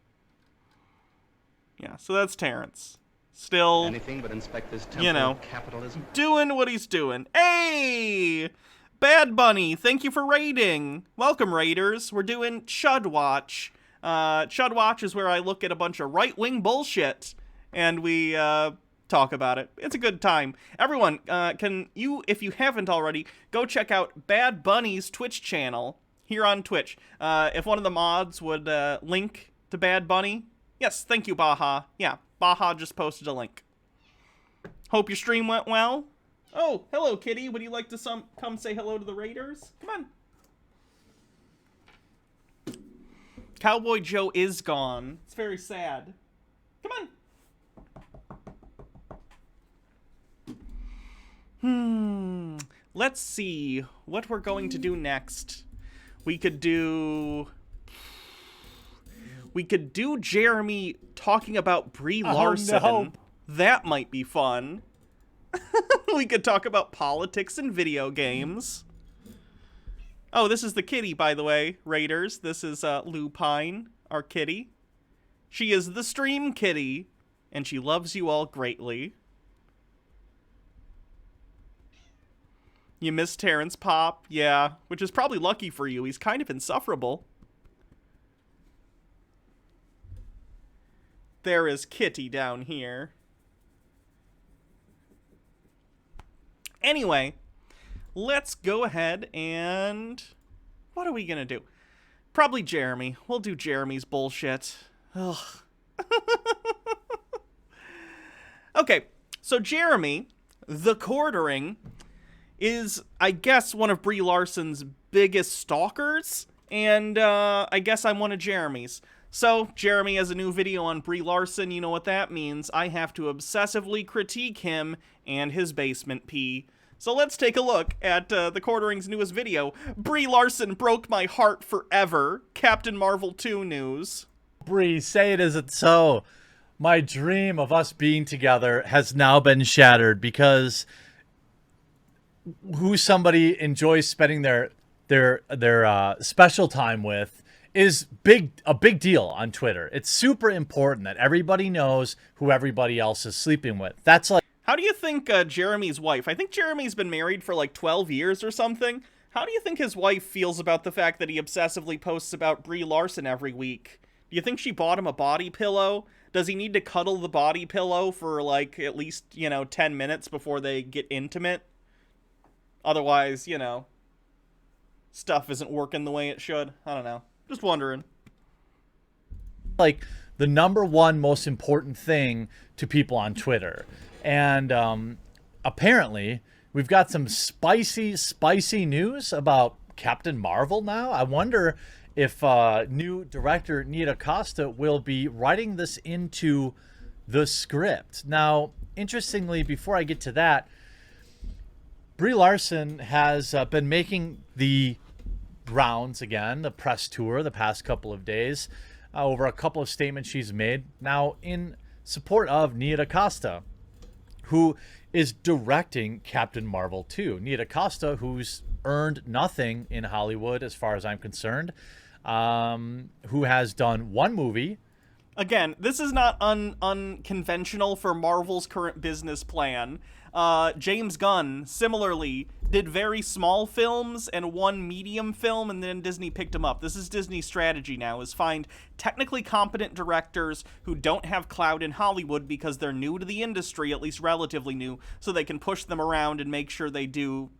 Yeah, so that's Terrence. Still, anything but inspect this temple you know, capitalism. Doing what he's doing. Hey! Bad Bunny, thank you for raiding. Welcome, raiders. We're doing Chud Watch. Chud Watch is where I look at a bunch of right-wing bullshit, and we talk about it. It's a good time. Everyone, can you, if you haven't already, go check out Bad Bunny's Twitch channel here on Twitch. If one of the mods would link to Bad Bunny. Yes, thank you, Baha. Yeah, Baha just posted a link. Hope your stream went well. Oh, hello, kitty. Would you like to come say hello to the raiders? Come on. Cowboy Joe is gone. It's very sad. Come on. Let's see what we're going to do next. We could do Jeremy talking about Brie Larson. No. That might be fun. We could talk about politics and video games. Oh, this is the kitty, by the way, raiders. This is Lupine, our kitty. She is the stream kitty, and she loves you all greatly. You miss Terrence, Popp? Yeah, which is probably lucky for you. He's kind of insufferable. There is Kitty down here. Anyway, let's go ahead and... what are we gonna do? Probably Jeremy. We'll do Jeremy's bullshit. Ugh. Okay, so Jeremy, the quartering, is, I guess, one of Brie Larson's biggest stalkers, and I guess I'm one of Jeremy's. So, Jeremy has a new video on Brie Larson. You know what that means. I have to obsessively critique him and his basement pee. So let's take a look at the Quartering's newest video. Brie Larson broke my heart forever. Captain Marvel 2 news. Brie, say it isn't so. My dream of us being together has now been shattered because who somebody enjoys spending their special time with is a big deal on Twitter. It's super important that everybody knows who everybody else is sleeping with. That's like, how do you think Jeremy's wife, I think Jeremy's been married for like 12 years or something. How do you think his wife feels about the fact that he obsessively posts about Brie Larson every week? Do you think she bought him a body pillow? Does he need to cuddle the body pillow for like at least, 10 minutes before they get intimate? Otherwise, stuff isn't working the way it should. I don't know. Just wondering. Like the number one most important thing to people on Twitter. And apparently we've got some spicy news about Captain Marvel now. I wonder if new director Nia DaCosta will be writing this into the script. Now, interestingly, before I get to that, Brie Larson has been making the rounds again, the press tour, the past couple of days, over a couple of statements she's made now in support of Nia DaCosta, who is directing Captain Marvel 2. Nia DaCosta, who's earned nothing in Hollywood as far as I'm concerned, who has done one movie. Again, this is not unconventional for Marvel's current business plan. James Gunn, similarly, did very small films and one medium film, and then Disney picked him up. This is Disney's strategy now, is find technically competent directors who don't have clout in Hollywood because they're new to the industry, at least relatively new, so they can push them around and make sure they do,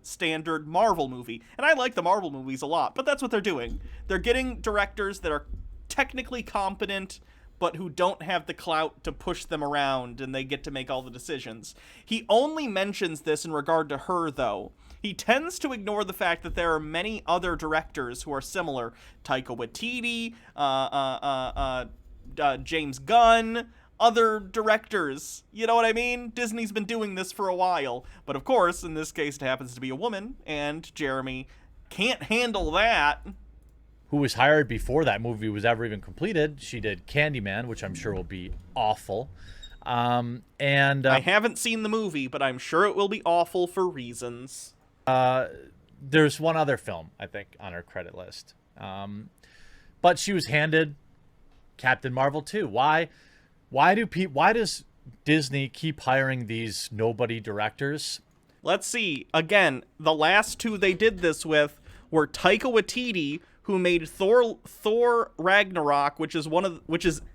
standard Marvel movie. And I like the Marvel movies a lot, but that's what they're doing. They're getting directors that are technically competent, but who don't have the clout to push them around, and they get to make all the decisions. He only mentions this in regard to her, though. He tends to ignore the fact that there are many other directors who are similar. Taika Waititi, James Gunn, other directors. You know what I mean? Disney's been doing this for a while. But of course, in this case, it happens to be a woman, and Jeremy can't handle that. Who was hired before that movie was ever even completed. She did Candyman, which I'm sure will be awful. I haven't seen the movie, but I'm sure it will be awful for reasons. There's one other film, I think, on her credit list. But she was handed Captain Marvel 2. Why does Disney keep hiring these nobody directors? Let's see. Again, the last two they did this with were Taika Waititi, who made Thor Ragnarok, which is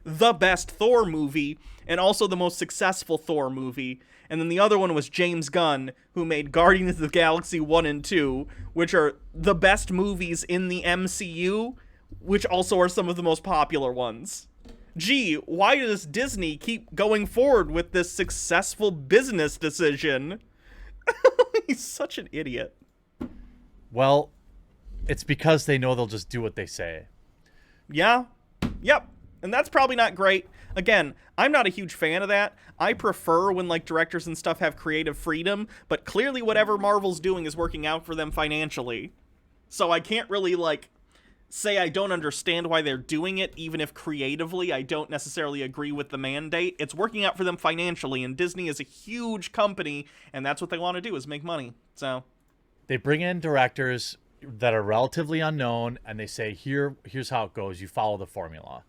the best Thor movie and also the most successful Thor movie. And then the other one was James Gunn, who made Guardians of the Galaxy 1 and 2, which are the best movies in the MCU, which also are some of the most popular ones. Gee, why does Disney keep going forward with this successful business decision? He's such an idiot. Well, it's because they know they'll just do what they say. Yeah. Yep. And that's probably not great. Again, I'm not a huge fan of that. I prefer when directors and stuff have creative freedom, but clearly whatever Marvel's doing is working out for them financially. So I can't really say I don't understand why they're doing it, even if creatively I don't necessarily agree with the mandate. It's working out for them financially, and Disney is a huge company, and that's what they want to do, is make money. So they bring in directors that are relatively unknown, and they say, here's how it goes. You follow the formula.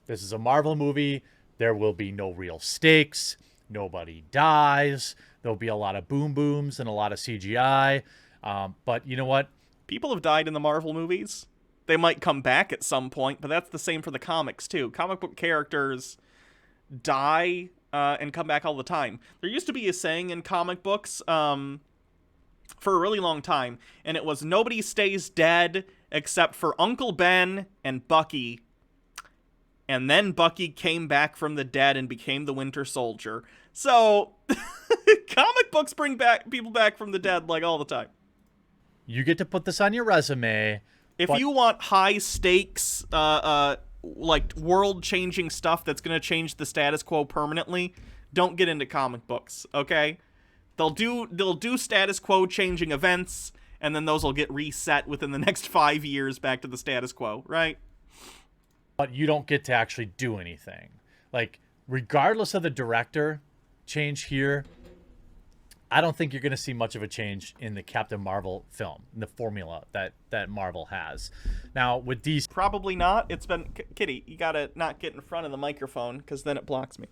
This is a Marvel movie. There will be no real stakes. Nobody dies. There'll be a lot of boom booms and a lot of CGI. But you know what? People have died in the Marvel movies. They might come back at some point, but that's the same for the comics, too. Comic book characters die and come back all the time. There used to be a saying in comic books, for a really long time, and it was nobody stays dead except for Uncle Ben and Bucky. And then Bucky came back from the dead and became the Winter Soldier. So, comic books bring people back from the dead all the time. You get to put this on your resume. If you want high stakes, world-changing stuff that's going to change the status quo permanently, don't get into comic books, okay? They'll do status quo changing events, and then those will get reset within the next 5 years back to the status quo, right? But you don't get to actually do anything. Regardless of the director change here, I don't think you're going to see much of a change in the Captain Marvel film, the formula that Marvel has. Now, with DC... Probably not. It's been... Kitty, you gotta not get in front of the microphone, because then it blocks me.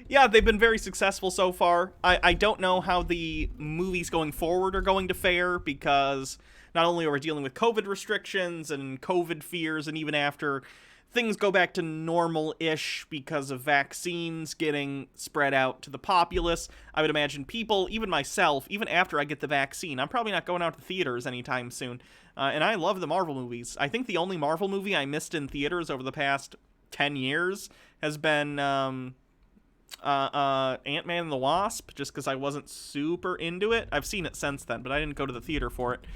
Yeah, they've been very successful so far. I don't know how the movies going forward are going to fare, because not only are we dealing with COVID restrictions and COVID fears, and even after... things go back to normal-ish because of vaccines getting spread out to the populace. I would imagine people, even myself, even after I get the vaccine, I'm probably not going out to theaters anytime soon. And I love the Marvel movies. I think the only Marvel movie I missed in theaters over the past 10 years has been Ant-Man and the Wasp, just because I wasn't super into it. I've seen it since then, but I didn't go to the theater for it.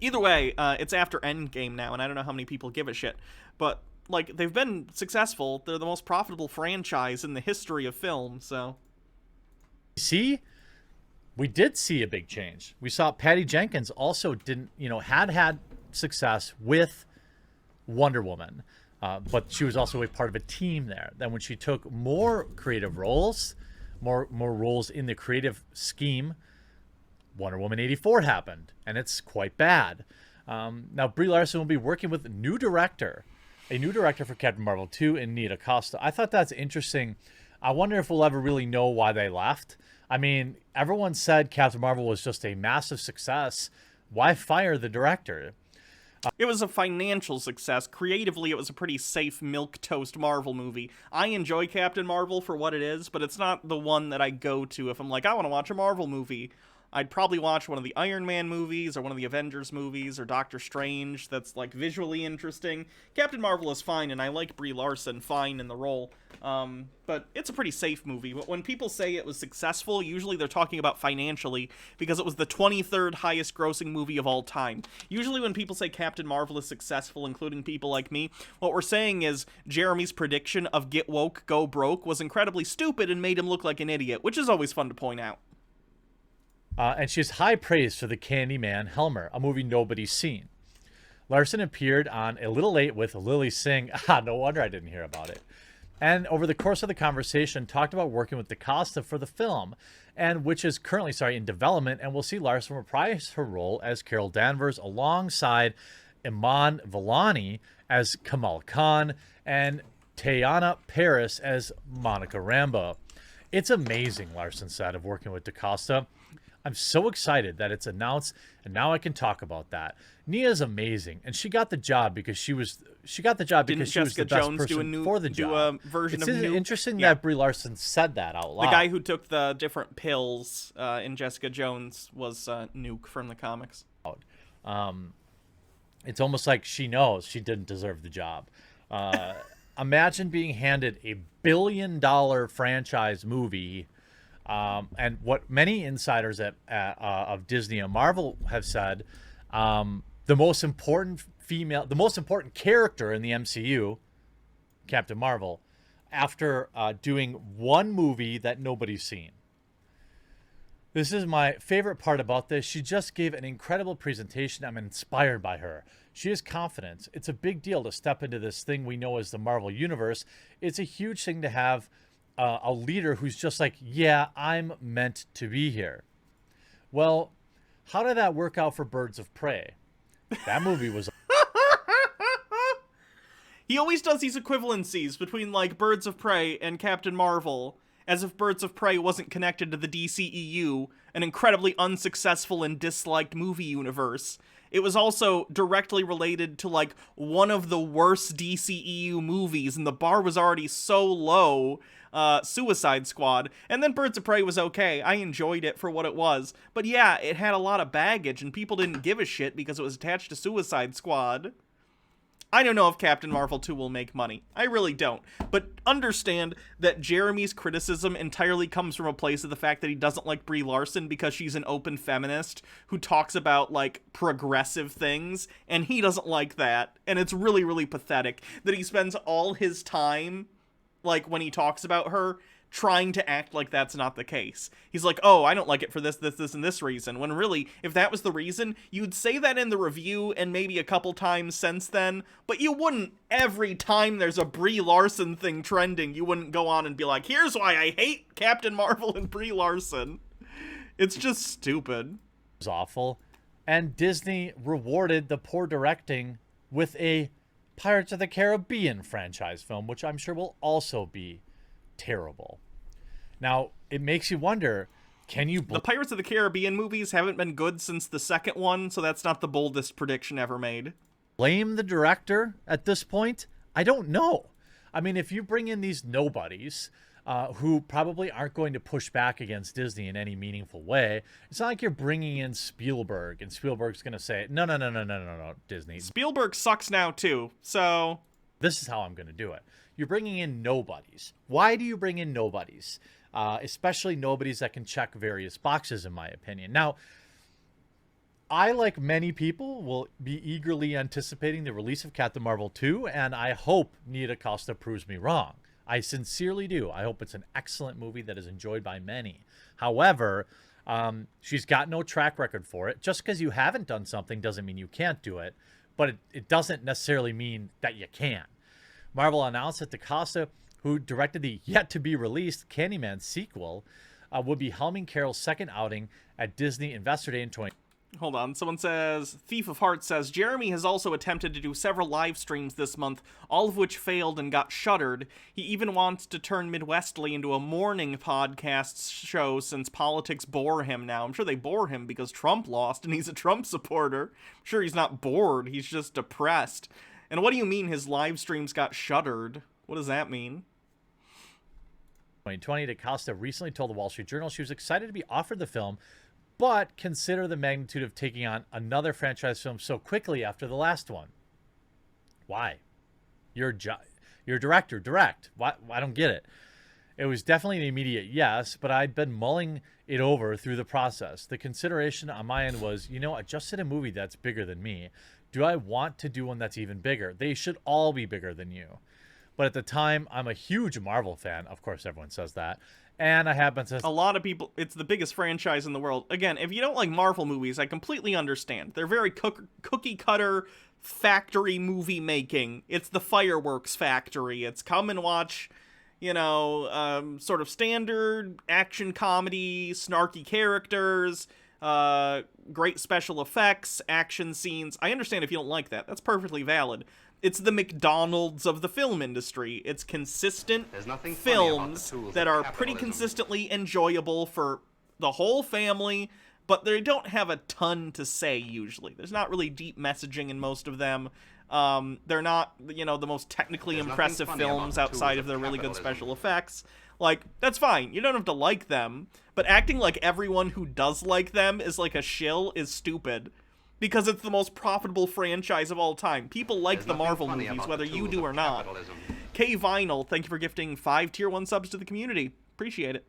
Either way, it's after Endgame now, and I don't know how many people give a shit. But, like, they've been successful. They're the most profitable franchise in the history of film, so... See? We did see a big change. We saw Patty Jenkins also didn't, had success with Wonder Woman. But she was also a part of a team there. Then when she took more creative roles, more roles in the creative scheme, Wonder Woman 84 happened, and it's quite bad. Now, Brie Larson will be working with a new director for Captain Marvel 2 in Nia DaCosta. I thought that's interesting. I wonder if we'll ever really know why they left. I mean, everyone said Captain Marvel was just a massive success. Why fire the director? It was a financial success. Creatively, it was a pretty safe milquetoast Marvel movie. I enjoy Captain Marvel for what it is, but it's not the one that I go to if I'm like, I want to watch a Marvel movie. I'd probably watch one of the Iron Man movies or one of the Avengers movies or Doctor Strange that's, like, visually interesting. Captain Marvel is fine, and I like Brie Larson fine in the role. But it's a pretty safe movie. But when people say it was successful, usually they're talking about financially because it was the 23rd highest grossing movie of all time. Usually when people say Captain Marvel is successful, including people like me, what we're saying is Jeremy's prediction of get woke, go broke was incredibly stupid and made him look like an idiot, which is always fun to point out. And she has high praise for the Candyman Helmer, a movie nobody's seen. Larson appeared on A Little Late with Lily Singh. No wonder I didn't hear about it. And over the course of the conversation, talked about working with DaCosta for the film, and which is currently, in development, and we'll see Larson reprise her role as Carol Danvers alongside Iman Vellani as Kamal Khan and Teyana Paris as Monica Rambeau. It's amazing, Larson said, of working with DaCosta. I'm so excited that it's announced, and now I can talk about that. Nia's amazing, and she got the job because she was the best person for the job. A version it's of Nuke? Interesting that Brie Larson said that out loud. The guy who took the different pills in Jessica Jones was Nuke from the comics. It's almost like she knows she didn't deserve the job. Imagine being handed a $1 billion franchise movie. And what many insiders of Disney and Marvel have said, the most important character in the MCU, Captain Marvel, after doing one movie that nobody's seen. This is my favorite part about this. She just gave an incredible presentation. I'm inspired by her. She is confident. It's a big deal to step into this thing we know as the Marvel Universe. It's a huge thing to have a leader who's just like, yeah, I'm meant to be here. Well, how did that work out for Birds of Prey? That movie was... He always does these equivalencies between, like, Birds of Prey and Captain Marvel, as if Birds of Prey wasn't connected to the DCEU, an incredibly unsuccessful and disliked movie universe. It was also directly related to, like, one of the worst DCEU movies, and the bar was already so low, Suicide Squad. And then Birds of Prey was okay. I enjoyed it for what it was. But yeah, it had a lot of baggage, and people didn't give a shit because it was attached to Suicide Squad. I don't know if Captain Marvel 2 will make money. I really don't. But understand that Jeremy's criticism entirely comes from a place of the fact that he doesn't like Brie Larson because she's an open feminist who talks about, like, progressive things, and he doesn't like that. And it's really, really pathetic that he spends all his time, like, when he talks about her, trying to act like that's not the case. He's like, oh, I don't like it for this, and this reason. When really, if that was the reason, you'd say that in the review and maybe a couple times since then, but you wouldn't every time there's a Brie Larson thing trending, you wouldn't go on and be like, here's why I hate Captain Marvel and Brie Larson. It's just stupid. It was awful. And Disney rewarded the poor directing with a Pirates of the Caribbean franchise film, which I'm sure will also be terrible. Now, it makes you wonder, can you... The Pirates of the Caribbean movies haven't been good since the second one, so that's not the boldest prediction ever made. Blame the director at this point? I don't know. I mean, if you bring in these nobodies who probably aren't going to push back against Disney in any meaningful way, it's not like you're bringing in Spielberg, and Spielberg's going to say, no, Disney. Spielberg sucks now, too, so... This is how I'm going to do it. You're bringing in nobodies. Why do you bring in nobodies? Especially nobodies that can check various boxes, in my opinion. Now, I, like many people, will be eagerly anticipating the release of Captain Marvel 2, and I hope Nia DaCosta proves me wrong. I sincerely do. I hope it's an excellent movie that is enjoyed by many. However, she's got no track record for it. Just because you haven't done something doesn't mean you can't do it, but it doesn't necessarily mean that you can. Marvel announced that DaCosta, who directed the yet-to-be-released Candyman sequel, would be helming Carol's second outing at Disney Investor Day in 20... Hold on. Someone says, Thief of Hearts says, Jeremy has also attempted to do several live streams this month, all of which failed and got shuttered. He even wants to turn Midwestly into a morning podcast show since politics bore him now. I'm sure they bore him because Trump lost and he's a Trump supporter. I'm sure he's not bored. He's just depressed. And what do you mean his live streams got shuttered? What does that mean? 2020, DaCosta recently told the Wall Street Journal she was excited to be offered the film, but consider the magnitude of taking on another franchise film so quickly after the last one. Why? You're a director. Direct. Why? I don't get it. It was definitely an immediate yes, but I'd been mulling it over through the process. The consideration on my end was, I just did a movie that's bigger than me. Do I want to do one that's even bigger? They should all be bigger than you. But at the time, I'm a huge Marvel fan. Of course, everyone says that. And I have been since... A lot of people... It's the biggest franchise in the world. Again, if you don't like Marvel movies, I completely understand. They're very cookie-cutter factory movie making. It's the fireworks factory. It's come and watch, sort of standard action comedy, snarky characters, great special effects, action scenes. I understand if you don't like that. That's perfectly valid. It's the McDonald's of the film industry. It's consistent films that are pretty consistently enjoyable for the whole family, but they don't have a ton to say usually. There's not really deep messaging in most of them. They're not, the most technically impressive films outside of their really good special effects. Like, that's fine. You don't have to like them, but acting like everyone who does like them is like a shill is stupid. Because it's the most profitable franchise of all time. People like the Marvel movies, whether you do or not. K Vinyl, thank you for gifting 5 Tier 1 subs to the community. Appreciate it.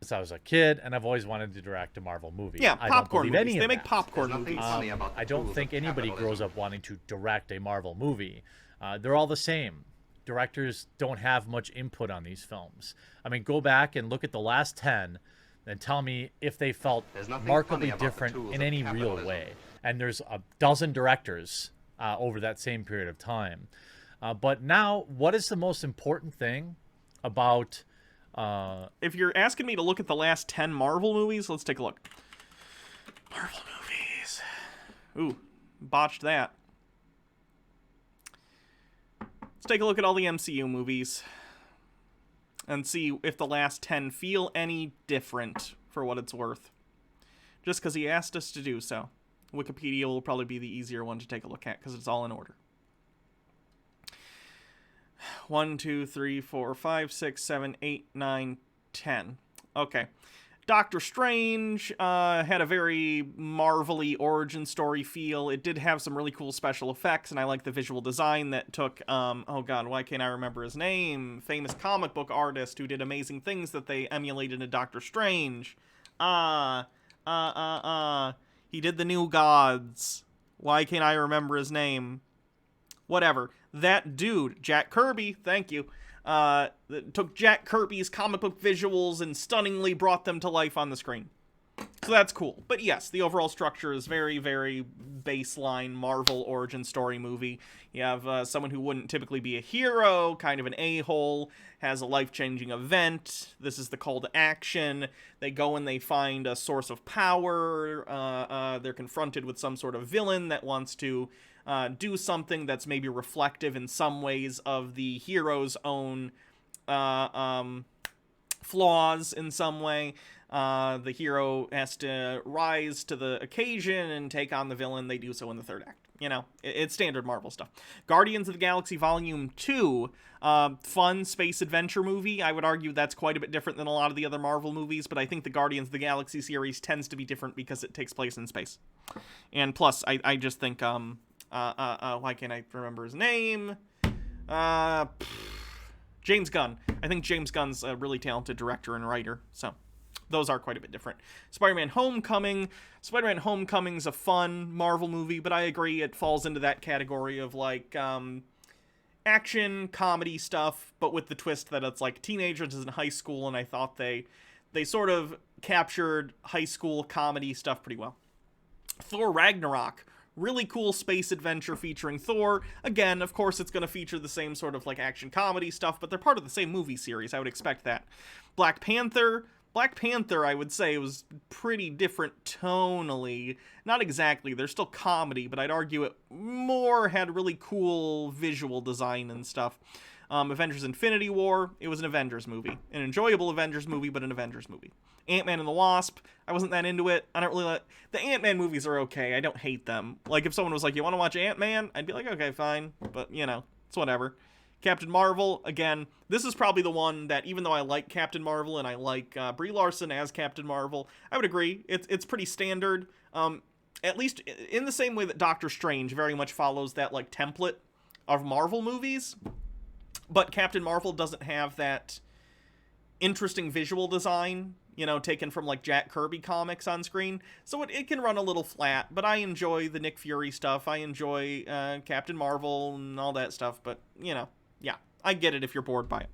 Since I was a kid, and I've always wanted to direct a Marvel movie. Yeah, popcorn movies. They make that. popcorn movies. I don't think anybody grows up wanting to direct a Marvel movie. They're all the same. Directors don't have much input on these films. I mean, go back and look at the last 10 and tell me if they felt markedly different in any real way. And there's a dozen directors over that same period of time. But now, what is the most important thing about... If you're asking me to look at the last 10 Marvel movies, let's take a look. Marvel movies. Ooh, botched that. Let's take a look at all the MCU movies and see if the last 10 feel any different, for what it's worth. Just because he asked us to do so. Wikipedia will probably be the easier one to take a look at, because it's all in order. 1, 2, 3, 4, 5, 6, 7, 8, 9, 10. Okay. Doctor Strange had a very Marvel-y origin story feel. It did have some really cool special effects, and I like the visual design that took, oh god, why can't I remember his name? Famous comic book artist who did amazing things that they emulated in Doctor Strange. He did the New Gods. Why can't I remember his name? Whatever. that dude, Jack Kirby, thank you, took Jack Kirby's comic book visuals and stunningly brought them to life on the screen. So that's cool. But yes, the overall structure is very, very baseline Marvel origin story movie. You have someone who wouldn't typically be a hero, kind of an a-hole, has a life-changing event. This is the call to action. They go and they find a source of power. They're confronted with some sort of villain that wants to do something that's maybe reflective in some ways of the hero's own flaws in some way. The hero has to rise to the occasion and take on the villain. They do so in the third act. You know, it's standard Marvel stuff. Guardians of the Galaxy Volume 2, fun space adventure movie. I would argue that's quite a bit different than a lot of the other Marvel movies, but I think the Guardians of the Galaxy series tends to be different because it takes place in space. And plus, I just think, why can't I remember his name? James Gunn. I think James Gunn's a really talented director and writer, so those are quite a bit different. Spider-Man Homecoming. Spider-Man Homecoming's a fun Marvel movie, but I agree it falls into that category of, like, action, comedy stuff, but with the twist that it's, like, teenagers in high school, and I thought they sort of captured high school comedy stuff pretty well. Thor Ragnarok. Really cool space adventure featuring Thor. Again, of course, it's going to feature the same sort of, like, action comedy stuff, but they're part of the same movie series. I would expect that. Black Panther, I would say, was pretty different tonally. Not exactly. They're still comedy, but I'd argue it more had really cool visual design and stuff. Avengers Infinity War, it was an Avengers movie. An enjoyable Avengers movie, but an Avengers movie. Ant-Man and the Wasp, I wasn't that into it. I don't really like... The Ant-Man movies are okay. I don't hate them. Like, if someone was like, you want to watch Ant-Man? I'd be like, okay, fine. But, you know, it's whatever. Captain Marvel, again, this is probably the one that, even though I like Captain Marvel and I like Brie Larson as Captain Marvel, I would agree. It's pretty standard. At least in the same way that Doctor Strange very much follows that, like, template of Marvel movies. But Captain Marvel doesn't have that interesting visual design, you know, taken from, like, Jack Kirby comics on screen. So it can run a little flat, but I enjoy the Nick Fury stuff. I enjoy Captain Marvel and all that stuff, but, you know, yeah, I get it if you're bored by it.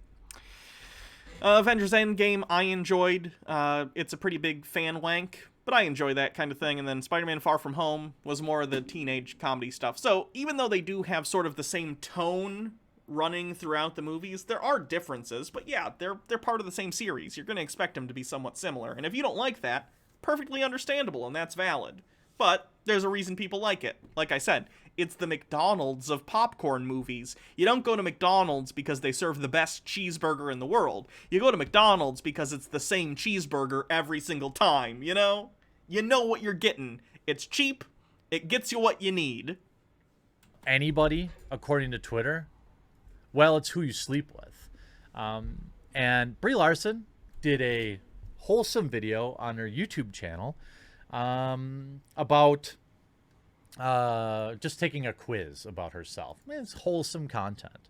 Avengers Endgame, I enjoyed. It's a pretty big fan wank, but I enjoy that kind of thing. And then Spider-Man Far From Home was more of the teenage comedy stuff. So even though they do have sort of the same tone running throughout the movies, there are differences, but yeah, they're part of the same series. You're going to expect them to be somewhat similar, and if you don't like that, perfectly understandable, and that's valid. But there's a reason people like it. Like I said, it's the McDonald's of popcorn movies. You don't go to McDonald's because they serve the best cheeseburger in the world. You go to McDonald's because it's the same cheeseburger every single time, you know? You know what you're getting. It's cheap, it gets you what you need. Anybody, according to Twitter, well, it's who you sleep with. And Brie Larson did a wholesome video on her YouTube channel about just taking a quiz about herself. It's wholesome content.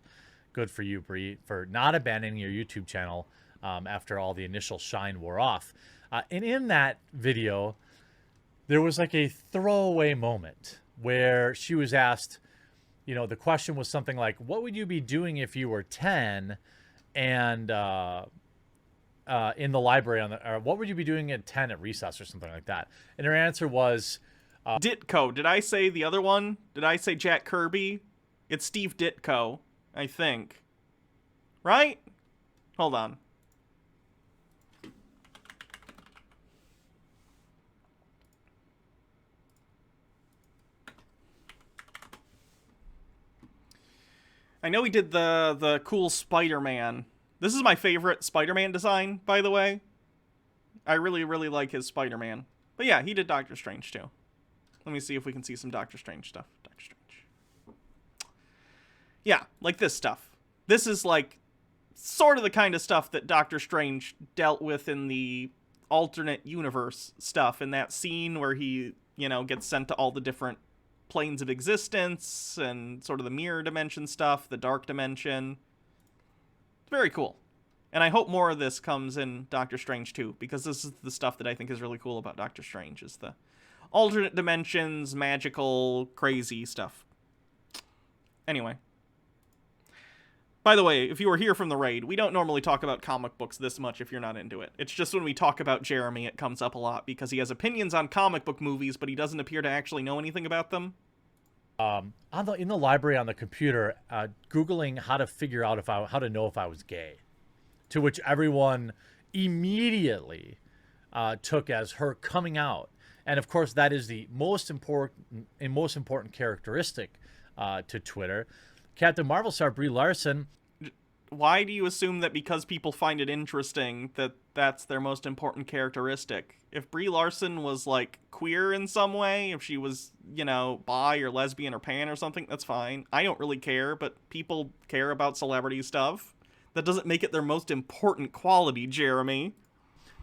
Good for you, Brie, for not abandoning your YouTube channel after all the initial shine wore off. And in that video, there was like a throwaway moment where she was asked, you know, the question was something like, what would you be doing if you were 10 and in the library or what would you be doing at 10 at recess or something like that? And her answer was Ditko. Did I say the other one? Did I say Jack Kirby? It's Steve Ditko, I think. Right? Hold on. I know he did the cool Spider-Man. This is my favorite Spider-Man design, by the way. I really, really like his Spider-Man. But yeah, he did Doctor Strange, too. Let me see if we can see some Doctor Strange stuff. Doctor Strange. Yeah, like this stuff. This is, like, sort of the kind of stuff that Doctor Strange dealt with in the alternate universe stuff. In that scene where he, you know, gets sent to all the different planes of existence and sort of the mirror dimension stuff, the dark dimension. It's very cool. And I hope more of this comes in Doctor Strange too, because this is the stuff that I think is really cool about Doctor Strange, is the alternate dimensions, magical, crazy stuff. Anyway, By the way, if you were here from the raid, we don't normally talk about comic books this much if you're not into it. It's just when we talk about Jeremy, it comes up a lot because he has opinions on comic book movies, but he doesn't appear to actually know anything about them. In the library on the computer, Googling how to figure out how to know if I was gay, to which everyone immediately took as her coming out. And of course, that is the most important characteristic to Twitter. Captain Marvel star Brie Larson. Why do you assume that because people find it interesting that that's their most important characteristic? If Brie Larson was, like, queer in some way, if she was, you know, bi or lesbian or pan or something, that's fine. I don't really care, but people care about celebrity stuff. That doesn't make it their most important quality, Jeremy.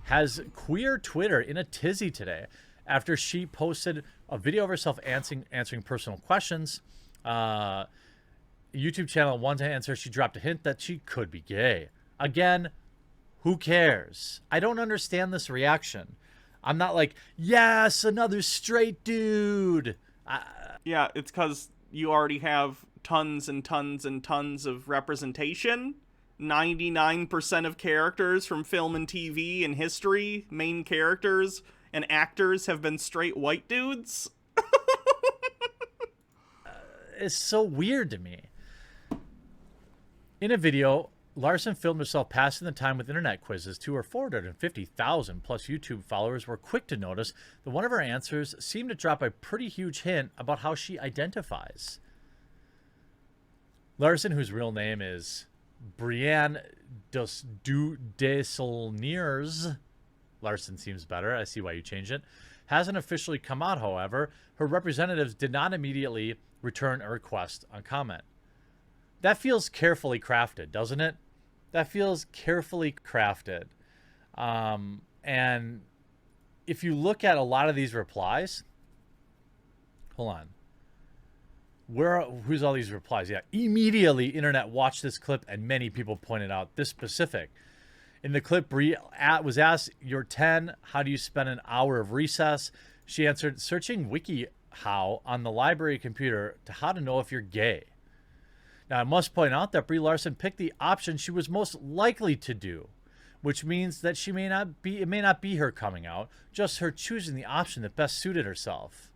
Has queer Twitter in a tizzy today after she posted a video of herself answering personal questions. YouTube channel wanted to answer. She dropped a hint that she could be gay. Again, who cares? I don't understand this reaction. I'm not like, yes, another straight dude. Yeah, it's because you already have tons and tons and tons of representation. 99% of characters from film and TV and history, main characters and actors, have been straight white dudes. It's so weird to me. In a video, Larson filmed herself passing the time with internet quizzes to her 450,000 plus YouTube followers were quick to notice that one of her answers seemed to drop a pretty huge hint about how she identifies. Larson, whose real name is Brienne Desaulniers, Larson seems better, I see why you changed it, hasn't officially come out, however. Her representatives did not immediately return a request on comment. That feels carefully crafted, doesn't it? That feels carefully crafted. And if you look at a lot of these replies, hold on. Who's all these replies? Yeah, immediately internet watched this clip and many people pointed out this specific. In the clip, Brie was asked, "You're 10. How do you spend an hour of recess?" She answered, "Searching WikiHow on the library computer to how to know if you're gay." Now, I must point out that Brie Larson picked the option she was most likely to do, which means that it may not be her coming out, just her choosing the option that best suited herself.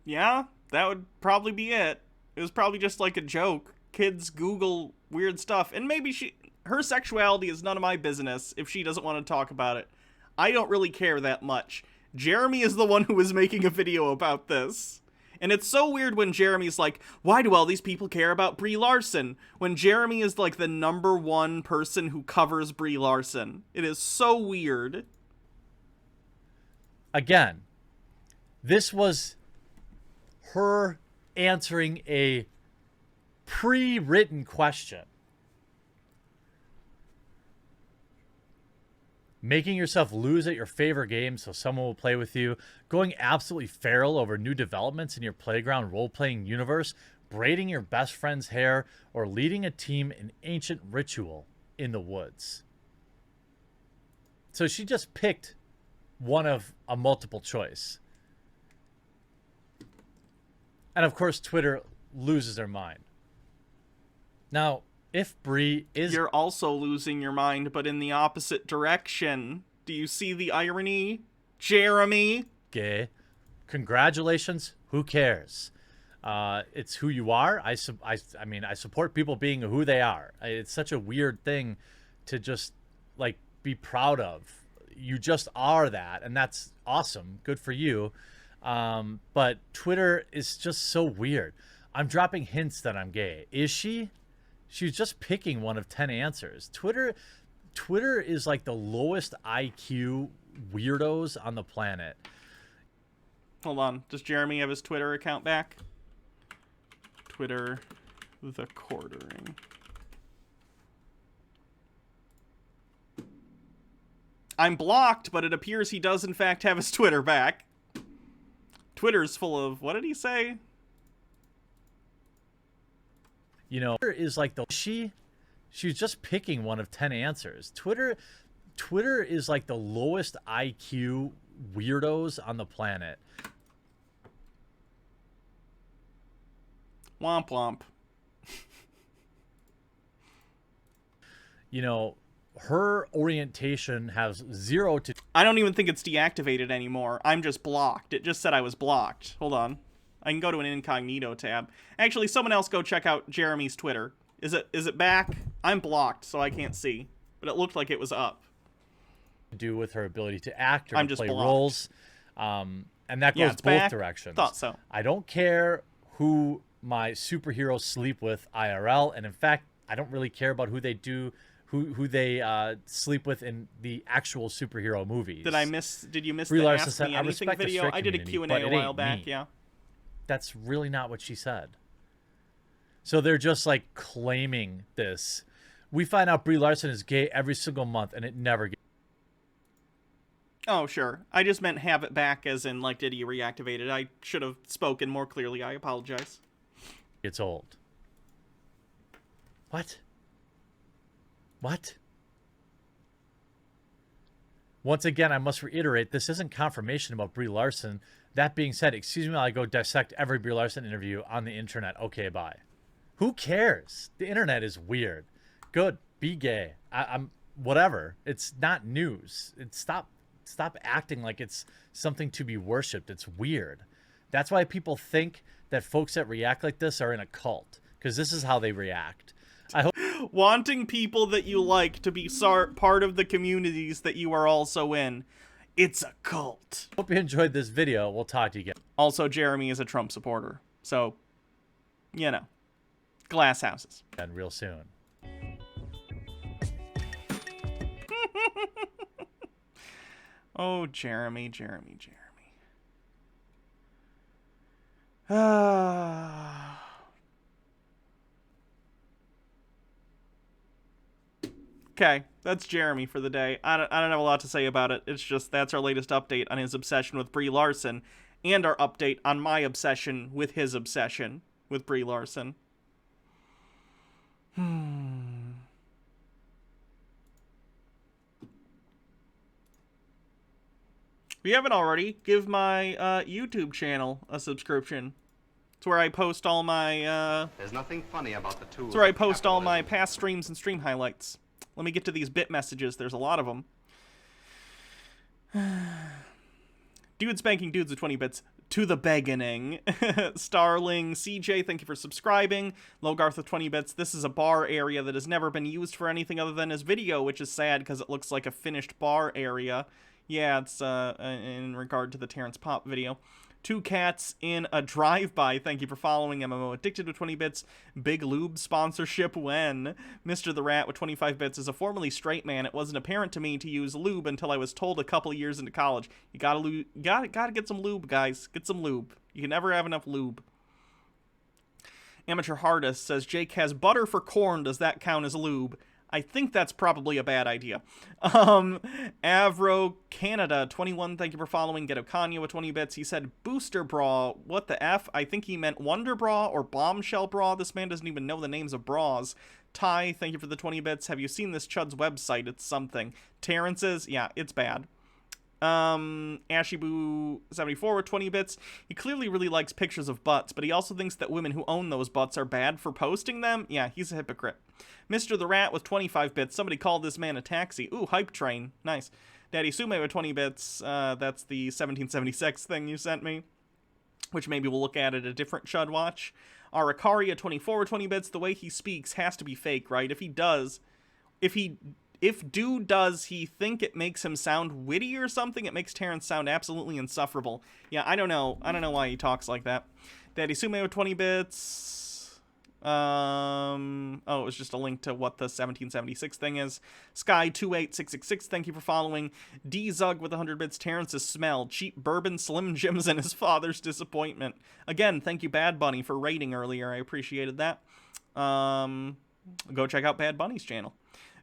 Yeah, that would probably be it. It was probably just like a joke. Kids Google weird stuff, and maybe her sexuality is none of my business if she doesn't want to talk about it. I don't really care that much. Jeremy is the one who was making a video about this. And it's so weird when Jeremy's like, why do all these people care about Brie Larson? When Jeremy is like the #1 person who covers Brie Larson. It is so weird. Again, this was her answering a pre-written question. Making yourself lose at your favorite game so someone will play with you, going absolutely feral over new developments in your playground role-playing universe, braiding your best friend's hair, or leading a team in ancient ritual in the woods. So she just picked one of a multiple choice. And of course, Twitter loses their mind. Now, if Brie is... You're also losing your mind, but in the opposite direction. Do you see the irony, Jeremy? Gay. Congratulations. Who cares? It's who you are. I mean, I support people being who they are. It's such a weird thing to just, like, be proud of. You just are that, and that's awesome. Good for you. But Twitter is just so weird. I'm dropping hints that I'm gay. Is she? She's just picking one of 10 answers. Twitter is like the lowest IQ weirdos on the planet. Hold on. Does Jeremy have his Twitter account back? Twitter, the quartering. I'm blocked, but it appears he does in fact have his Twitter back. Twitter's full of, what did he say? You know, Twitter is like the she's just picking one of 10 answers. Twitter is like the lowest IQ weirdos on the planet. Womp womp. you know, her orientation has zero to... I don't even think it's deactivated anymore. I'm just blocked. It just said I was blocked. Hold on. I can go to an incognito tab. Actually, someone else go check out Jeremy's Twitter. Is it back? I'm blocked, so I can't see. But it looked like it was up. Do with her ability to act or I'm to just play blocked. roles. And that goes it's both back. directions. Thought so. I don't care who my superheroes sleep with IRL. And in fact, I don't really care about who they do... Who they sleep with in the actual superhero movies. Did you miss Brie the Larson Ask said, Me "I Anything respect the video? straight I did a community, Q&A but a it while ain't back, me." yeah. That's really not what she said. So they're just like claiming this. We find out Brie Larson is gay every single month, and it never gets... Oh, sure. I just meant have it back as in, like, did he reactivate it? I should have spoken more clearly. I apologize. It's old. What? What? Once again, I must reiterate, this isn't confirmation about Brie Larson. That being said, excuse me while I go dissect every Brie Larson interview on the internet. Okay, bye. Who cares? The internet is weird. Good. Be gay. I'm whatever. It's not news. Stop acting like it's something to be worshipped. It's weird. That's why people think that folks that react like this are in a cult, because this is how they react. I hope wanting people that you like to be part of the communities that you are also in. It's a cult. Hope you enjoyed this video. We'll talk to you again. Also, Jeremy is a Trump supporter. So, you know, glass houses. And real soon. Oh, Jeremy. Okay, that's Jeremy for the day. I don't have a lot to say about it. It's just that's our latest update on his obsession with Brie Larson, and our update on my obsession with his obsession with Brie Larson. If you haven't already, give my YouTube channel a subscription. It's where I post all my There's nothing funny about the tools. It's where I post all my past streams and stream highlights. Let me get to these bit messages. There's a lot of them. Dude spanking dudes with 20 bits. To the beginning. Starling CJ, thank you for subscribing. Logarth with 20 bits. This is a bar area that has never been used for anything other than his video, which is sad because it looks like a finished bar area. Yeah, it's in regard to the Terrence Popp video. Two Cats in a Drive-By. Thank you for following. MMO Addicted with 20 bits. Big Lube sponsorship when. Mr. the Rat with 25 bits. As a formerly straight man, it wasn't apparent to me to use lube until I was told a couple of years into college. You gotta get some lube, guys. Get some lube. You can never have enough lube. Amateur Hardest says, Jake has butter for corn. Does that count as lube? I think that's probably a bad idea. Avro Canada 21, thank you for following. Ghetto Kanye with 20 bits. He said booster bra. What the F? I think he meant Wonder Bra or Bombshell Bra. This man doesn't even know the names of bras. Ty, thank you for the 20 bits. Have you seen this Chud's website? It's something. Terrence's? Yeah, it's bad. Ashiboo74 with 20 bits. He clearly really likes pictures of butts, but he also thinks that women who own those butts are bad for posting them. Yeah, he's a hypocrite. Mr. the Rat with 25 bits. Somebody called this man a taxi. Ooh, hype train. Nice. Daddy Sume with 20 bits. That's the 1776 thing you sent me, which maybe we'll look at a different Chud watch. Arakaria 24 with 20 bits. The way he speaks has to be fake, right? If dude does he think it makes him sound witty or something, it makes Terrence sound absolutely insufferable. Yeah, I don't know why he talks like that. Daddy Sume with 20 bits. Oh, it was just a link to what the 1776 thing is. Sky28666, thank you for following. D-Zug with 100 bits. Terrence's smell. Cheap bourbon, Slim Jims, and his father's disappointment. Again, thank you, Bad Bunny, for rating earlier. I appreciated that. Go check out Bad Bunny's channel.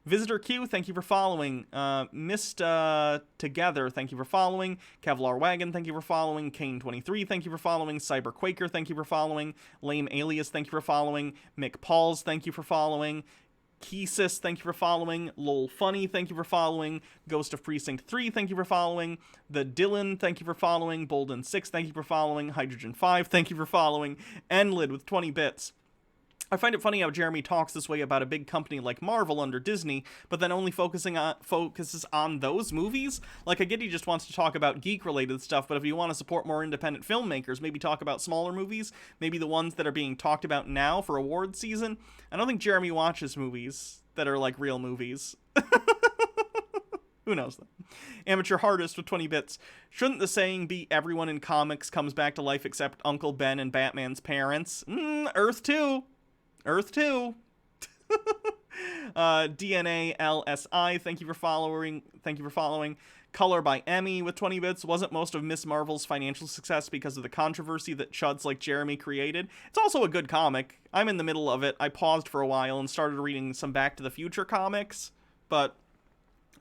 Visitor Q, thank you for following. Missed Together, thank you for following. Kevlar Wagon, thank you for following. Kane23, thank you for following. Cyber Quaker, thank you for following. Lame Alias, thank you for following. Mick Pauls, thank you for following. Keesis, thank you for following. Lol Funny, thank you for following. Ghost of Precinct 3, thank you for following. The Dylan, thank you for following. Bolden6, thank you for following. Hydrogen 5, thank you for following. Enlid with 20 bits. I find it funny how Jeremy talks this way about a big company like Marvel under Disney, but then only focuses on those movies. Like, I get he just wants to talk about geek-related stuff, but if you want to support more independent filmmakers, maybe talk about smaller movies, maybe the ones that are being talked about now for award season. I don't think Jeremy watches movies that are like real movies. Who knows though? Amateur Hardest with 20 bits. Shouldn't the saying be everyone in comics comes back to life except Uncle Ben and Batman's parents? Earth 2. Earth 2. DNA LSI, thank you for following. Color by Emmy with 20 bits. Wasn't most of Miss Marvel's financial success because of the controversy that Chuds like Jeremy created? It's also a good comic. I'm in the middle of it. I paused for a while and started reading some Back to the Future comics, but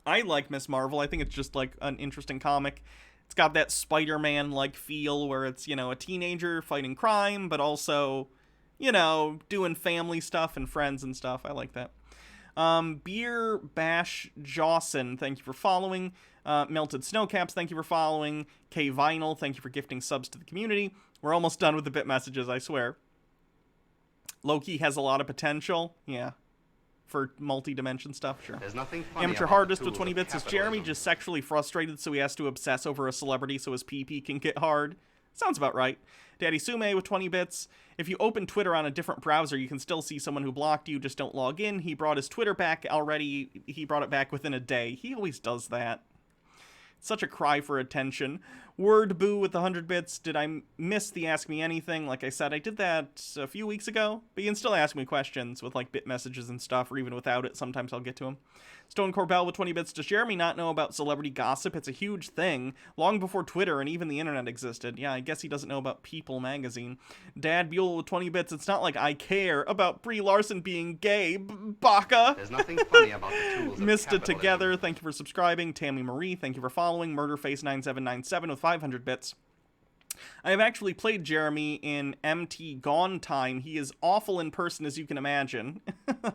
I like Miss Marvel. I think it's just like an interesting comic. It's got that Spider-Man-like feel where it's, you know, a teenager fighting crime, but also, you know, doing family stuff and friends and stuff. I like that. Beer Bash Jawson, thank you for following. Melted Snowcaps, thank you for following. K Vinyl, thank you for gifting subs to the community. We're almost done with the bit messages, I swear. Loki has a lot of potential. Yeah. For multi-dimension stuff, sure. There's nothing funny Amateur about Hardest the with 20 bits. Is Jeremy just sexually frustrated so he has to obsess over a celebrity so his pee-pee can get hard? Sounds about right. Daddy Sume with 20 bits. If you open Twitter on a different browser, you can still see someone who blocked you, just don't log in. He brought his Twitter back already. He brought it back within a day. He always does that. Such a cry for attention. Word Boo with 100 bits. Did I miss the Ask Me Anything? Like I said, I did that a few weeks ago, but you can still ask me questions with like bit messages and stuff, or even without it. Sometimes I'll get to them. Stone Corbell with 20 bits. Does Jeremy not know about celebrity gossip? It's a huge thing, long before Twitter and even the internet existed. Yeah, I guess he doesn't know about People magazine. Dad Buell with 20 bits. It's not like I care about Brie Larson being gay, Baka. There's nothing funny about the tools of Missed it capitalism. together. Thank you for subscribing. Tammy Marie, thank you for following. Murderface9797 with 500 bits. I have actually played Jeremy in MT Gone Time. He is awful in person, as you can imagine.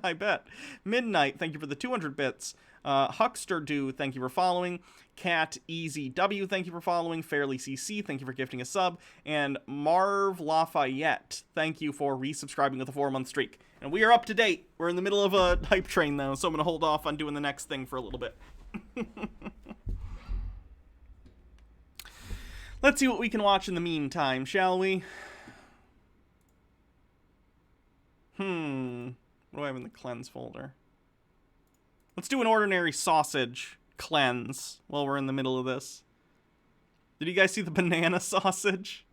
I bet. Midnight, thank you for the 200 bits. Huckster Do, thank you for following. Cat Easy W, thank you for following. Fairly CC, thank you for gifting a sub. And Marv Lafayette, thank you for resubscribing with a 4-month streak. And we are up to date. We're in the middle of a hype train, though, so I'm going to hold off on doing the next thing for a little bit. Let's see what we can watch in the meantime, shall we? What do I have in the cleanse folder? Let's do an ordinary sausage cleanse while we're in the middle of this. Did you guys see the banana sausage?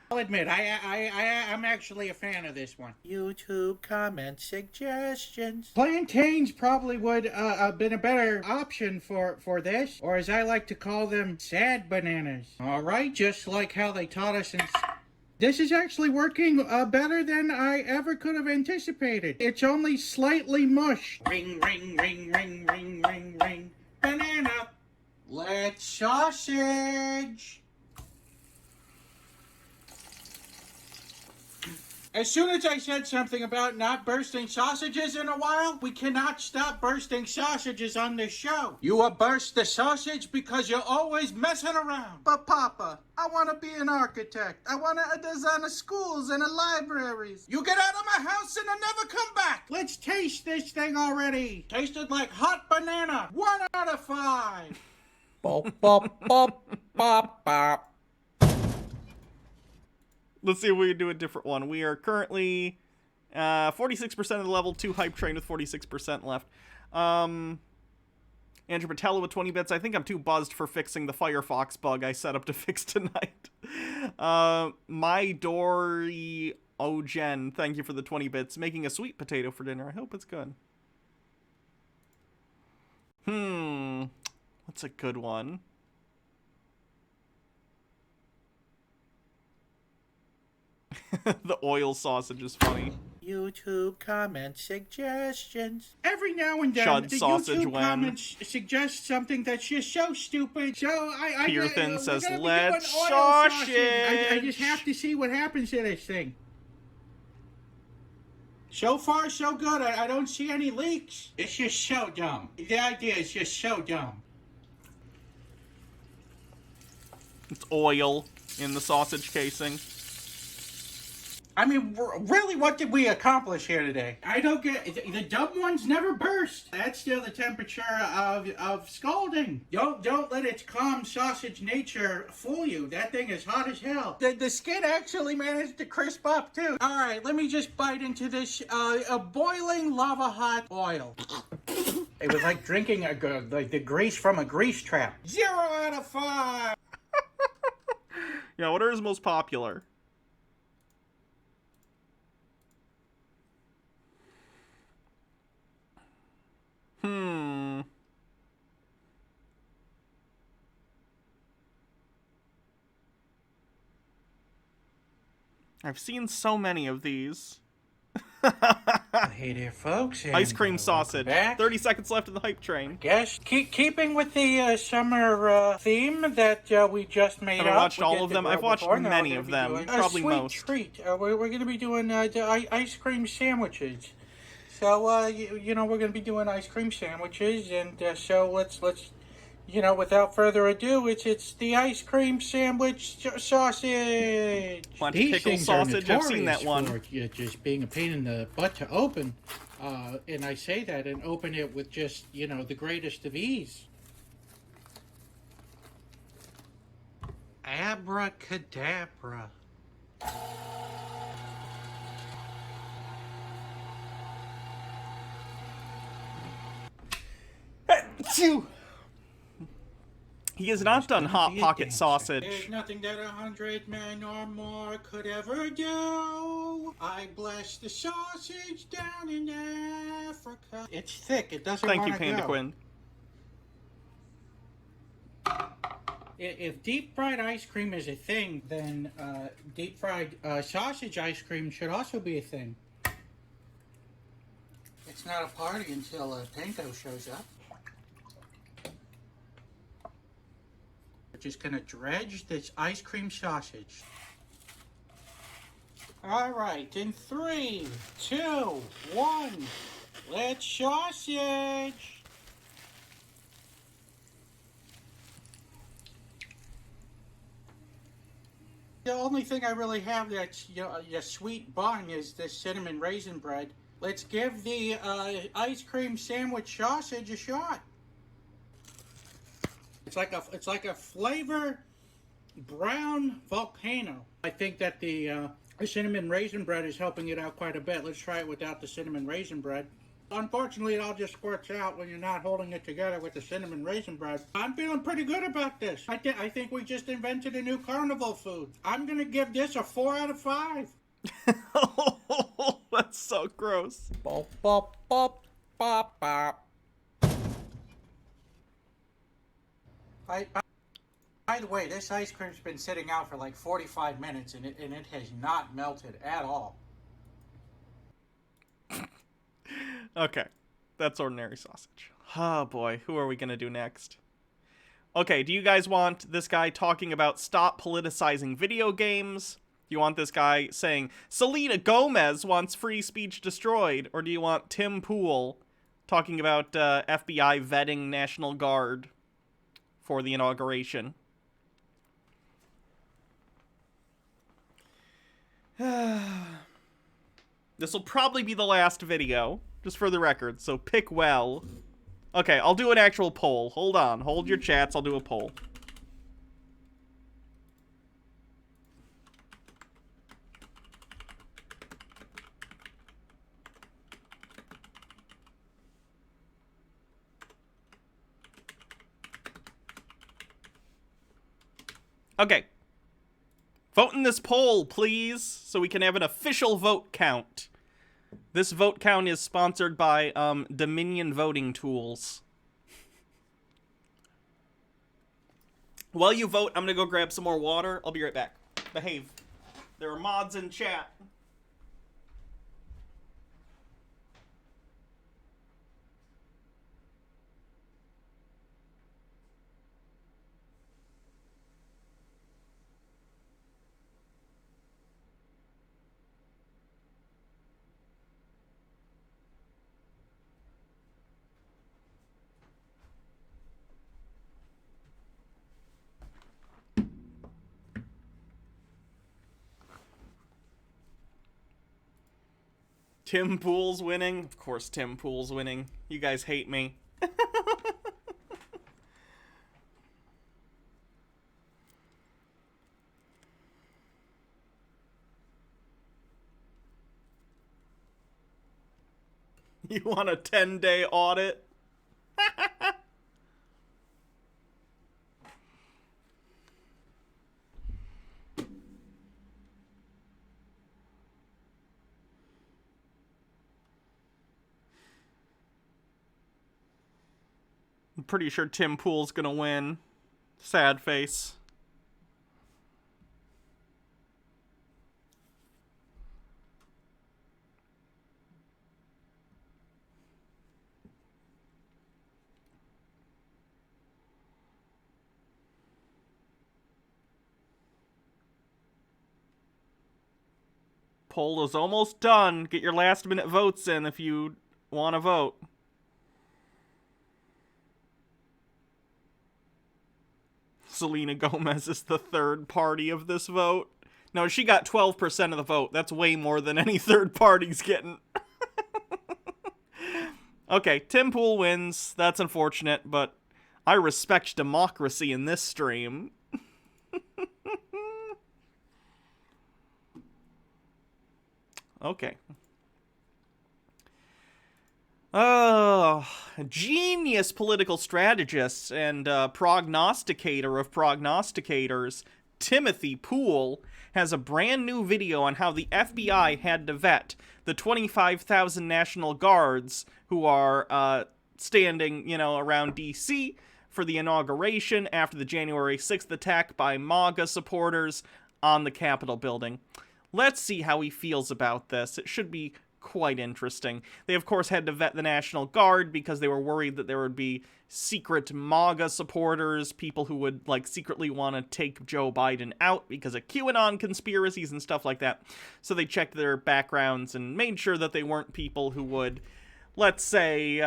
I'll admit, I'm actually a fan of this one. YouTube comment suggestions. Plantains probably would have been a better option for this, or as I like to call them, sad bananas. All right, just like how they taught us in... This is actually working better than I ever could have anticipated. It's only slightly mush. Ring, ring, ring, ring, ring, ring, ring. Banana. Let's sausage. As soon as I said something about not bursting sausages in a while, we cannot stop bursting sausages on this show. You will burst the sausage because you're always messing around. But Papa, I want to be an architect. I want to design schools and libraries. You get out of my house and I never come back. Let's taste this thing already. Tasted like hot banana. 1 out of 5. Bop, bop, bop, bop, bop. Let's see if we can do a different one. We are currently 46% of the level 2 hype train with 46% left. Andrew Patella with 20 bits. I think I'm too buzzed for fixing the Firefox bug I set up to fix tonight. My Dory Ogen, thank you for the 20 bits. Making a sweet potato for dinner. I hope it's good. What's a good one? The oil sausage is funny. YouTube comment suggestions. Every now and then, Chud the sausage YouTube when. comments suggest something that's just so stupid. So Pearthin says, we're gonna be "Let's doing oil sausage." I just have to see what happens to this thing. So far, so good. I don't see any leaks. It's just so dumb. The idea is just so dumb. It's oil in the sausage casing. I mean, really, what did we accomplish here today? I don't get... The dumb ones never burst. That's still the temperature of scalding. Don't let its calm sausage nature fool you. That thing is hot as hell. The skin actually managed to crisp up, too. All right, let me just bite into this a boiling lava-hot oil. It was like drinking like the grease from a grease trap. 0 out of 5. Yeah, what are his most popular? I've seen so many of these. Hey there, folks. Ice cream sausage. 30 seconds left in the hype train. Yes, keeping with the summer theme that we just made Have I watched all of them? I've watched many of them. Probably most. A sweet treat. We're going to be doing ice cream sandwiches. So, you know, we're going to be doing ice cream sandwiches, and so let's without further ado, it's the ice cream sandwich sausage. Want pickle sausage? I've seen that one. For just being a pain in the butt to open, and I say that and open it with just, the greatest of ease. Abracadabra. He has not done Hot Pocket sausage. There's nothing that 100 men or more could ever do. I bless the sausage down in Africa. It's thick. It doesn't Thank you, wanna Panda go. Quinn. If deep fried ice cream is a thing, then deep fried sausage ice cream should also be a thing. It's not a party until Panko shows up. We're just gonna dredge this ice cream sausage. All right, in 3, 2, 1, let's sausage. The only thing I really have that's a sweet bun is this cinnamon raisin bread. Let's give the ice cream sandwich sausage a shot. It's like a flavor brown volcano. I think that the cinnamon raisin bread is helping it out quite a bit. Let's try it without the cinnamon raisin bread. Unfortunately, it all just squirts out when you're not holding it together with the cinnamon raisin bread. I'm feeling pretty good about this. I think we just invented a new carnival food. I'm gonna give this a 4 out of 5. That's so gross. Bop, bop, bop, bop, bop. By the way, this ice cream's been sitting out for like 45 minutes and it has not melted at all. Okay, that's ordinary sausage. Oh boy, who are we gonna do next? Okay, do you guys want this guy talking about stop politicizing video games? Do you want this guy saying, Selena Gomez wants free speech destroyed? Or do you want Tim Pool talking about FBI vetting National Guard for the inauguration? This will probably be the last video, just for the record, so pick well. Okay, I'll do an actual poll. Hold on, hold your chats, I'll do a poll. Okay. Vote in this poll, please, so we can have an official vote count. This vote count is sponsored by Dominion Voting Tools. While you vote, I'm gonna go grab some more water. I'll be right back. Behave. There are mods in chat. Tim Pool's winning. Of course Tim Pool's winning. You guys hate me. You want a 10-day audit? I'm pretty sure Tim Pool's gonna win. Sad face. Poll is almost done. Get your last minute votes in if you want to vote. Selena Gomez is the third party of this vote. No, she got 12% of the vote. That's way more than any third party's getting. Okay, Tim Pool wins. That's unfortunate, but I respect democracy in this stream. Okay. Oh, genius political strategist and prognosticator of prognosticators, Timothy Pool, has a brand new video on how the FBI had to vet the 25,000 National Guards who are standing, around D.C. for the inauguration after the January 6th attack by MAGA supporters on the Capitol building. Let's see how he feels about this. It should be quite interesting. They, of course, had to vet the National Guard because they were worried that there would be secret MAGA supporters, people who would, secretly want to take Joe Biden out because of QAnon conspiracies and stuff like that. So they checked their backgrounds and made sure that they weren't people who would, let's say,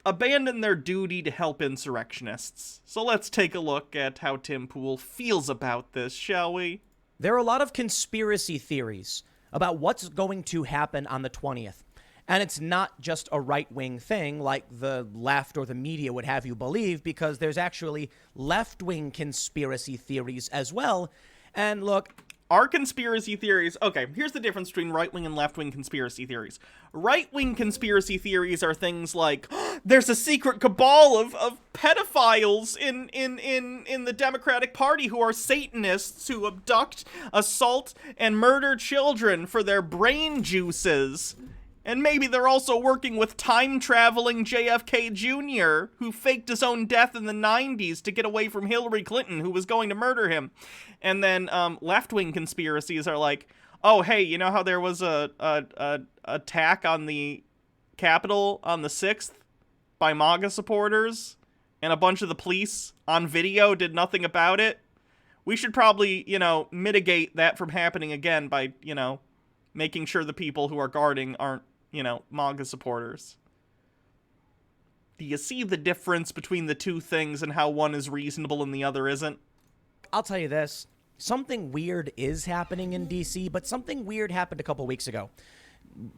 abandon their duty to help insurrectionists. So let's take a look at how Tim Pool feels about this, shall we? There are a lot of conspiracy theories about what's going to happen on the 20th. And it's not just a right-wing thing like the left or the media would have you believe, because there's actually left-wing conspiracy theories as well. And look, our conspiracy theories... Okay, here's the difference between right-wing and left-wing conspiracy theories. Right-wing conspiracy theories are things like, there's a secret cabal of pedophiles in the Democratic Party who are Satanists who abduct, assault, and murder children for their brain juices. And maybe they're also working with time-traveling JFK Jr., who faked his own death in the 90s to get away from Hillary Clinton, who was going to murder him. And then left-wing conspiracies are like, oh, hey, you know how there was a attack on the Capitol on the 6th by MAGA supporters, and a bunch of the police on video did nothing about it? We should probably, mitigate that from happening again by, making sure the people who are guarding aren't, MAGA supporters. Do you see the difference between the two things and how one is reasonable and the other isn't? I'll tell you this. Something weird is happening in D.C., but something weird happened a couple weeks ago.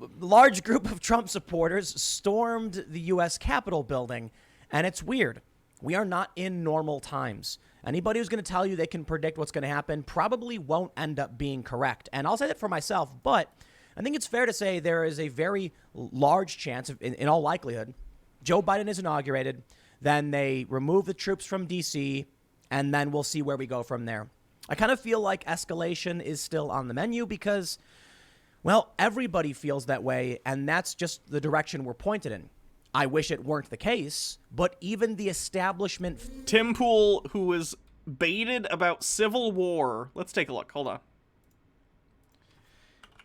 A large group of Trump supporters stormed the U.S. Capitol building, and it's weird. We are not in normal times. Anybody who's going to tell you they can predict what's going to happen probably won't end up being correct. And I'll say that for myself, but I think it's fair to say there is a very large chance, in all likelihood, Joe Biden is inaugurated, then they remove the troops from D.C., and then we'll see where we go from there. I kind of feel like escalation is still on the menu because, well, everybody feels that way, and that's just the direction we're pointed in. I wish it weren't the case, but even the establishment... Tim Pool, who was baited about civil war. Let's take a look. Hold on.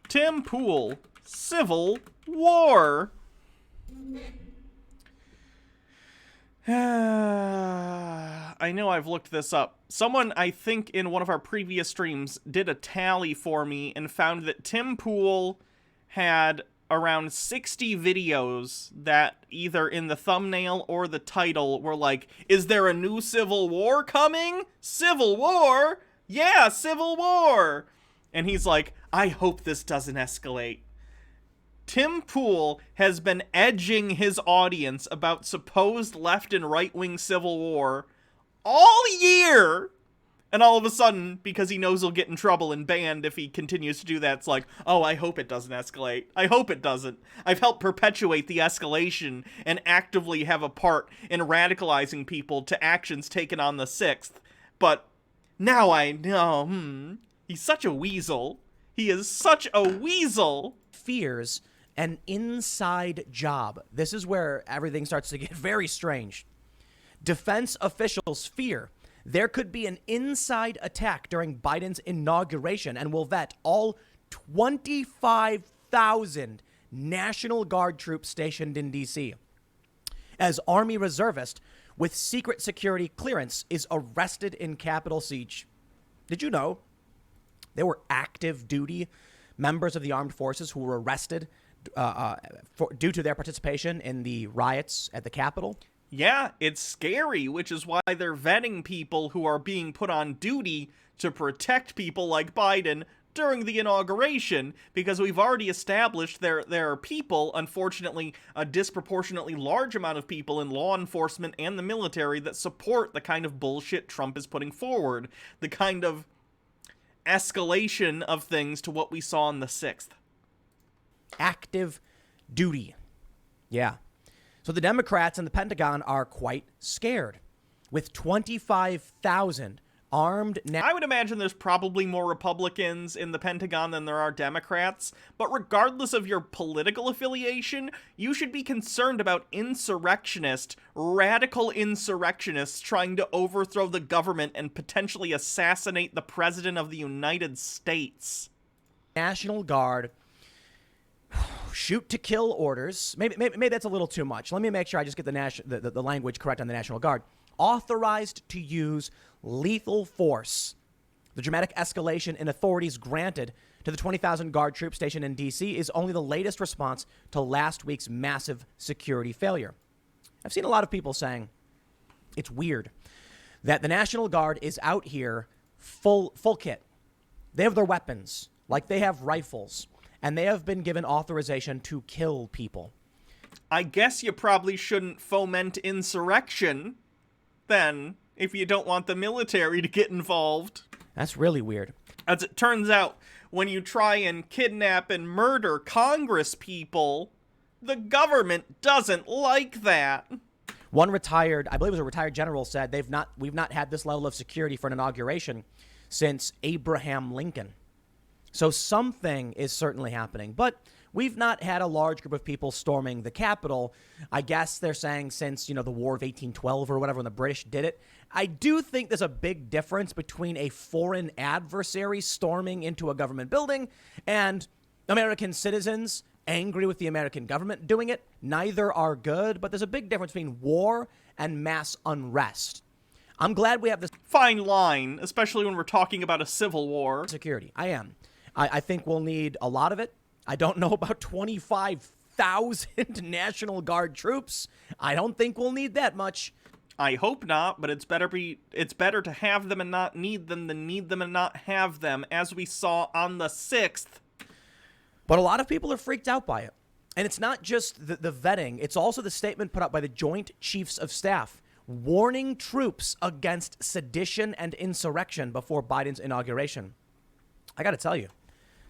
Tim Pool, civil war. I know I've looked this up. Someone, I think, in one of our previous streams did a tally for me and found that Tim Pool had around 60 videos that either in the thumbnail or the title were like, is there a new civil war coming? Civil war? Yeah, civil war! And he's like, I hope this doesn't escalate. Tim Pool has been edging his audience about supposed left and right-wing civil war all year. And all of a sudden, because he knows he'll get in trouble and banned if he continues to do that, it's like, oh, I hope it doesn't escalate. I hope it doesn't. I've helped perpetuate the escalation and actively have a part in radicalizing people to actions taken on the 6th. But now I know, he's such a weasel. He is such a weasel. Fears an inside job. This is where everything starts to get very strange. Defense officials fear there could be an inside attack during Biden's inauguration and will vet all 25,000 National Guard troops stationed in D.C. as Army reservist with secret security clearance is arrested in Capitol siege. Did you know there were active duty members of the armed forces who were arrested due to their participation in the riots at the Capitol? Yeah, it's scary, which is why they're vetting people who are being put on duty to protect people like Biden during the inauguration, because we've already established there are people, unfortunately, a disproportionately large amount of people in law enforcement and the military that support the kind of bullshit Trump is putting forward, the kind of escalation of things to what we saw on the 6th. Active duty. Yeah. So the Democrats and the Pentagon are quite scared. With 25,000 armed... I would imagine there's probably more Republicans in the Pentagon than there are Democrats, but regardless of your political affiliation, you should be concerned about radical insurrectionists trying to overthrow the government and potentially assassinate the President of the United States. National Guard... shoot to kill orders. Maybe that's a little too much. Let me make sure I just get the language correct on the National Guard. Authorized to use lethal force. The dramatic escalation in authorities granted to the 20,000 Guard troops stationed in D.C. is only the latest response to last week's massive security failure. I've seen a lot of people saying it's weird that the National Guard is out here full kit. They have their weapons, like they have rifles. And they have been given authorization to kill people. I guess you probably shouldn't foment insurrection, then, if you don't want the military to get involved. That's really weird. As it turns out, when you try and kidnap and murder Congress people, the government doesn't like that. One retired, I believe it was a retired general, said we've not had this level of security for an inauguration since Abraham Lincoln. So something is certainly happening, but we've not had a large group of people storming the Capitol. I guess they're saying since, the War of 1812 or whatever, when the British did it. I do think there's a big difference between a foreign adversary storming into a government building and American citizens angry with the American government doing it. Neither are good, but there's a big difference between war and mass unrest. I'm glad we have this fine line, especially when we're talking about a civil war. Security. I am. I think we'll need a lot of it. I don't know about 25,000 National Guard troops. I don't think we'll need that much. I hope not, but it's better to have them and not need them than need them and not have them, as we saw on the 6th. But a lot of people are freaked out by it. And it's not just the vetting. It's also the statement put out by the Joint Chiefs of Staff warning troops against sedition and insurrection before Biden's inauguration. I got to tell you,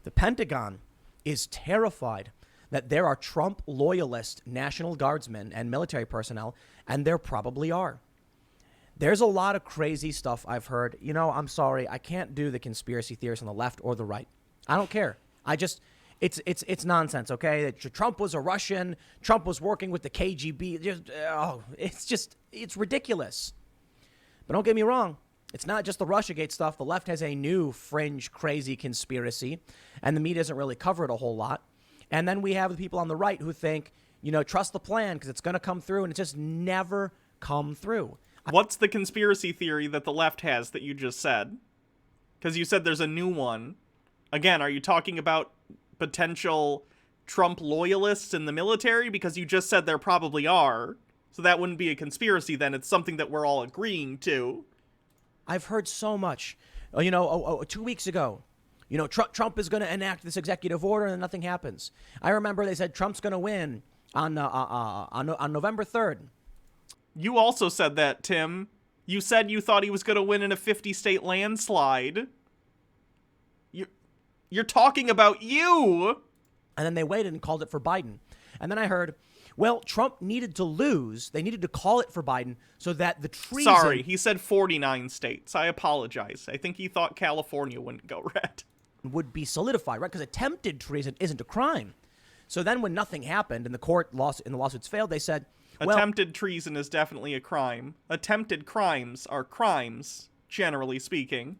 the Pentagon is terrified that there are Trump loyalist National Guardsmen and military personnel, and there probably are. There's a lot of crazy stuff I've heard. I'm sorry, I can't do the conspiracy theories on the left or the right. I don't care. It's nonsense, okay? That Trump was a Russian, Trump was working with the KGB. It's ridiculous. But don't get me wrong. It's not just the Russiagate stuff. The left has a new fringe, crazy conspiracy, and the media doesn't really cover it a whole lot. And then we have the people on the right who think, trust the plan because it's going to come through, and it just never come through. What's the conspiracy theory that the left has that you just said? Because you said there's a new one. Again, are you talking about potential Trump loyalists in the military? Because you just said there probably are. So that wouldn't be a conspiracy then. It's something that we're all agreeing to. I've heard so much. 2 weeks ago, you know, Trump is going to enact this executive order and then nothing happens. I remember they said Trump's going to win on November 3rd. You also said that, Tim. You said you thought he was going to win in a 50-state landslide. You're talking about you! And then they waited and called it for Biden. And then I heard, well, Trump needed to lose. They needed to call it for Biden so that the treason... Sorry, he said 49 states. I apologize. I think he thought California wouldn't go red. ...would be solidified, right? Because attempted treason isn't a crime. So then when nothing happened and the lawsuits failed, they said, well... Attempted treason is definitely a crime. Attempted crimes are crimes, generally speaking.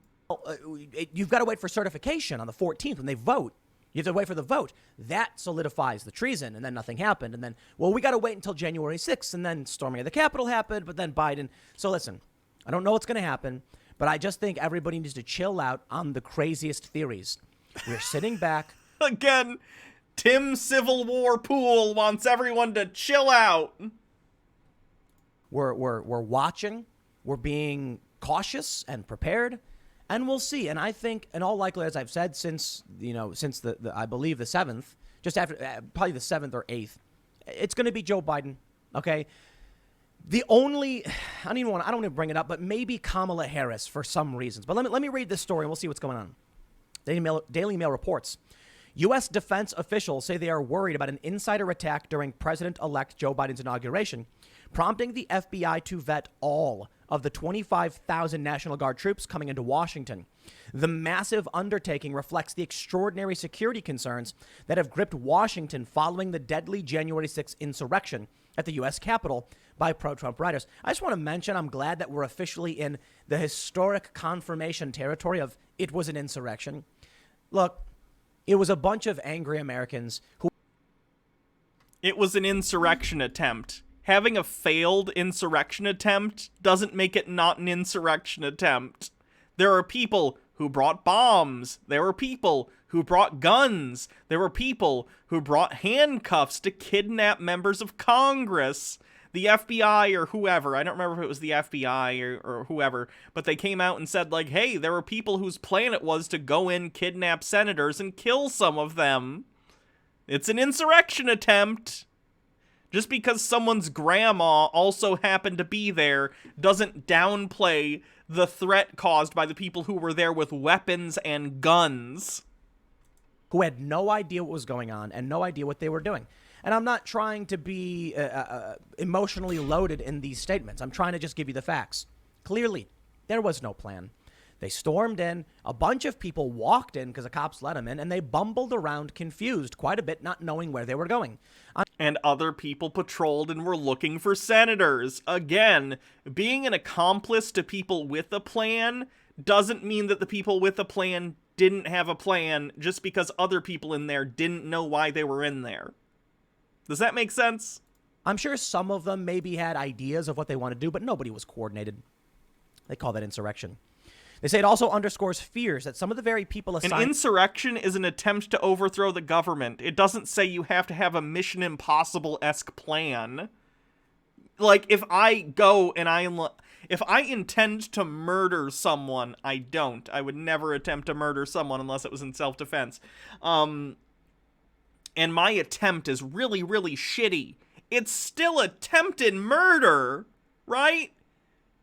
You've got to wait for certification on the 14th when they vote. You have to wait for the vote. That solidifies the treason, and then nothing happened. And then, well, we got to wait until January 6th, and then storming of the Capitol happened, but then Biden. So listen, I don't know what's going to happen, but I just think everybody needs to chill out on the craziest theories. We're sitting back. Again, Tim Civil War Pool wants everyone to chill out. We're watching. We're being cautious and prepared. And we'll see. And I think, in all likelihood, as I've said since the I believe the 7th, just after, probably the 7th or 8th, it's going to be Joe Biden. Okay. The only, I don't want to bring it up, but maybe Kamala Harris for some reasons. But let me read this story and we'll see what's going on. Daily Mail reports. U.S. defense officials say they are worried about an insider attack during President-elect Joe Biden's inauguration, prompting the FBI to vet all of the 25,000 National Guard troops coming into Washington. The massive undertaking reflects the extraordinary security concerns that have gripped Washington following the deadly January 6th insurrection at the U.S. Capitol by pro-Trump rioters. I just want to mention I'm glad that we're officially in the historic confirmation territory of it was an insurrection. Look, it was a bunch of angry Americans who... It was an insurrection attempt. Having a failed insurrection attempt doesn't make it not an insurrection attempt. There are people who brought bombs. There were people who brought guns. There were people who brought handcuffs to kidnap members of Congress. The FBI or whoever, I don't remember if it was the FBI or whoever, but they came out and said, like, hey, there were people whose plan it was to go in, kidnap senators, and kill some of them. It's an insurrection attempt. Just because someone's grandma also happened to be there doesn't downplay the threat caused by the people who were there with weapons and guns. Who had no idea what was going on and no idea what they were doing. And I'm not trying to be emotionally loaded in these statements. I'm trying to just give you the facts. Clearly, there was no plan. They stormed in. A bunch of people walked in because the cops let them in, and they bumbled around confused quite a bit, not knowing where they were going. And other people patrolled and were looking for senators. Again, being an accomplice to people with a plan doesn't mean that the people with a plan didn't have a plan just because other people in there didn't know why they were in there. Does that make sense? I'm sure some of them maybe had ideas of what they wanted to do, but nobody was coordinated. They call that insurrection. They say it also underscores fears that some of the very people assigned... An insurrection is an attempt to overthrow the government. It doesn't say you have to have a Mission Impossible-esque plan. Like, if I go and if I intend to murder someone, I don't. I would never attempt to murder someone unless it was in self-defense. And my attempt is really, really shitty. It's still attempted murder, right?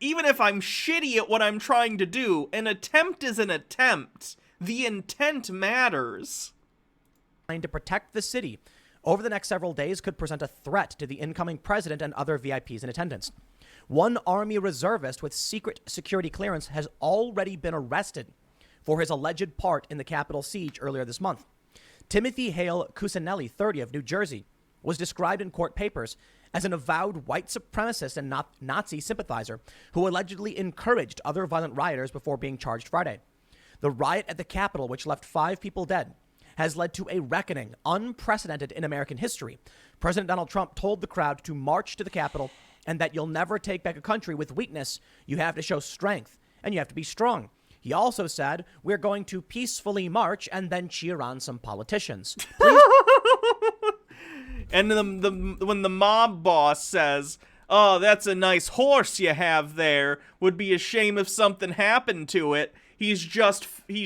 Even if I'm shitty at what I'm trying to do, an attempt is an attempt. The intent matters. To protect the city over the next several days could present a threat to the incoming president and other VIPs in attendance. One Army reservist with secret security clearance has already been arrested for his alleged part in the Capitol siege earlier this month. Timothy Hale Cusinelli, 30, of New Jersey, was described in court papers as an avowed white supremacist and Nazi sympathizer who allegedly encouraged other violent rioters before being charged Friday. The riot at the Capitol, which left 5 people dead, has led to a reckoning unprecedented in American history. President Donald Trump told the crowd to march to the Capitol and that you'll never take back a country with weakness. You have to show strength and you have to be strong. He also said, we're going to peacefully march and then cheer on some politicians. And when the mob boss says, oh, that's a nice horse you have there, would be a shame if something happened to it, He's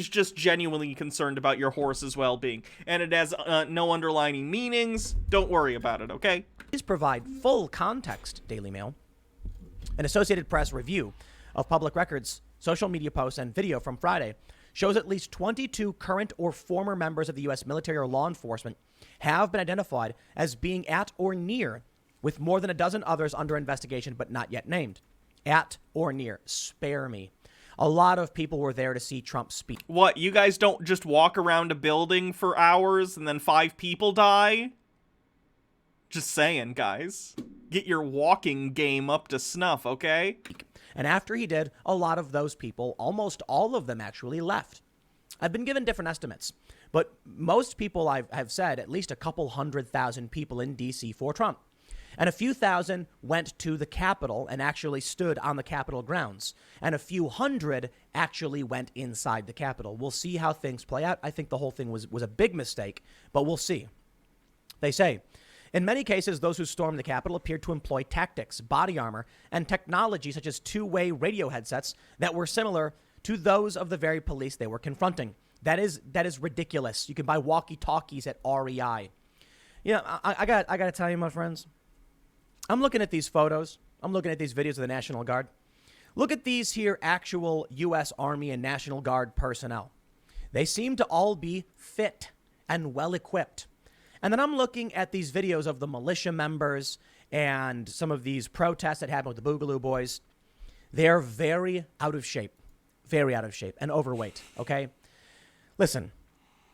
just genuinely concerned about your horse's well-being, and it has no underlining meanings. Don't worry about it, okay? Please provide full context, Daily Mail. An Associated Press review of public records, social media posts, and video from Friday shows at least 22 current or former members of the U.S. military or law enforcement have been identified as being at or near, with more than a dozen others under investigation but not yet named. At or near. Spare me. A lot of people were there to see Trump speak. What, you guys don't just walk around a building for hours and then 5 people die? Just saying, guys. Get your walking game up to snuff, okay? And after he did, a lot of those people, almost all of them actually left. I've been given different estimates, but most people have said at least a couple 100,000 people in D.C. for Trump. And a few thousand went to the Capitol and actually stood on the Capitol grounds. And a few hundred actually went inside the Capitol. We'll see how things play out. I think the whole thing was a big mistake, but we'll see. They say, in many cases, those who stormed the Capitol appeared to employ tactics, body armor, and technology such as two-way radio headsets that were similar to those of the very police they were confronting. That is ridiculous. You can buy walkie-talkies at REI. You know, I got to tell you, my friends, I'm looking at these photos. I'm looking at these videos of the National Guard. Look at these here actual U.S. Army and National Guard personnel. They seem to all be fit and well-equipped. And then I'm looking at these videos of the militia members and some of these protests that happened with the Boogaloo Boys. They're very out of shape, and overweight, okay? Listen,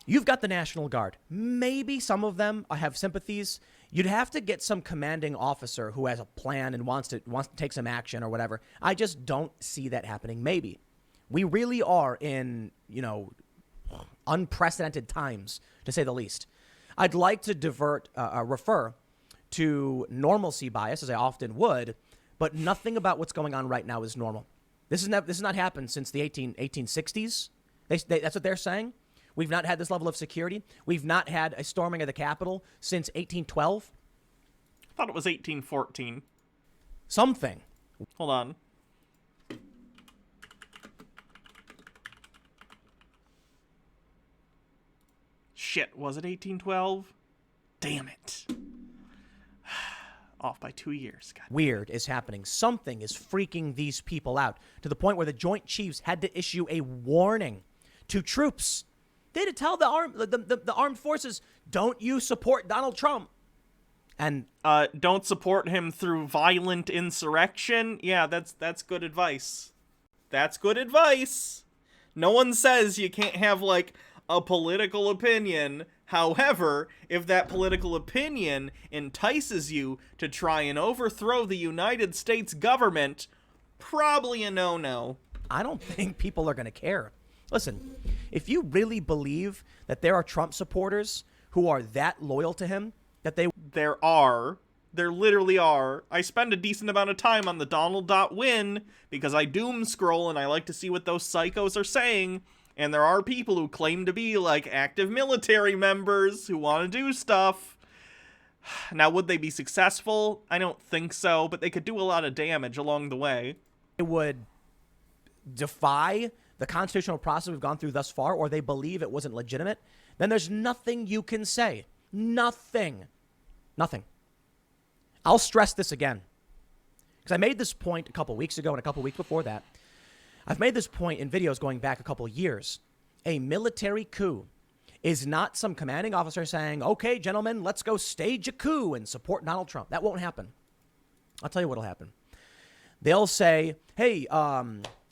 you've got the National Guard. Maybe some of them have sympathies. You'd have to get some commanding officer who has a plan and wants to take some action or whatever. I just don't see that happening. Maybe. We really are in, unprecedented times, to say the least. I'd like to refer to normalcy bias, as I often would, but nothing about what's going on right now is normal. This has not happened since the 1860s. That's what they're saying. We've not had this level of security. We've not had a storming of the Capitol since 1812. I thought it was 1814. Something. Hold on. Shit, was it 1812? Damn it. Off by 2 years. God. Weird is happening. Something is freaking these people out to the point where the Joint Chiefs had to issue a warning to troops. They had to tell the armed forces, don't you support Donald Trump. And don't support him through violent insurrection. Yeah, that's good advice. That's good advice. No one says you can't have, a political opinion. However, if that political opinion entices you to try and overthrow the United States government, probably a no-no. I don't think people are going to care. Listen, if you really believe that there are Trump supporters who are that loyal to him, that There literally are. I spend a decent amount of time on the Donald.win because I doom scroll and I like to see what those psychos are saying. And there are people who claim to be, active military members who want to do stuff. Now, would they be successful? I don't think so, but they could do a lot of damage along the way. It would defy the constitutional process we've gone through thus far, or they believe it wasn't legitimate, then there's nothing you can say. Nothing. I'll stress this again, because I made this point a couple weeks ago and a couple weeks before that. I've made this point in videos going back a couple years. A military coup is not some commanding officer saying, okay, gentlemen, let's go stage a coup and support Donald Trump. That won't happen. I'll tell you what'll happen. They'll say, hey,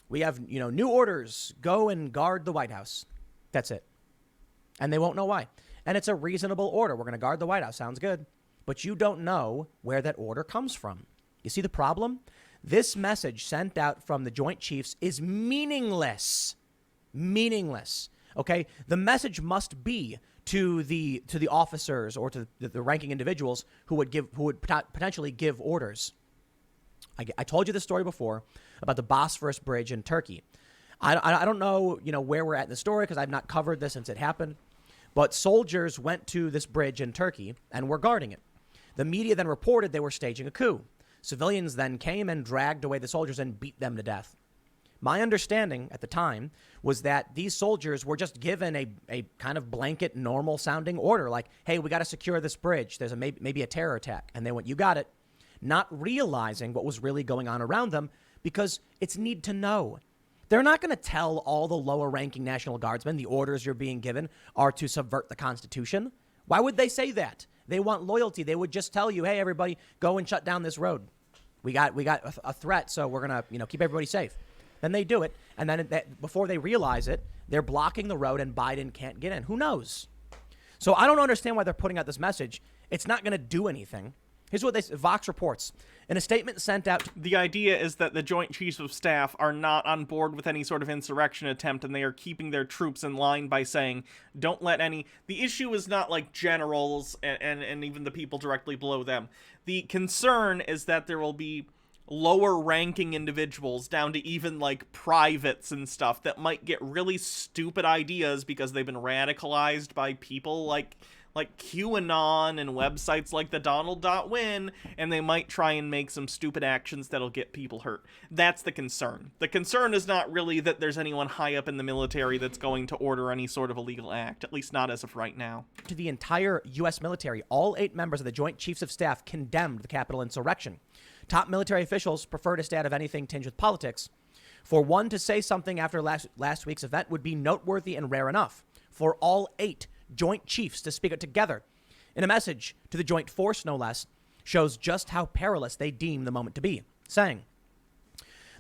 we have, new orders. Go and guard the White House. That's it. And they won't know why. And it's a reasonable order. We're going to guard the White House. Sounds good. But you don't know where that order comes from. You see the problem? This message sent out from the Joint Chiefs is meaningless. Okay? The message must be to the officers or to the ranking individuals who would potentially give orders. I told you this story before about the Bosphorus Bridge in Turkey. I don't know, where we're at in the story because I've not covered this since it happened. But soldiers went to this bridge in Turkey and were guarding it. The media then reported they were staging a coup. Civilians then came and dragged away the soldiers and beat them to death. My understanding at the time was that these soldiers were just given a kind of blanket normal sounding order, like, hey, we got to secure this bridge. There's maybe a terror attack. And they went, you got it, not realizing what was really going on around them, because it's need to know. They're not going to tell all the lower ranking National Guardsmen the orders you're being given are to subvert the Constitution. Why would they say that? They want loyalty. They would just tell you, hey, everybody, go and shut down this road. We got a threat, so we're going to keep everybody safe. Then they do it, and then before they realize it, they're blocking the road and Biden can't get in. Who knows? So I don't understand why they're putting out this message. It's not going to do anything. Here's what Vox reports. In a statement sent out... The idea is that the Joint Chiefs of Staff are not on board with any sort of insurrection attempt, and they are keeping their troops in line by saying, don't let any... The issue is not like generals and even the people directly below them. The concern is that there will be lower-ranking individuals down to even, like, privates and stuff that might get really stupid ideas because they've been radicalized by people like QAnon and websites like the Donald.win, and they might try and make some stupid actions that'll get people hurt. That's the concern. The concern is not really that there's anyone high up in the military that's going to order any sort of illegal act, at least not as of right now. To the entire U.S. military, all 8 members of the Joint Chiefs of Staff condemned the Capitol insurrection. Top military officials prefer to stay out of anything tinged with politics. For one to say something after last week's event would be noteworthy and rare enough. For all 8 Joint Chiefs to speak out together in a message to the Joint Force, no less, shows just how perilous they deem the moment to be, saying,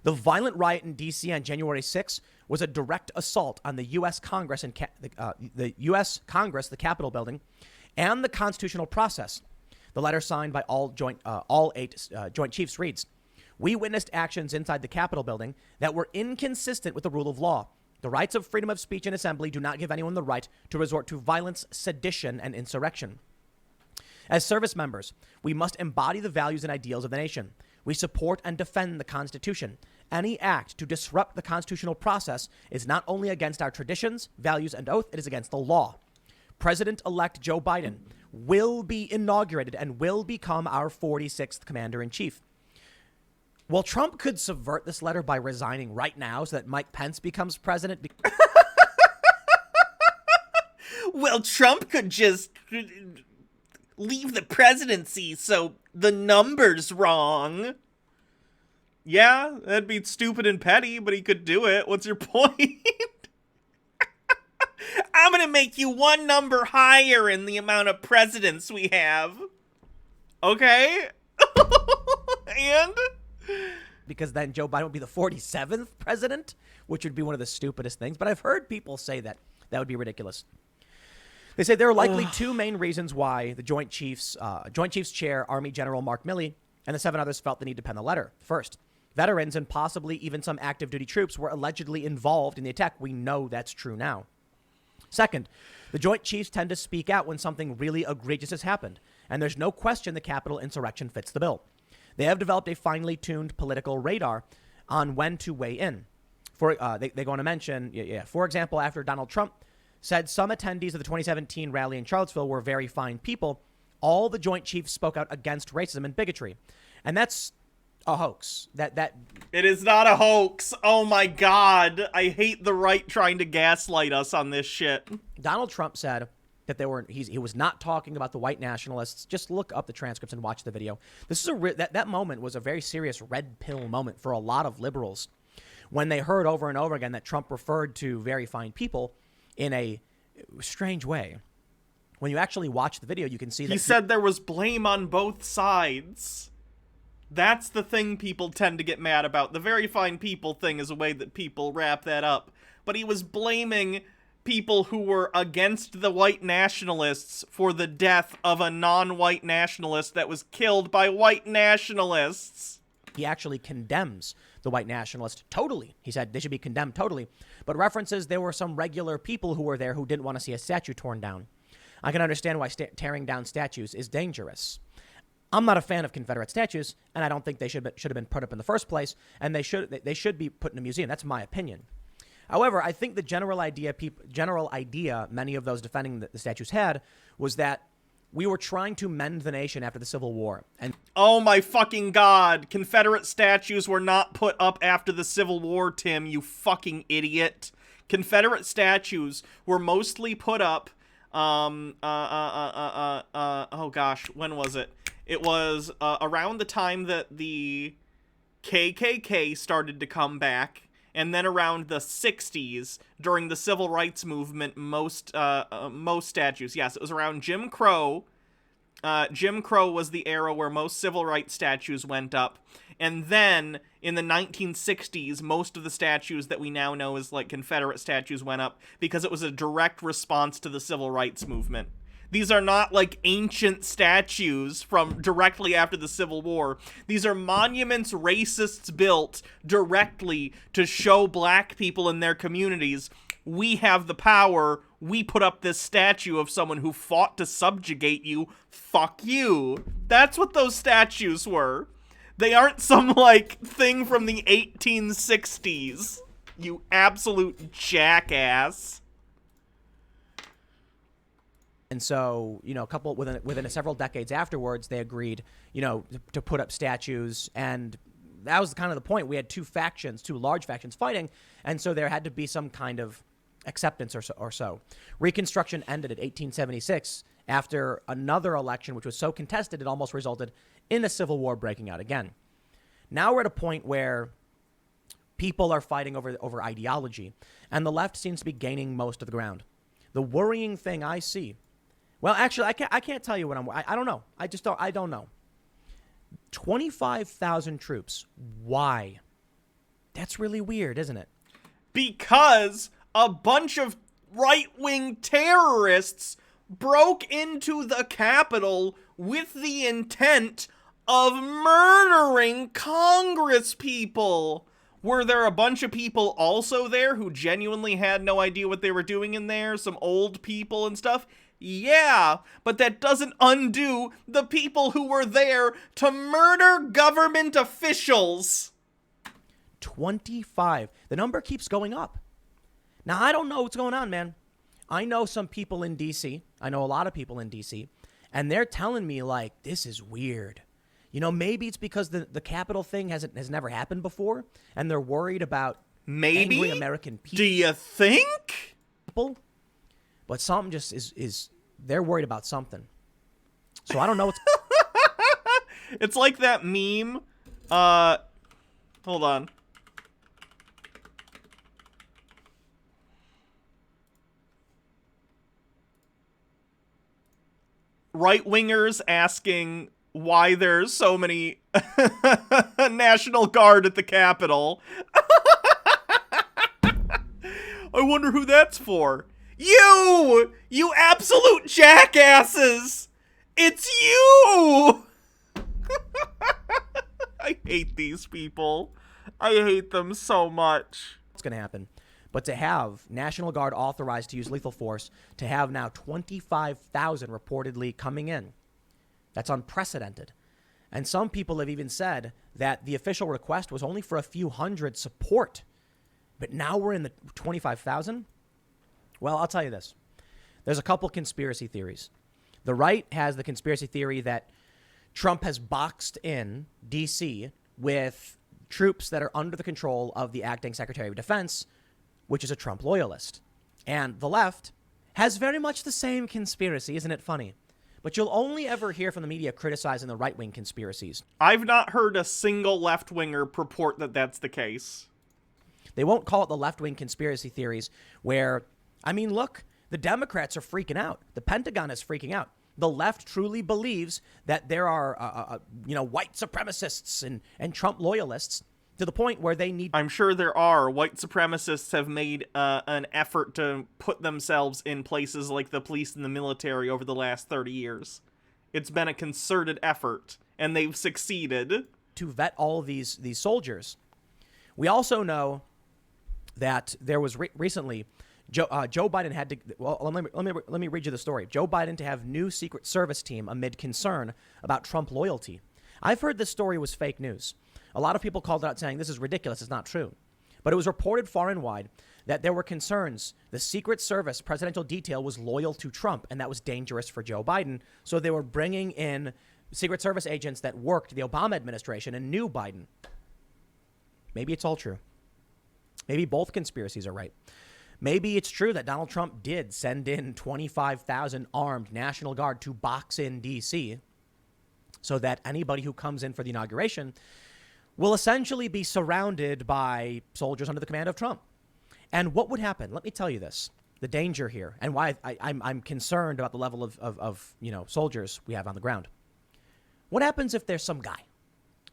the violent riot in D.C. on January 6 was a direct assault on the U.S. Congress and the U.S. Congress, the Capitol building, and the constitutional process. The letter signed by all 8 Joint Chiefs reads, we witnessed actions inside the Capitol building that were inconsistent with the rule of law. The rights of freedom of speech and assembly do not give anyone the right to resort to violence, sedition, and insurrection. As service members, we must embody the values and ideals of the nation. We support and defend the Constitution. Any act to disrupt the constitutional process is not only against our traditions, values, and oath, it is against the law. President-elect Joe Biden will be inaugurated and will become our 46th commander-in-chief. Well, Trump could subvert this letter by resigning right now so that Mike Pence becomes president. Well, Trump could just leave the presidency so the number's wrong. Yeah, that'd be stupid and petty, but he could do it. What's your point? I'm gonna make you 1 number higher in the amount of presidents we have. Okay? And... because then Joe Biden would be the 47th president, which would be one of the stupidest things. But I've heard people say that would be ridiculous. They say there are likely 2 main reasons why the Joint Chiefs Chair, Army General Mark Milley, and the 7 others felt the need to pen the letter. First, veterans and possibly even some active duty troops were allegedly involved in the attack. We know that's true now. Second, the Joint Chiefs tend to speak out when something really egregious has happened, and there's no question the Capitol insurrection fits the bill. They have developed a finely tuned political radar on when to weigh in. They go on to mention, for example, after Donald Trump said some attendees of the 2017 rally in Charlottesville were very fine people, all the Joint Chiefs spoke out against racism and bigotry. And that's a hoax. It is not a hoax. Oh my God. I hate the right trying to gaslight us on this shit. Donald Trump said that he was not talking about the white nationalists. Just look up the transcripts and watch the video. This is that moment was a very serious red pill moment for a lot of liberals when they heard over and over again that Trump referred to very fine people in a strange way. When you actually watch the video, you can see that he said there was blame on both sides. That's the thing people tend to get mad about. The very fine people thing is a way that people wrap that up. But he was blaming people who were against the white nationalists for the death of a non-white nationalist that was killed by white nationalists. He actually condemns the white nationalist totally. He said they should be condemned totally, but references there were some regular people who were there who didn't want to see a statue torn down. I can understand why tearing down statues is dangerous. I'm not a fan of Confederate statues, and I don't think they should have been put up in the first place, and they should be put in a museum. That's my opinion. However, I think the general idea many of those defending the statues had was that we were trying to mend the nation after the Civil War. And oh my fucking God, Confederate statues were not put up after the Civil War, Tim, you fucking idiot. Confederate statues were mostly put up, oh gosh, when was it? It was around the time that the KKK started to come back, and then around the 60s, during the Civil Rights Movement, most statues. Yes, it was around Jim Crow. Jim Crow was the era where most civil rights statues went up. And then, in the 1960s, most of the statues that we now know as, like, Confederate statues went up because it was a direct response to the Civil Rights Movement. These are not, like, ancient statues from directly after the Civil War. These are monuments racists built directly to show black people in their communities, we have the power, we put up this statue of someone who fought to subjugate you, fuck you. That's what those statues were. They aren't some, like, thing from the 1860s, you absolute jackass. And so, you know, within several decades afterwards, they agreed, you know, to put up statues. And that was kind of the point. We had two large factions fighting. And so there had to be some kind of acceptance or so. Reconstruction ended in 1876 after another election, which was so contested, it almost resulted in a civil war breaking out again. Now we're at a point where people are fighting over ideology, and the left seems to be gaining most of the ground. The worrying thing I see, well, actually, I can't tell you what I don't know. I don't know. 25,000 troops. Why? That's really weird, isn't it? Because a bunch of right-wing terrorists broke into the Capitol with the intent of murdering Congress people. Were there a bunch of people also there who genuinely had no idea what they were doing in there? Some old people and stuff? Yeah, but that doesn't undo the people who were there to murder government officials. 25. The number keeps going up. Now, I don't know what's going on, man. I know some people in D.C. I know a lot of people in D.C. And they're telling me, like, this is weird. You know, maybe it's because the Capitol thing has never happened before, and they're worried about angry American people. Do you think? But something just is they're worried about something. So I don't know what's... It's like that meme. Hold on. Right-wingers asking why there's so many National Guard at the Capitol. I wonder who that's for. You! You absolute jackasses! It's you! I hate these people. I hate them so much. What's going to happen? But to have National Guard authorized to use lethal force, to have now 25,000 reportedly coming in, that's unprecedented. And some people have even said that the official request was only for a few hundred support. But now we're in the 25,000? Well, I'll tell you this. There's a couple conspiracy theories. The right has the conspiracy theory that Trump has boxed in D.C. with troops that are under the control of the acting Secretary of Defense, which is a Trump loyalist. And the left has very much the same conspiracy. Isn't it funny? But you'll only ever hear from the media criticizing the right-wing conspiracies. I've not heard a single left-winger purport that that's the case. They won't call it the left-wing conspiracy theories where, I mean, look, the Democrats are freaking out. The Pentagon is freaking out. The left truly believes that there are, white supremacists and Trump loyalists to the point where they need... I'm sure there are. White supremacists have made an effort to put themselves in places like the police and the military over the last 30 years. It's been a concerted effort, and they've succeeded. To vet all these soldiers. We also know that there was recently... Joe Biden had to... Well, let me read you the story. Joe Biden to have new Secret Service team amid concern about Trump loyalty. I've heard this story was fake news. A lot of people called it out saying, this is ridiculous, it's not true. But it was reported far and wide that there were concerns. The Secret Service presidential detail was loyal to Trump, and that was dangerous for Joe Biden. So they were bringing in Secret Service agents that worked the Obama administration and knew Biden. Maybe it's all true. Maybe both conspiracies are right. Maybe it's true that Donald Trump did send in 25,000 armed National Guard to box in D.C. so that anybody who comes in for the inauguration will essentially be surrounded by soldiers under the command of Trump. And what would happen? Let me tell you this, the danger here and why I'm concerned about the level of soldiers we have on the ground. What happens if there's some guy?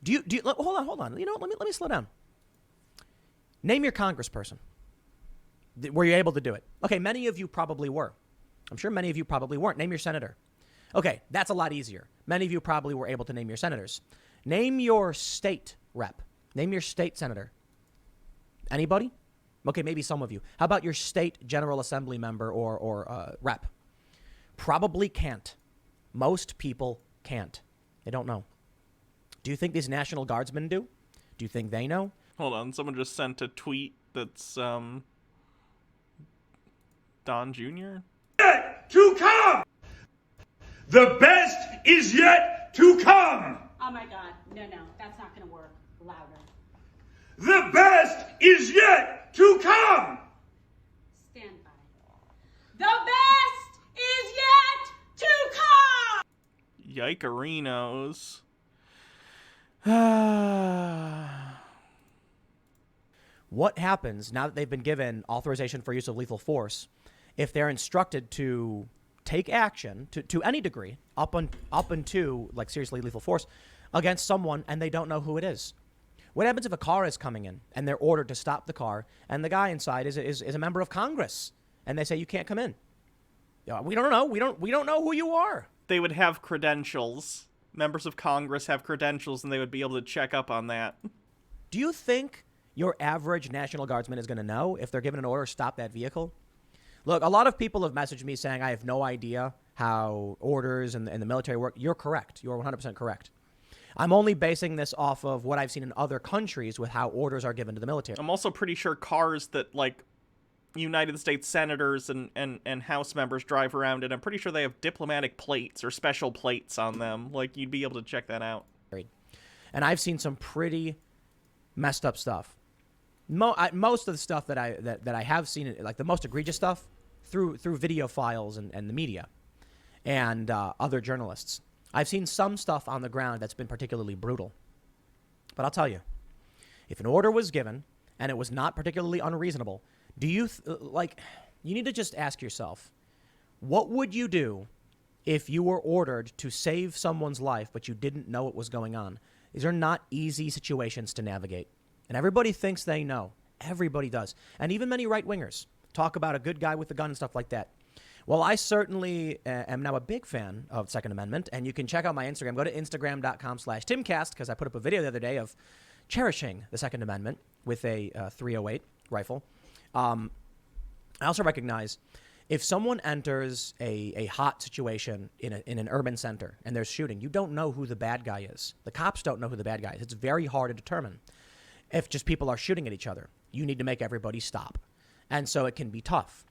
Hold on. You know, let me slow down. Name your congressperson. Were you able to do it? Okay, many of you probably were. I'm sure many of you probably weren't. Name your senator. Okay, that's a lot easier. Many of you probably were able to name your senators. Name your state rep. Name your state senator. Anybody? Okay, maybe some of you. How about your state General Assembly member or rep? Probably can't. Most people can't. They don't know. Do you think these National Guardsmen do? Do you think they know? Hold on, someone just sent a tweet that's Don Jr. Yet to come! The best is yet to come! Oh my God, no, that's not gonna work. Louder. The best is yet to come! Stand by. The best is yet to come! Yikerinos. What happens now that they've been given authorization for use of lethal force if they're instructed to take action to any degree up into like seriously lethal force against someone and they don't know who it is? What happens if a car is coming in and they're ordered to stop the car and the guy inside is a member of Congress and they say you can't come in? We don't know. We don't know who you are. They would have credentials. Members of Congress have credentials and they would be able to check up on that. Do you think your average National Guardsman is going to know if they're given an order to stop that vehicle? Look, a lot of people have messaged me saying I have no idea how orders and the military work. You're correct. You're 100% correct. I'm only basing this off of what I've seen in other countries with how orders are given to the military. I'm also pretty sure cars that, like, United States senators and House members drive around in, I'm pretty sure they have diplomatic plates or special plates on them. Like, you'd be able to check that out. And I've seen some pretty messed up stuff. Most of the stuff that I have seen, like the most egregious stuff, through video files and the media and other journalists. I've seen some stuff on the ground that's been particularly brutal. But I'll tell you, if an order was given and it was not particularly unreasonable, do you you need to just ask yourself, what would you do if you were ordered to save someone's life but you didn't know what was going on? These are not easy situations to navigate. And everybody thinks they know. Everybody does. And even many right-wingers talk about a good guy with a gun and stuff like that. Well, I certainly am now a big fan of Second Amendment, and you can check out my Instagram. Go to Instagram.com/Timcast, because I put up a video the other day of cherishing the Second Amendment with a .308 rifle. I also recognize if someone enters a hot situation in an urban center and there's shooting, you don't know who the bad guy is. The cops don't know who the bad guy is. It's very hard to determine. If just people are shooting at each other, you need to make everybody stop. And so it can be tough.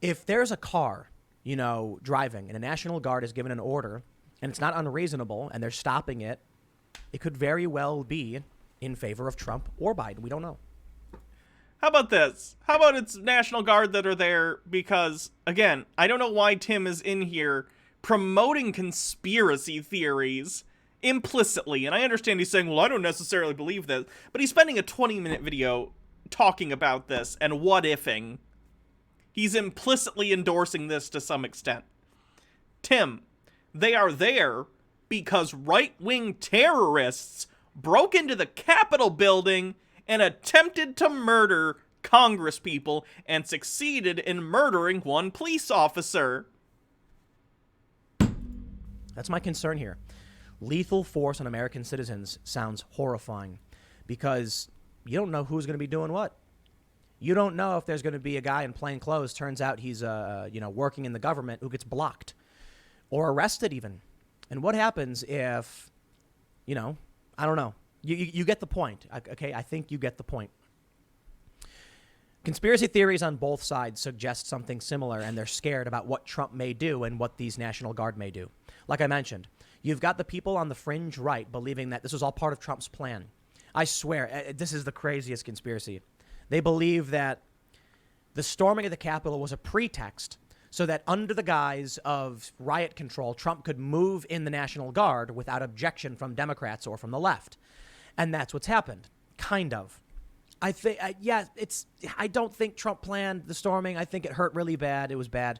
If there's a car, driving and a National Guard is given an order and it's not unreasonable and they're stopping it, it could very well be in favor of Trump or Biden. We don't know. How about this? How about it's National Guard that are there because, again, I don't know why Tim is in here promoting conspiracy theories implicitly. And I understand he's saying, well, I don't necessarily believe this. But he's spending a 20-minute video talking about this and what-ifing. He's implicitly endorsing this to some extent. Tim, they are there because right-wing terrorists broke into the Capitol building and attempted to murder Congress people and succeeded in murdering one police officer. That's my concern here. Lethal force on American citizens sounds horrifying because you don't know who's going to be doing what. You don't know if there's going to be a guy in plain clothes, turns out he's working in the government, who gets blocked or arrested even. And what happens if, I don't know. You get the point. Okay, I think you get the point. Conspiracy theories on both sides suggest something similar, and they're scared about what Trump may do and what these National Guard may do. Like I mentioned, you've got the people on the fringe right believing that this was all part of Trump's plan. I swear, this is the craziest conspiracy. They believe that the storming of the Capitol was a pretext so that under the guise of riot control, Trump could move in the National Guard without objection from Democrats or from the left. And that's what's happened. Kind of. I think, I don't think Trump planned the storming. I think it hurt really bad. It was bad.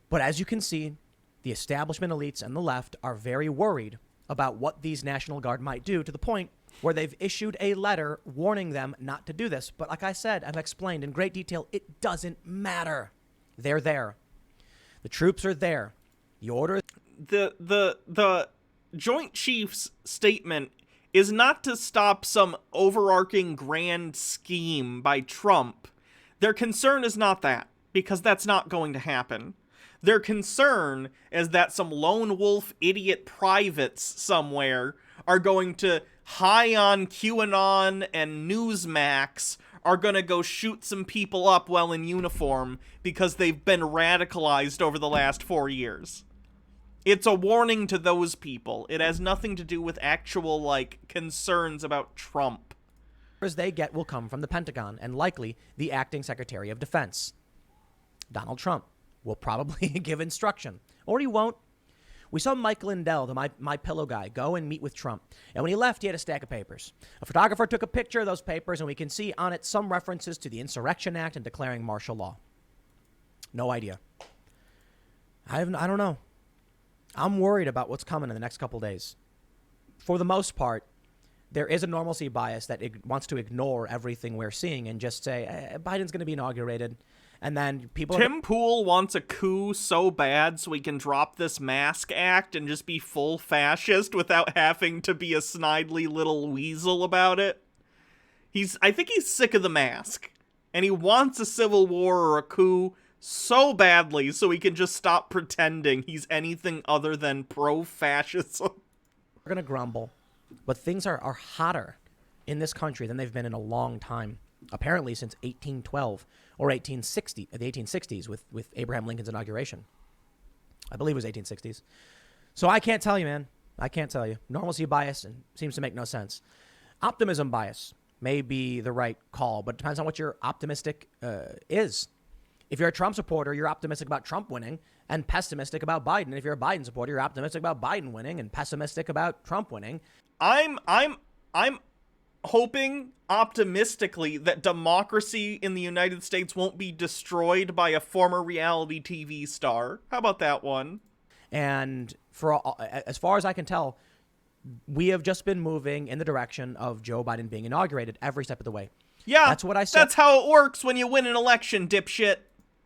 But as you can see, the establishment elites and the left are very worried about what these National Guard might do, to the point where they've issued a letter warning them not to do this. But like I said, I've explained in great detail, it doesn't matter. They're there. The troops are there. The order. The Joint Chiefs statement is not to stop some overarching grand scheme by Trump. Their concern is not that, because that's not going to happen. Their concern is that some lone wolf idiot privates somewhere are going to, high on QAnon and Newsmax, are going to go shoot some people up while in uniform because they've been radicalized over the last 4 years. It's a warning to those people. It has nothing to do with actual, concerns about Trump. As they get will come from the Pentagon and likely the acting Secretary of Defense. Donald Trump will probably give instruction, or he won't. We saw Mike Lindell, the My Pillow guy, go and meet with Trump. And when he left, he had a stack of papers. A photographer took a picture of those papers, and we can see on it some references to the Insurrection Act and declaring martial law. No idea. I don't know. I'm worried about what's coming in the next couple days. For the most part, there is a normalcy bias that wants to ignore everything we're seeing and just say, Biden's going to be inaugurated. And then people... Tim Pool wants a coup so bad so he can drop this mask act and just be full fascist without having to be a snidely little weasel about it. I think he's sick of the mask. And he wants a civil war or a coup so badly so he can just stop pretending he's anything other than pro-fascism. We're going to grumble, but things are hotter in this country than they've been in a long time. Apparently since 1812 or 1860, the 1860s with Abraham Lincoln's inauguration. I believe it was 1860s. So I can't tell you, man. I can't tell you. Normalcy bias seems to make no sense. Optimism bias may be the right call, but it depends on what your optimistic is. If you're a Trump supporter, you're optimistic about Trump winning and pessimistic about Biden. If you're a Biden supporter, you're optimistic about Biden winning and pessimistic about Trump winning. I'm hoping optimistically that democracy in the United States won't be destroyed by a former reality TV star. How about that one? And as far as I can tell, we have just been moving in the direction of Joe Biden being inaugurated every step of the way. Yeah, that's what I said. That's how it works when you win an election, dipshit.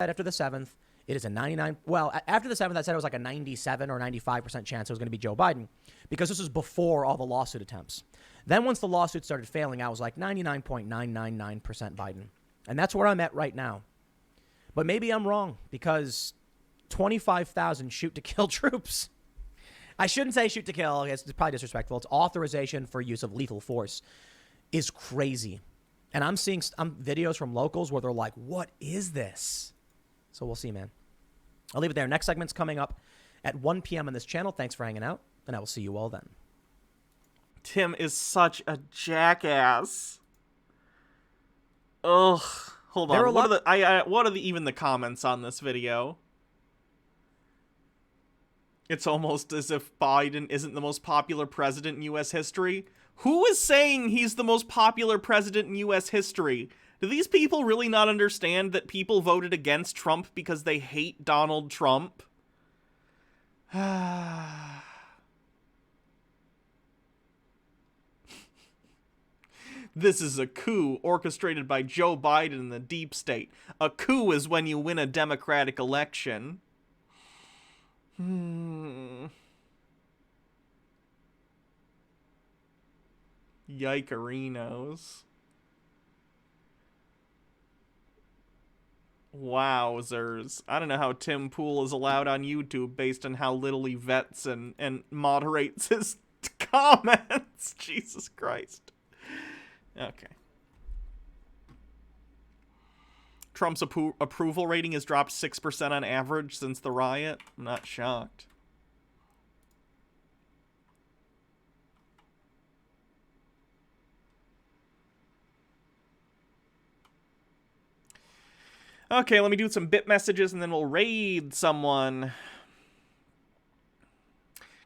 After the 7th, it is a 99. Well, after the 7th, I said it was like a 97 or 95% chance it was going to be Joe Biden because this was before all the lawsuit attempts. Then once the lawsuit started failing, I was like 99.999% Biden. And that's where I'm at right now. But maybe I'm wrong because 25,000 shoot to kill troops. I shouldn't say shoot to kill. It's probably disrespectful. It's authorization for use of lethal force is crazy. And I'm seeing videos from locals where they're like, what is this? So we'll see, man. I'll leave it there. Next segment's coming up at 1 p.m. on this channel. Thanks for hanging out, and I will see you all then. Tim is such a jackass. Ugh. Hold on. What are even the comments on this video? It's almost as if Biden isn't the most popular president in U.S. history. Who is saying he's the most popular president in U.S. history? Do these people really not understand that people voted against Trump because they hate Donald Trump? This is a coup orchestrated by Joe Biden and the deep state. A coup is when you win a democratic election. Yikerinos. Wowzers. I don't know how Tim Pool is allowed on YouTube based on how little he vets and moderates his comments. Jesus Christ. Okay. Trump's approval rating has dropped 6% on average since the riot. I'm not shocked. Okay, let me do some bit messages and then we'll raid someone.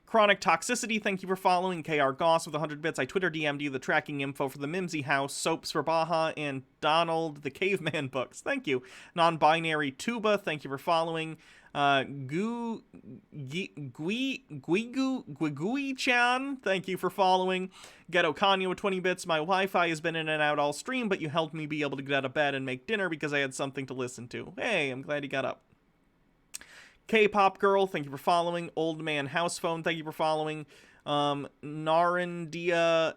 Chronic Toxicity, thank you for following. KR Goss with 100 bits. I Twitter DM'd you the tracking info for the Mimsy House, Soaps for Baja, and Donald the Caveman books. Thank you. Non-binary Tuba, thank you for following. Guigui-chan, thank you for following. Ghetto Kanye with 20 bits. My Wi-Fi has been in and out all stream, but you helped me be able to get out of bed and make dinner because I had something to listen to. Hey, I'm glad you got up. K-Pop Girl, thank you for following. Old Man House Phone, thank you for following. Narindia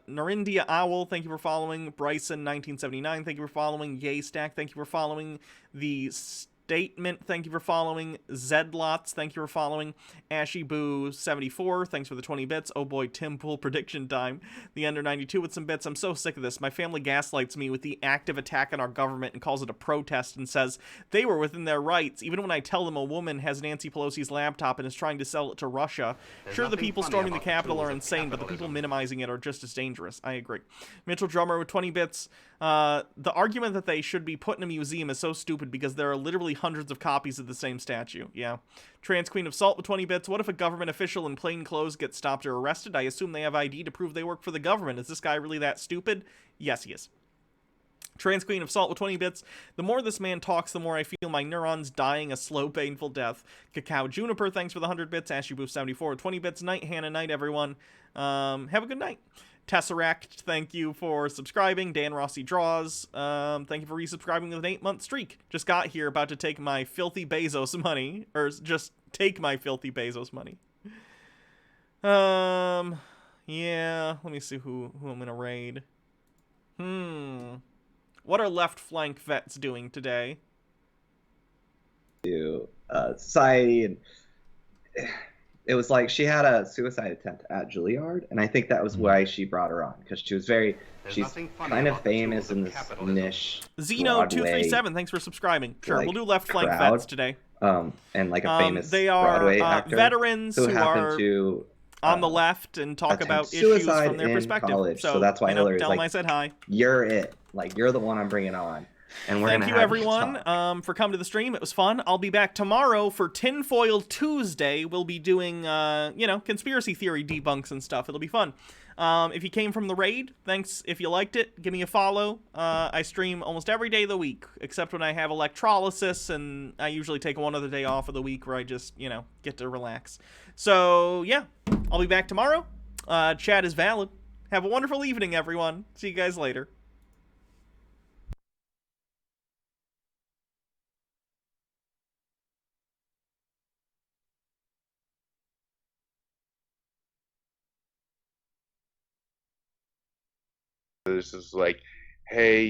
Owl, thank you for following. Bryson 1979, thank you for following. Yay Stack, thank you for following. The Statement, thank you for following. Zedlots, thank you for following. Ashy Boo 74, thanks for the 20 bits. Oh boy, Tim Pool prediction time. The Ender 92 with some bits. I'm so sick of this. My family gaslights me with the active attack on our government and calls it a protest and says they were within their rights, even when I tell them a woman has Nancy Pelosi's laptop and is trying to sell it to Russia. Sure, the people storming the Capitol are insane, but the people minimizing it are just as dangerous. I agree. Mitchell Drummer with 20 bits. The argument that they should be put in a museum is so stupid because there are literally hundreds of copies of the same statue. Yeah. Trans Queen of Salt with 20 bits. What if a government official in plain clothes gets stopped or arrested? I assume they have ID to prove they work for the government. Is this guy really that stupid? Yes, he is. Trans Queen of Salt with 20 bits. The more this man talks, the more I feel my neurons dying a slow, painful death. Cacao Juniper, thanks for the 100 bits. AshyBooth74 with 20 bits. Night, Hannah, night, everyone. Have a good night. Tesseract, thank you for subscribing. Dan Rossi Draws, thank you for resubscribing with an 8-month streak. Just got here, about to take my filthy Bezos money. Or just take my filthy Bezos money. Yeah, let me see who I'm gonna raid. What are left flank vets doing today? Society, and it was like she had a suicide attempt at Juilliard, and I think that was why she brought her on, because she's kind of famous in this niche Zeno237, thanks for subscribing. Sure, like, we'll do left flank crowd. vets today. And like a famous they are Broadway actor veterans who are to on the left and talk about issues suicide from their in perspective. college, so that's why Hillary's tell like, them I said hi. You're it. Like, you're the one I'm bringing on. And we're Thank gonna you, have everyone, for coming to the stream. It was fun. I'll be back tomorrow for Tinfoil Tuesday. We'll be doing, conspiracy theory debunks and stuff. It'll be fun. If you came from the raid, thanks. If you liked it, give me a follow. I stream almost every day of the week, except when I have electrolysis, and I usually take one other day off of the week where I just, get to relax. So, yeah, I'll be back tomorrow. Chat is valid. Have a wonderful evening, everyone. See you guys later. This is like, hey,